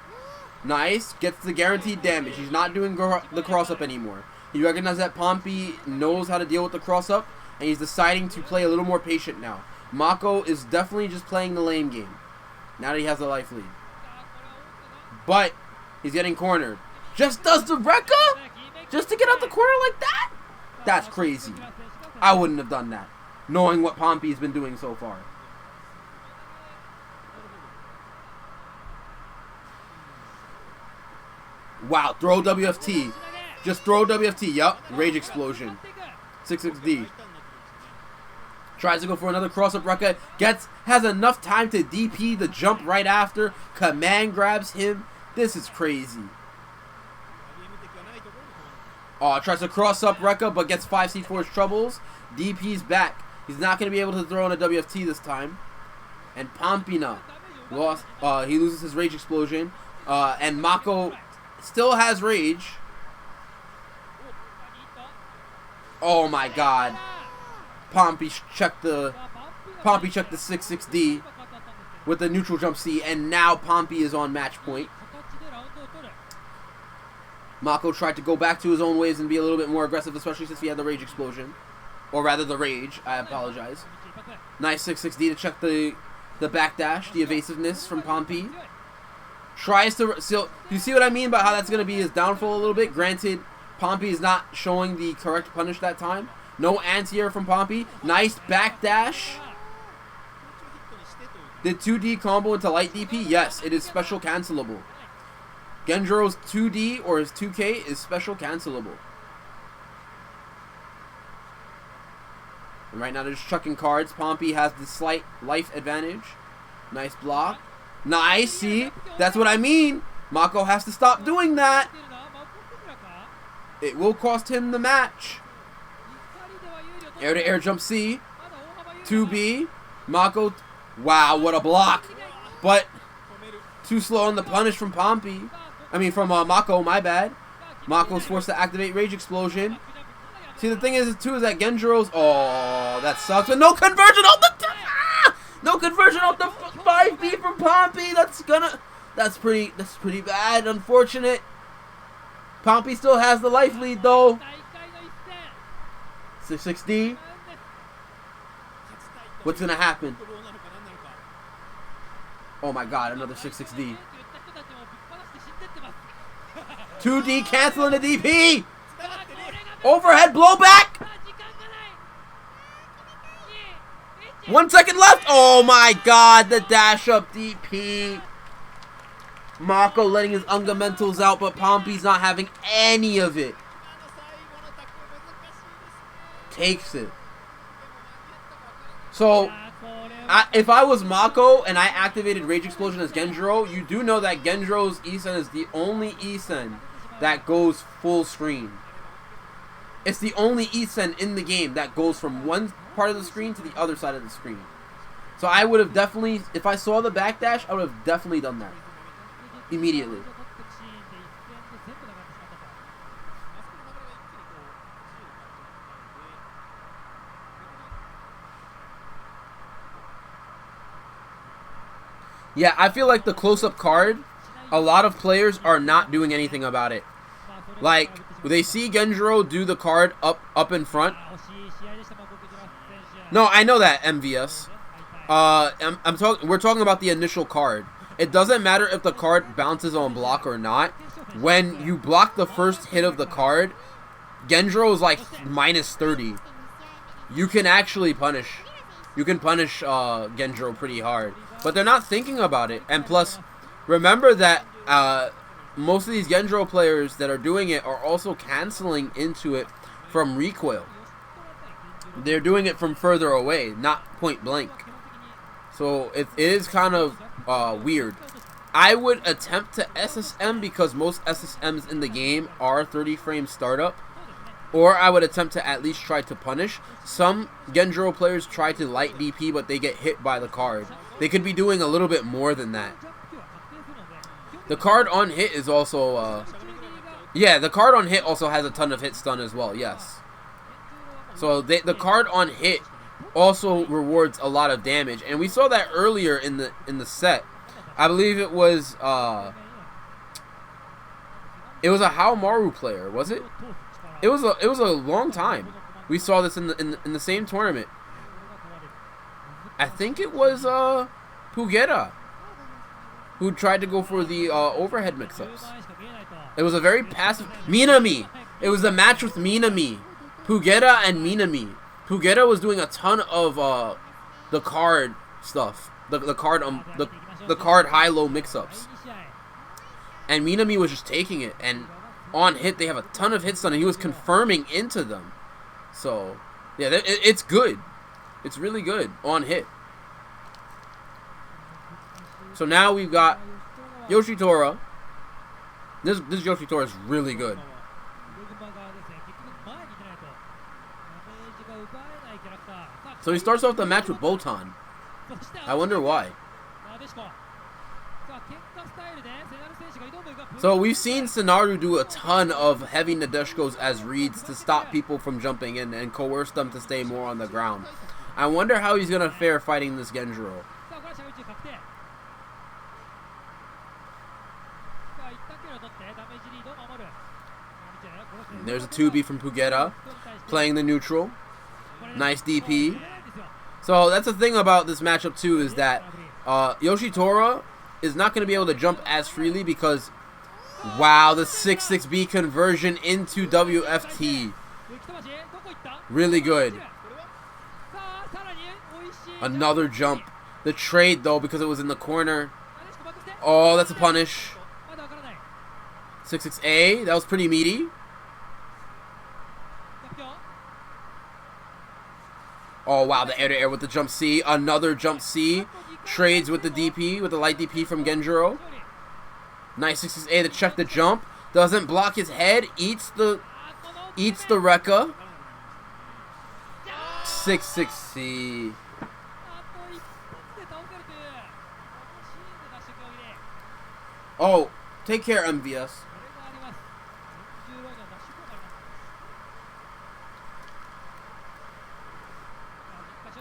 Nice. Gets the guaranteed damage. He's not doing the cross-up anymore. He recognizes that Panpi knows how to deal with the cross-up, and he's deciding to play a little more patient now. Mako is definitely just playing the lane game, now that he has a life lead. But he's getting cornered. Just does the Rekka? Just to get out the corner like that? That's crazy. I wouldn't have done that, knowing what Panpi's been doing so far. Wow, throw WFT. Just throw WFT. Yup, Rage Explosion. 6-6D. Tries to go for another cross-up Rekka. Has enough time to DP the jump right after. Command grabs him. This is crazy. Tries to cross up Rekka, but gets 5C for his troubles. DP's back. He's not going to be able to throw in a WFT this time. And Panpi-na lost. He loses his Rage Explosion. And Mako still has Rage. Oh my god. Panpi checked the 6-6D with the neutral jump C, and now Panpi is on match point. Mako tried to go back to his own ways and be a little bit more aggressive, especially since he had the Rage Explosion. Or rather the Rage, I apologize. Nice 6-6D to check the backdash, the evasiveness from Panpi. Tries to... So, you see what I mean about how that's going to be his downfall a little bit? Granted, Panpi is not showing the correct punish that time. No anti-air from Panpi. Nice backdash. Did 2D combo into light DP? Yes, it is special cancelable. Genjiro's 2D or his 2K is special cancelable. And right now they're just chucking cards. Panpi has the slight life advantage. Nice block. Nice, see? That's what I mean. Mako has to stop doing that. It will cost him the match. Air-to-air jump C. 2B. Mako. Wow, what a block. But too slow on the punish from Panpi. I mean, from Mako, my bad. Mako's forced to activate Rage Explosion. See, the thing is, too, is that Genjiro's... Oh, that sucks. But no conversion on the... No conversion on the... 5B from Panpi. That's pretty bad. Unfortunate. Panpi still has the life lead though. 6-6D. What's gonna happen? Oh my god, another 6-6D. 2D canceling the DP. Overhead blowback. 1 second left. Oh my god, the dash up DP. Mako letting his Ungamentals out, but Panpi's not having any of it. Takes it. So, if I was Mako and I activated Rage Explosion as Genjiro, you do know that Genjiro's E-Sen is the only E-Sen that goes full screen. It's the only E-Sen in the game that goes from one part of the screen to the other side of the screen. So I would have definitely, if I saw the backdash, I would have definitely done that. Immediately. Yeah, I feel like the close-up card, a lot of players are not doing anything about it. Like, they see Genjiro do the card up in front. No, I know that, MVS. We're talking about the initial card. It doesn't matter if the card bounces on block or not. When you block the first hit of the card, Genjiro is like minus 30. You can actually punish. You can punish Genjiro pretty hard. But they're not thinking about it. And plus, remember that most of these Genjiro players that are doing it are also canceling into it from recoil. They're doing it from further away, not point blank. So it is kind of weird. I would attempt to SSM because most SSMs in the game are 30 frame startup. Or I would attempt to at least try to punish. Some Genjiro players try to light DP, but they get hit by the card. They could be doing a little bit more than that. The card on hit is also... yeah, the card on hit also has a ton of hit stun as well, yes. So the card on hit also rewards a lot of damage. And we saw that earlier in the set. I believe it was a Harumy player, was it? It was a long time. We saw this in the same tournament. I think it was Pugera who tried to go for the overhead mix-ups. It was a very passive Minami. It was a match with Minami, Pugera and Minami. Pugera was doing a ton of the card stuff, the card high-low mix-ups, and Minami was just taking it. And on hit, they have a ton of hit stun, and he was confirming into them. So, yeah, it's good. It's really good on hit. So now we've got Yoshitora. This Yoshitora is really good. So he starts off the match with Botan. I wonder why. So we've seen Senaru do a ton of heavy Nadeshikos as reads to stop people from jumping in and coerce them to stay more on the ground. I wonder how he's going to fare fighting this Genjiro. And there's a 2B from Pugera playing the neutral. Nice DP. So that's the thing about this matchup too, is that Yoshitora is not going to be able to jump as freely because, wow, the 6-6B conversion into WFT. Really good. Another jump. The trade though, because it was in the corner. Oh, that's a punish. 6-6A, that was pretty meaty. Oh wow, the air-to-air with the jump C. Another jump C. Trades with the DP, with the light DP from Genjiro. Nice 6-6A to check the jump. Doesn't block his head. Eats the Rekka. 6-6C. Oh, take care, MVS.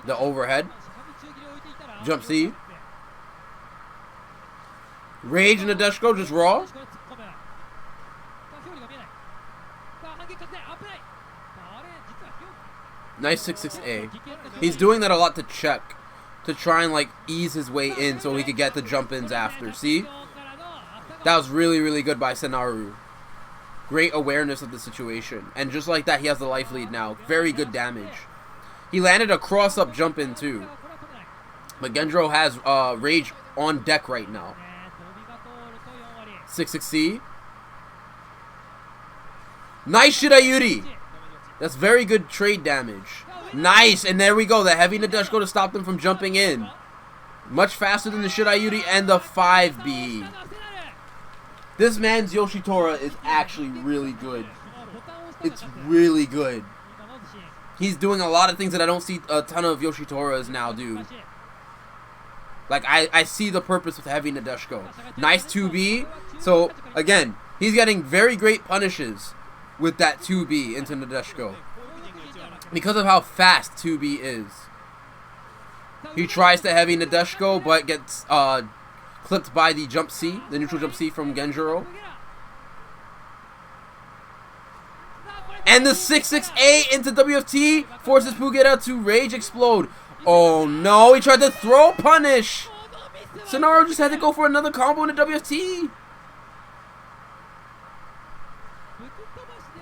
The overhead. Jump C. Rage and Nadeshiko just raw. Nice 6-6A. He's doing that a lot to check, to try and like ease his way in so he could get the jump-ins after. See? That was really, really good by Senaru. Great awareness of the situation. And just like that, he has the life lead now. Very good damage. He landed a cross-up jump-in too. But Genjiro has Rage on deck right now. 6-6C. Nice Shirayuri. That's very good trade damage. Nice, and there we go. The heavy Nadeshiko to stop them from jumping in. Much faster than the Shirayuri and the 5B. This man's Yoshitora is actually really good. It's really good. He's doing a lot of things that I don't see a ton of Yoshitoras now do. Like, I see the purpose with heavy Nadeshiko. Nice 2B. So, again, he's getting very great punishes with that 2B into Nadeshiko. Because of how fast 2B is. He tries to heavy Nadeshiko, but gets clipped by the jump C, the neutral jump C from Genjiro. And the 6-6A into WFT forces Pugera to rage explode. Oh no, he tried to throw punish. Senaru just had to go for another combo into WFT.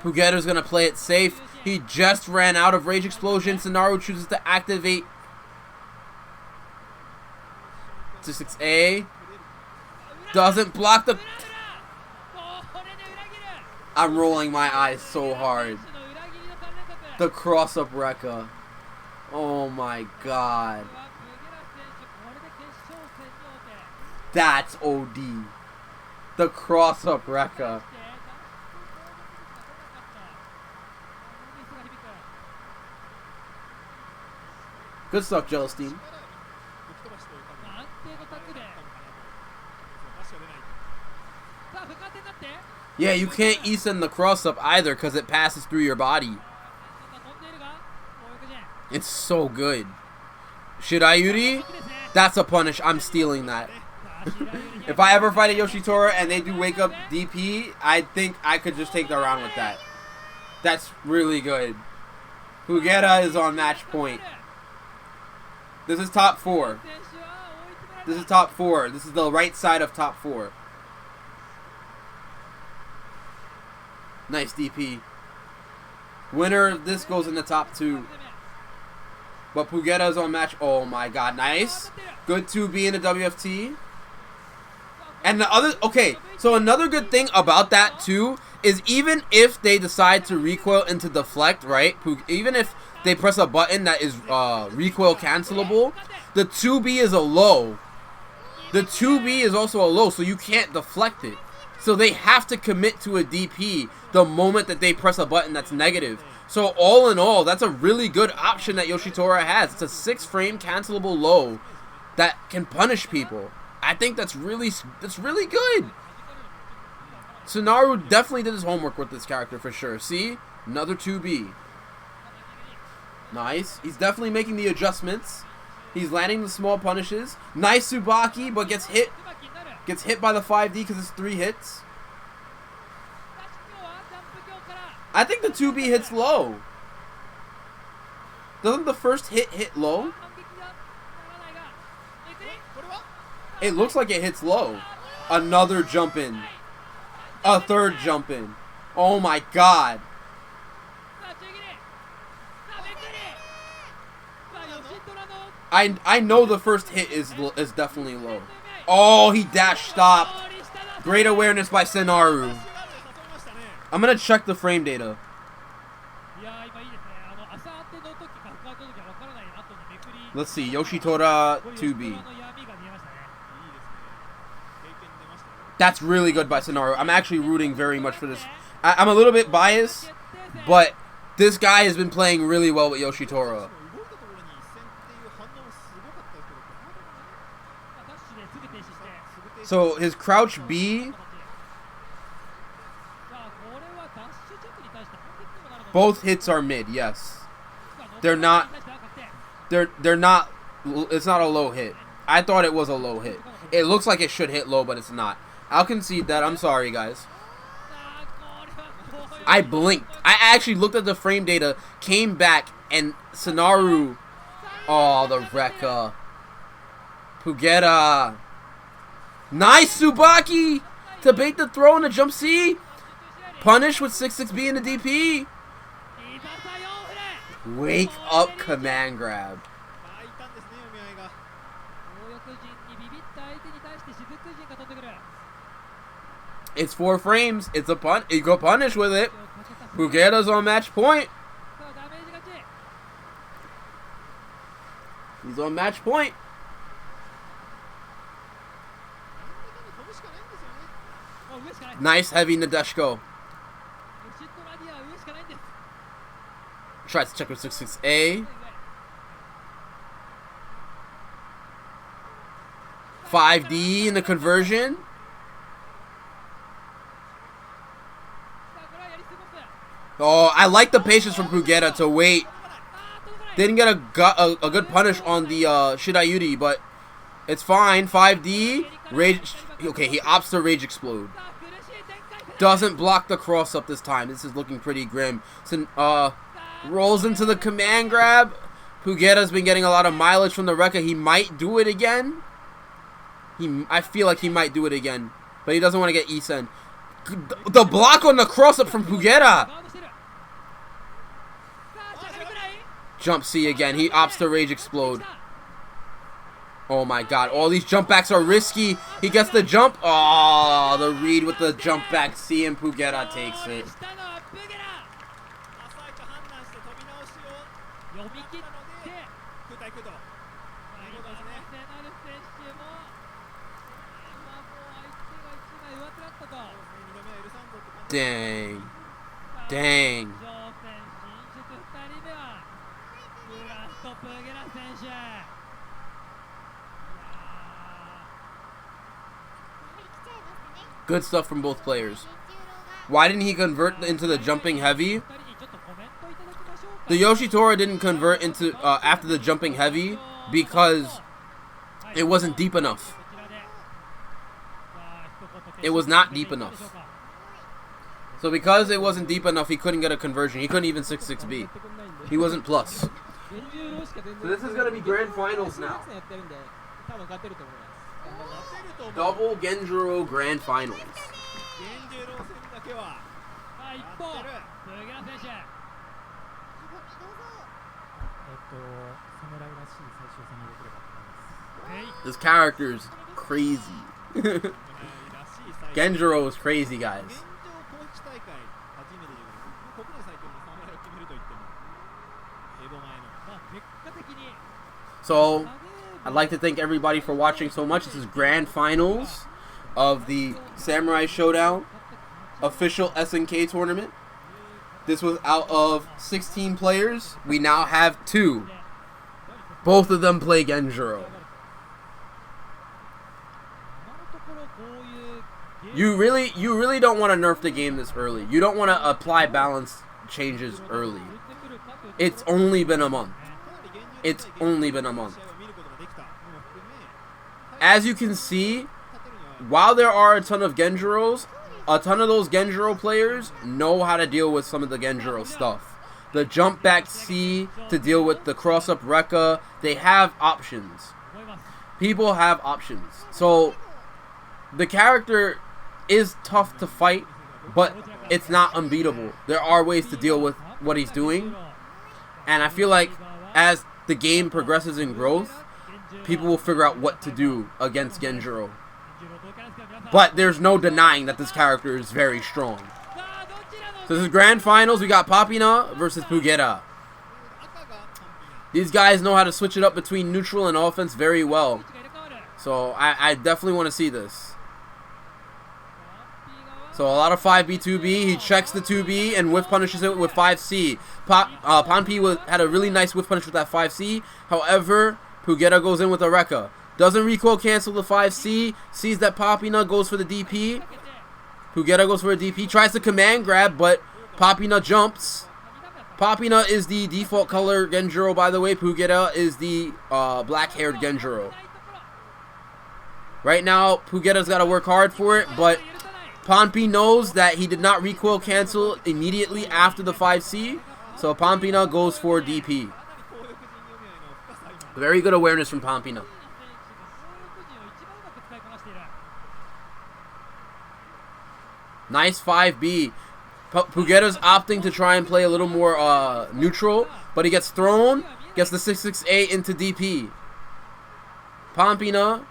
Pugera's gonna play it safe. He just ran out of rage explosion. Senaru chooses to activate 6-6A. Doesn't block the... I'm rolling my eyes so hard. The cross-up Rekka. Oh my god. That's OD. The cross-up Rekka. Good stuff, Gelstein. Yeah, you can't E-send the cross-up either because it passes through your body. It's so good. Shirayuri? That's a punish. I'm stealing that. If I ever fight a Yoshitora and they do wake up DP, I think I could just take the round with that. That's really good. Pugera is on match point. This is top 4. This is top 4. This is the right side of top 4. Nice DP. Winner of this goes in the top 2. But Pugera's on match. Oh my god, nice. Good 2B in the WFT. And the other, okay, so another good thing about that too is even if they decide to recoil into deflect, right? Even if they press a button that is recoil cancelable, the 2B is a low. The 2B is also a low, so you can't deflect it. So they have to commit to a DP the moment that they press a button that's negative. So all in all, that's a really good option that Yoshitora has. It's a 6-frame cancelable low that can punish people. I think that's really good. Senaru definitely did his homework with this character for sure. See? Another 2B. Nice. He's definitely making the adjustments. He's landing the small punishes. Nice Tsubaki, but gets hit. Gets hit by the 5D because it's 3 hits. I think the 2B hits low. Doesn't the first hit low? It looks like it hits low. Another jump in. A third jump in. Oh my god. I know the first hit is definitely low. Oh, he dash stopped. Great awareness by Senaru. I'm gonna check the frame data. Let's see, Yoshitora 2B. That's really good by Senaru. I'm actually rooting very much for this. I'm a little bit biased, but this guy has been playing really well with Yoshitora. So his crouch B, both hits are mid, yes. They're not, it's not a low hit. I thought it was a low hit. It looks like it should hit low, but it's not. I'll concede that. I'm sorry, guys. I blinked. I actually looked at the frame data, came back, and Senaru... Oh, the Rekka. Pugera. Nice, Tsubaki! To bait the throw in the jump C. Punish with 6-6B in the DP. Wake up command grab. It's 4 frames. It's a pun. You go punish with it. Pugera's on match point. He's on match point. Nice heavy Nadeshiko. Tries to check with 6-6A. 5D in the conversion. Oh, I like the patience from Pugera to wait. Didn't get a good punish on the Shidayuri, but it's fine. 5D. Rage. Okay, he opts to Rage Explode. Doesn't block the cross up this time. This is looking pretty grim. So, rolls into the command grab. Pugera's been getting a lot of mileage from the Rekka. He might do it again. I feel like he might do it again. But he doesn't want to get E-Sen. The block on the cross up from Pugera. Jump C again. He opts to Rage Explode. Oh my god. All these jump backs are risky. He gets the jump. Oh, the read with the jump back C, and Pugera takes it. Dang. Dang. Good stuff from both players. Why didn't he convert into the jumping heavy? The Yoshitora didn't convert into after the jumping heavy because it wasn't deep enough. It was not deep enough. So because it wasn't deep enough, he couldn't get a conversion. He couldn't even 6-6B. He wasn't plus. So this is going to be grand finals now. Double Genjuro grand finals. This character's crazy. Genjuro is crazy, guys. So, I'd like to thank everybody for watching so much. This is grand finals of the Samurai Shodown official SNK tournament. This was out of 16 players. We now have 2. Both of them play Genjuro. You really don't want to nerf the game this early. You don't want to apply balance changes early. It's only been a month. It's only been a month. As you can see, while there are a ton of Genjuros, a ton of those Genjuro players know how to deal with some of the Genjuro stuff. The jump back C to deal with the cross up Rekka, they have options. People have options. So the character is tough to fight, but it's not unbeatable. There are ways to deal with what he's doing. And I feel like as the game progresses in growth, people will figure out what to do against Genjuro. But there's no denying that this character is very strong. So this is grand finals. We got Panpi-na versus Pugera. These guys know how to switch it up between neutral and offense very well. So I definitely want to see this. So a lot of 5B, 2B. He checks the 2B and whiff punishes it with 5C. Panpi had a really nice whiff punish with that 5C. However, Pugera goes in with a Rekka. Doesn't recoil cancel the 5C. Sees that Panpi-na goes for the DP. Pugera goes for a DP. Tries to command grab, but Panpi-na jumps. Panpi-na is the default color Genjuro, by the way. Pugera is the black-haired Genjuro. Right now, Pugera's got to work hard for it, but Panpi knows that he did not recoil cancel immediately after the 5C, so Panpi-na goes for DP. Very good awareness from Panpi-na. Nice 5B. Pugera's opting to try and play a little more neutral, but he gets thrown, gets the 6-6-A into DP. Panpi-na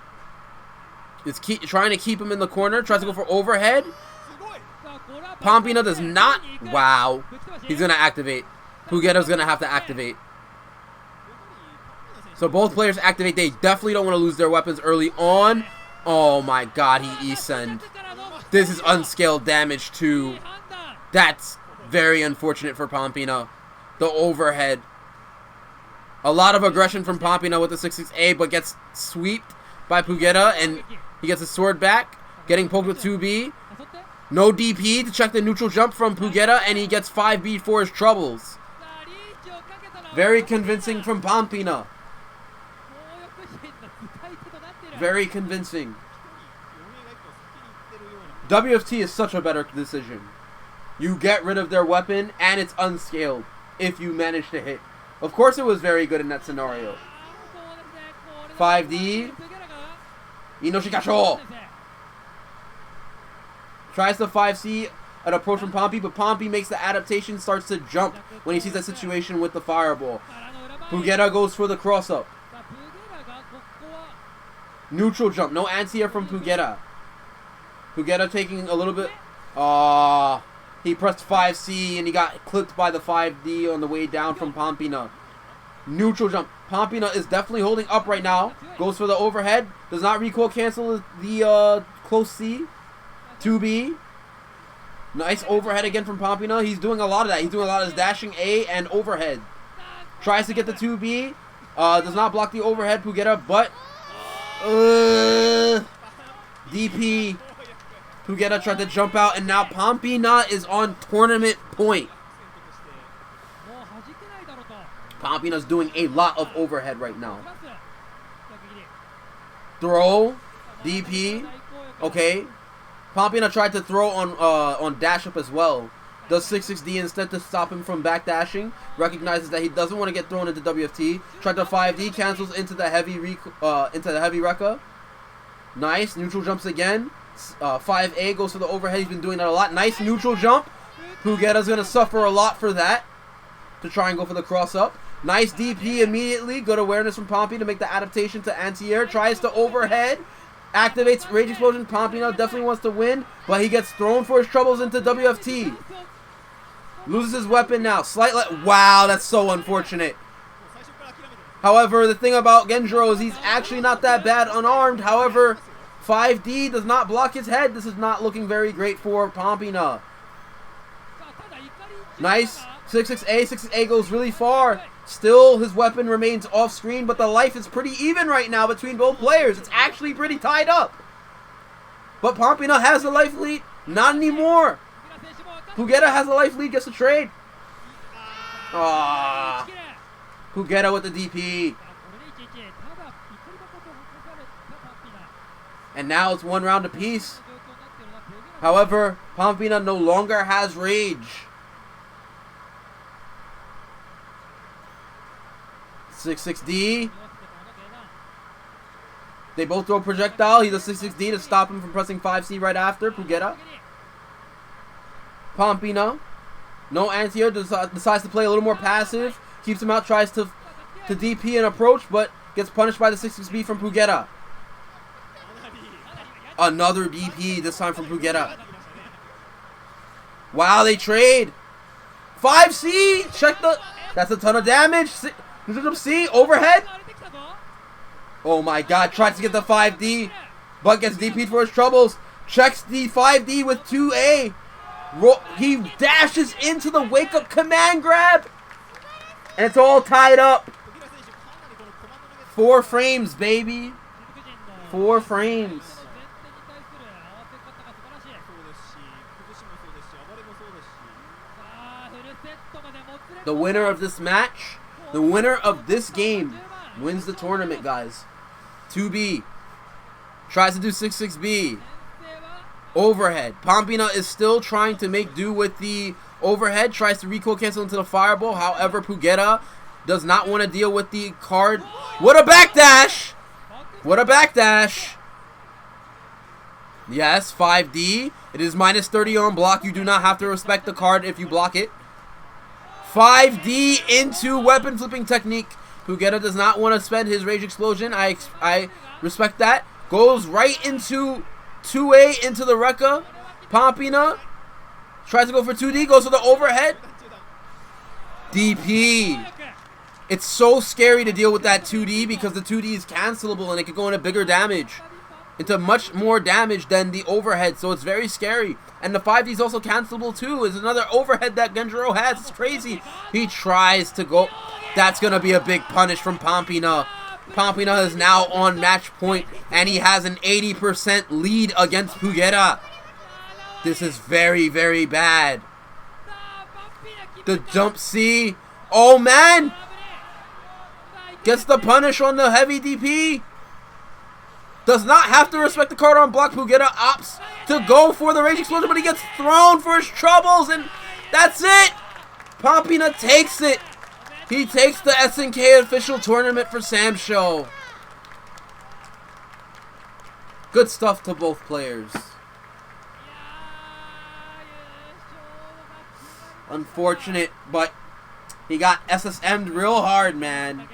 is trying to keep him in the corner, tries to go for overhead. Panpi-na does not. Wow. He's going to activate. Pugera's going to have to activate. So both players activate. They definitely don't want to lose their weapons early on. Oh my god, he E-send. This is unscaled damage too. That's very unfortunate for Panpi-na. The overhead. A lot of aggression from Panpi-na with the 6-6-A, but gets sweeped by Pugera, and he gets his sword back. Getting poked with 2B. No DP to check the neutral jump from Pugera, and he gets 5B for his troubles. Very convincing from Panpi-na. Very convincing. WFT is such a better decision. You get rid of their weapon, and it's unscaled if you manage to hit. Of course it was very good in that scenario. 5D. Inoshikasho. Tries the 5C, an approach from Panpi, but Panpi makes the adaptation, starts to jump when he sees that situation with the fireball. Pugera goes for the cross-up. Neutral jump. No anti-air from Pugera. Pugera taking a little bit. He pressed 5C and he got clipped by the 5D on the way down from Panpi-na. Neutral jump. Panpi-na is definitely holding up right now. Goes for the overhead. Does not recoil cancel the close C. 2B. Nice overhead again from Panpi-na. He's doing a lot of that. He's doing a lot of his dashing A and overhead. Tries to get the 2B. Does not block the overhead, Pugera, but DP. Pugera tried to jump out, and now Panpi-na is on tournament point. Panpi-na's doing a lot of overhead right now. Throw. DP. Okay. Panpi-na tried to throw on dash up as well. Does 6-6-D instead to stop him from back dashing. Recognizes that he doesn't want to get thrown into WFT. Tried to 5D, cancels into the heavy Rekka. Nice. Neutral jumps again. 5A goes for the overhead. He's been doing that a lot. Nice neutral jump. Pugera's going to suffer a lot for that. To try and go for the cross up. Nice DP immediately. Good awareness from Panpi to make the adaptation to anti-air. Tries to overhead. Activates Rage Explosion. Panpi-na definitely wants to win, but he gets thrown for his troubles into WFT. Loses his weapon now. Wow, that's so unfortunate. However, the thing about Genjiro is he's actually not that bad unarmed. However, 5D does not block his head. This is not looking very great for Panpi-na. Nice. 6-6-A. 6-6-A goes really far. Still, his weapon remains off screen, but the life is pretty even right now between both players. It's actually pretty tied up. But Panpi-na has the life lead. Not anymore. Pugera has the life lead, gets the trade. Pugera with the DP. And now it's one round apiece. However, Panpi-na no longer has rage. 6-6-D. They both throw projectile. He does 6-6-D to stop him from pressing 5C right after. Pugera. Panpi-na. No anti-air. Decides to play a little more passive. Keeps him out. Tries to DP and approach, but gets punished by the 6-6-B from Pugera. Another DP, this time from Pugera. Wow, they trade. 5C. Check the... That's a ton of damage. C, overhead. Oh my god, tries to get the 5D, but gets DP'd for his troubles. Checks the 5D with 2A. He dashes into the wake up command grab. And it's all tied up. 4 frames, baby. 4 frames. The winner of this match, the winner of this game, wins the tournament, guys. 2B. Tries to do 6-6B. Overhead. Panpi-na is still trying to make do with the overhead. Tries to recoil cancel into the fireball. However, Pugera does not want to deal with the card. What a backdash! What a backdash! Yes, 5D. It is minus 30 on block. You do not have to respect the card if you block it. 5D into weapon flipping technique. Pugera does not want to spend his rage explosion. I respect that. Goes right into 2A into the Rekka. Panpi-na tries to go for 2D. Goes for the overhead. DP. It's so scary to deal with that 2D because the 2D is cancelable and it could go into bigger damage. Into much more damage than the overhead. So it's very scary. And the 5D is also cancelable too. Is another overhead that Genjiro has. It's crazy. He tries to go. That's going to be a big punish from Panpi-na. Panpi-na is now on match point. And he has an 80% lead against Pugera. This is very, very bad. The jump C. Oh man. Gets the punish on the heavy DP. Does not have to respect the card on block. Pugera opts to go for the rage explosion, but he gets thrown for his troubles, and that's it. Panpi-na takes it. He takes the SNK official tournament for SamSho. Good stuff to both players. Unfortunate, but he got SSM'd real hard, man.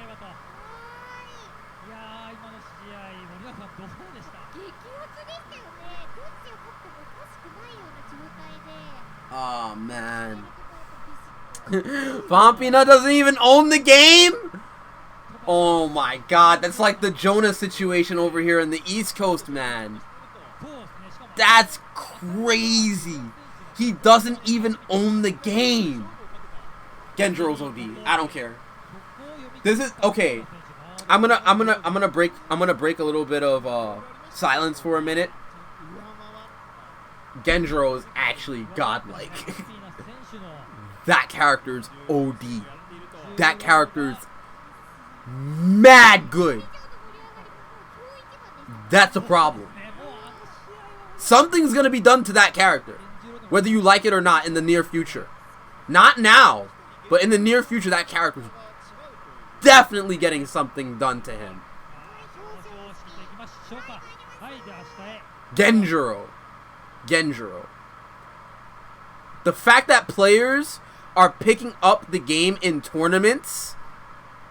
Oh, man. Panpi-na doesn't even own the game? Oh, my God. That's like the Jonah situation over here in the East Coast, man. That's crazy. He doesn't even own the game. Genjiro's OD. I don't care. This is okay. I'm gonna break a little bit of silence for a minute. Genjiro is actually godlike. That character's OD. That character's mad good. That's a problem. Something's gonna be done to that character, whether you like it or not, in the near future. Not now, but in the near future, that character's definitely getting something done to him. Genjiro. The fact that players are picking up the game in tournaments.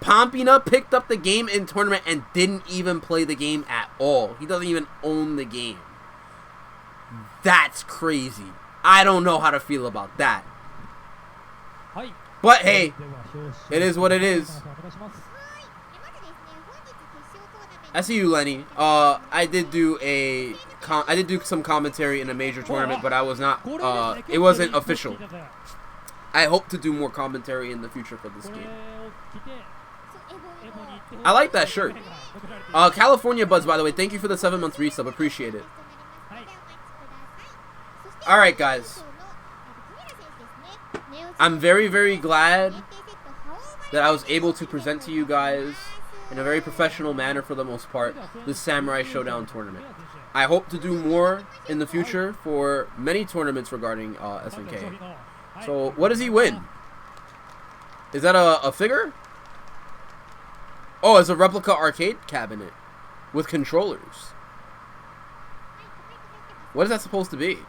Panpi-na picked up the game in tournament and didn't even play the game at all. He doesn't even own the game. That's crazy. I don't know how to feel about that. But hey, it is what it is. I see you, Lenny. I did do some commentary in a major tournament, but I was not. It wasn't official. I hope to do more commentary in the future for this game. I like that shirt. California Buds, by the way, thank you for the 7-month resub. Appreciate it. All right, guys. I'm very, very glad that I was able to present to you guys in a very professional manner, for the most part, this Samurai Shodown tournament. I hope to do more in the future for many tournaments regarding SNK. So, what does he win? Is that a figure? Oh, it's a replica arcade cabinet with controllers. What is that supposed to be?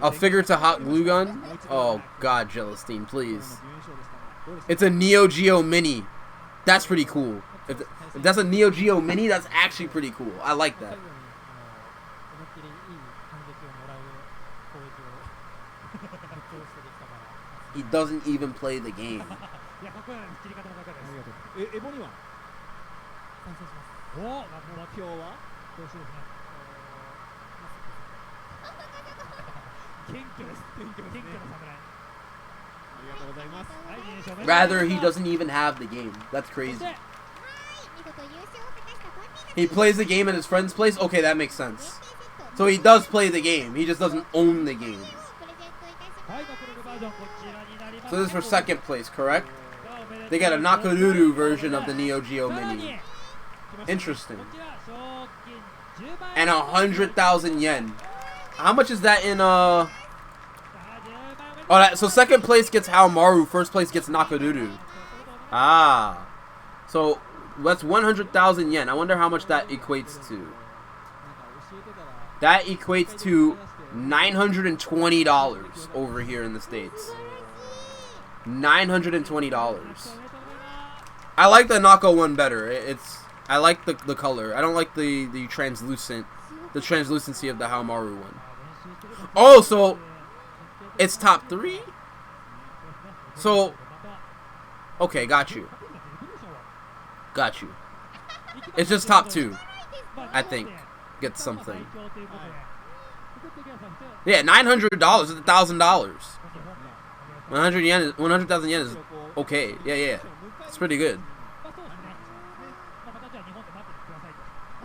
A figure to hot glue gun? Oh, God, Gelastine, please. It's a Neo Geo Mini. That's pretty cool. If that's a Neo Geo Mini, that's actually pretty cool. I like that. He doesn't even play the game. Rather, he doesn't even have the game. That's crazy. He plays the game at his friend's place? Okay, that makes sense. So he does play the game. He just doesn't own the game. So this is for second place, correct? They got a Nakaruru version of the Neo Geo Mini. Interesting. And 100,000 yen. How much is that in Oh, so second place gets Haomaru, first place gets Nakaduru. Ah. So that's 100,000 yen. I wonder how much that equates to. That equates to $920 over here in the States. $920. I like the Nako one better. I like the color. I don't like the translucency of the Haomaru one. Oh, so it's top 3? So okay, got you. Got you. It's just top 2, I think. Get something. Yeah, $900 is $1,000. 100,000 yen is okay. Yeah. It's pretty good.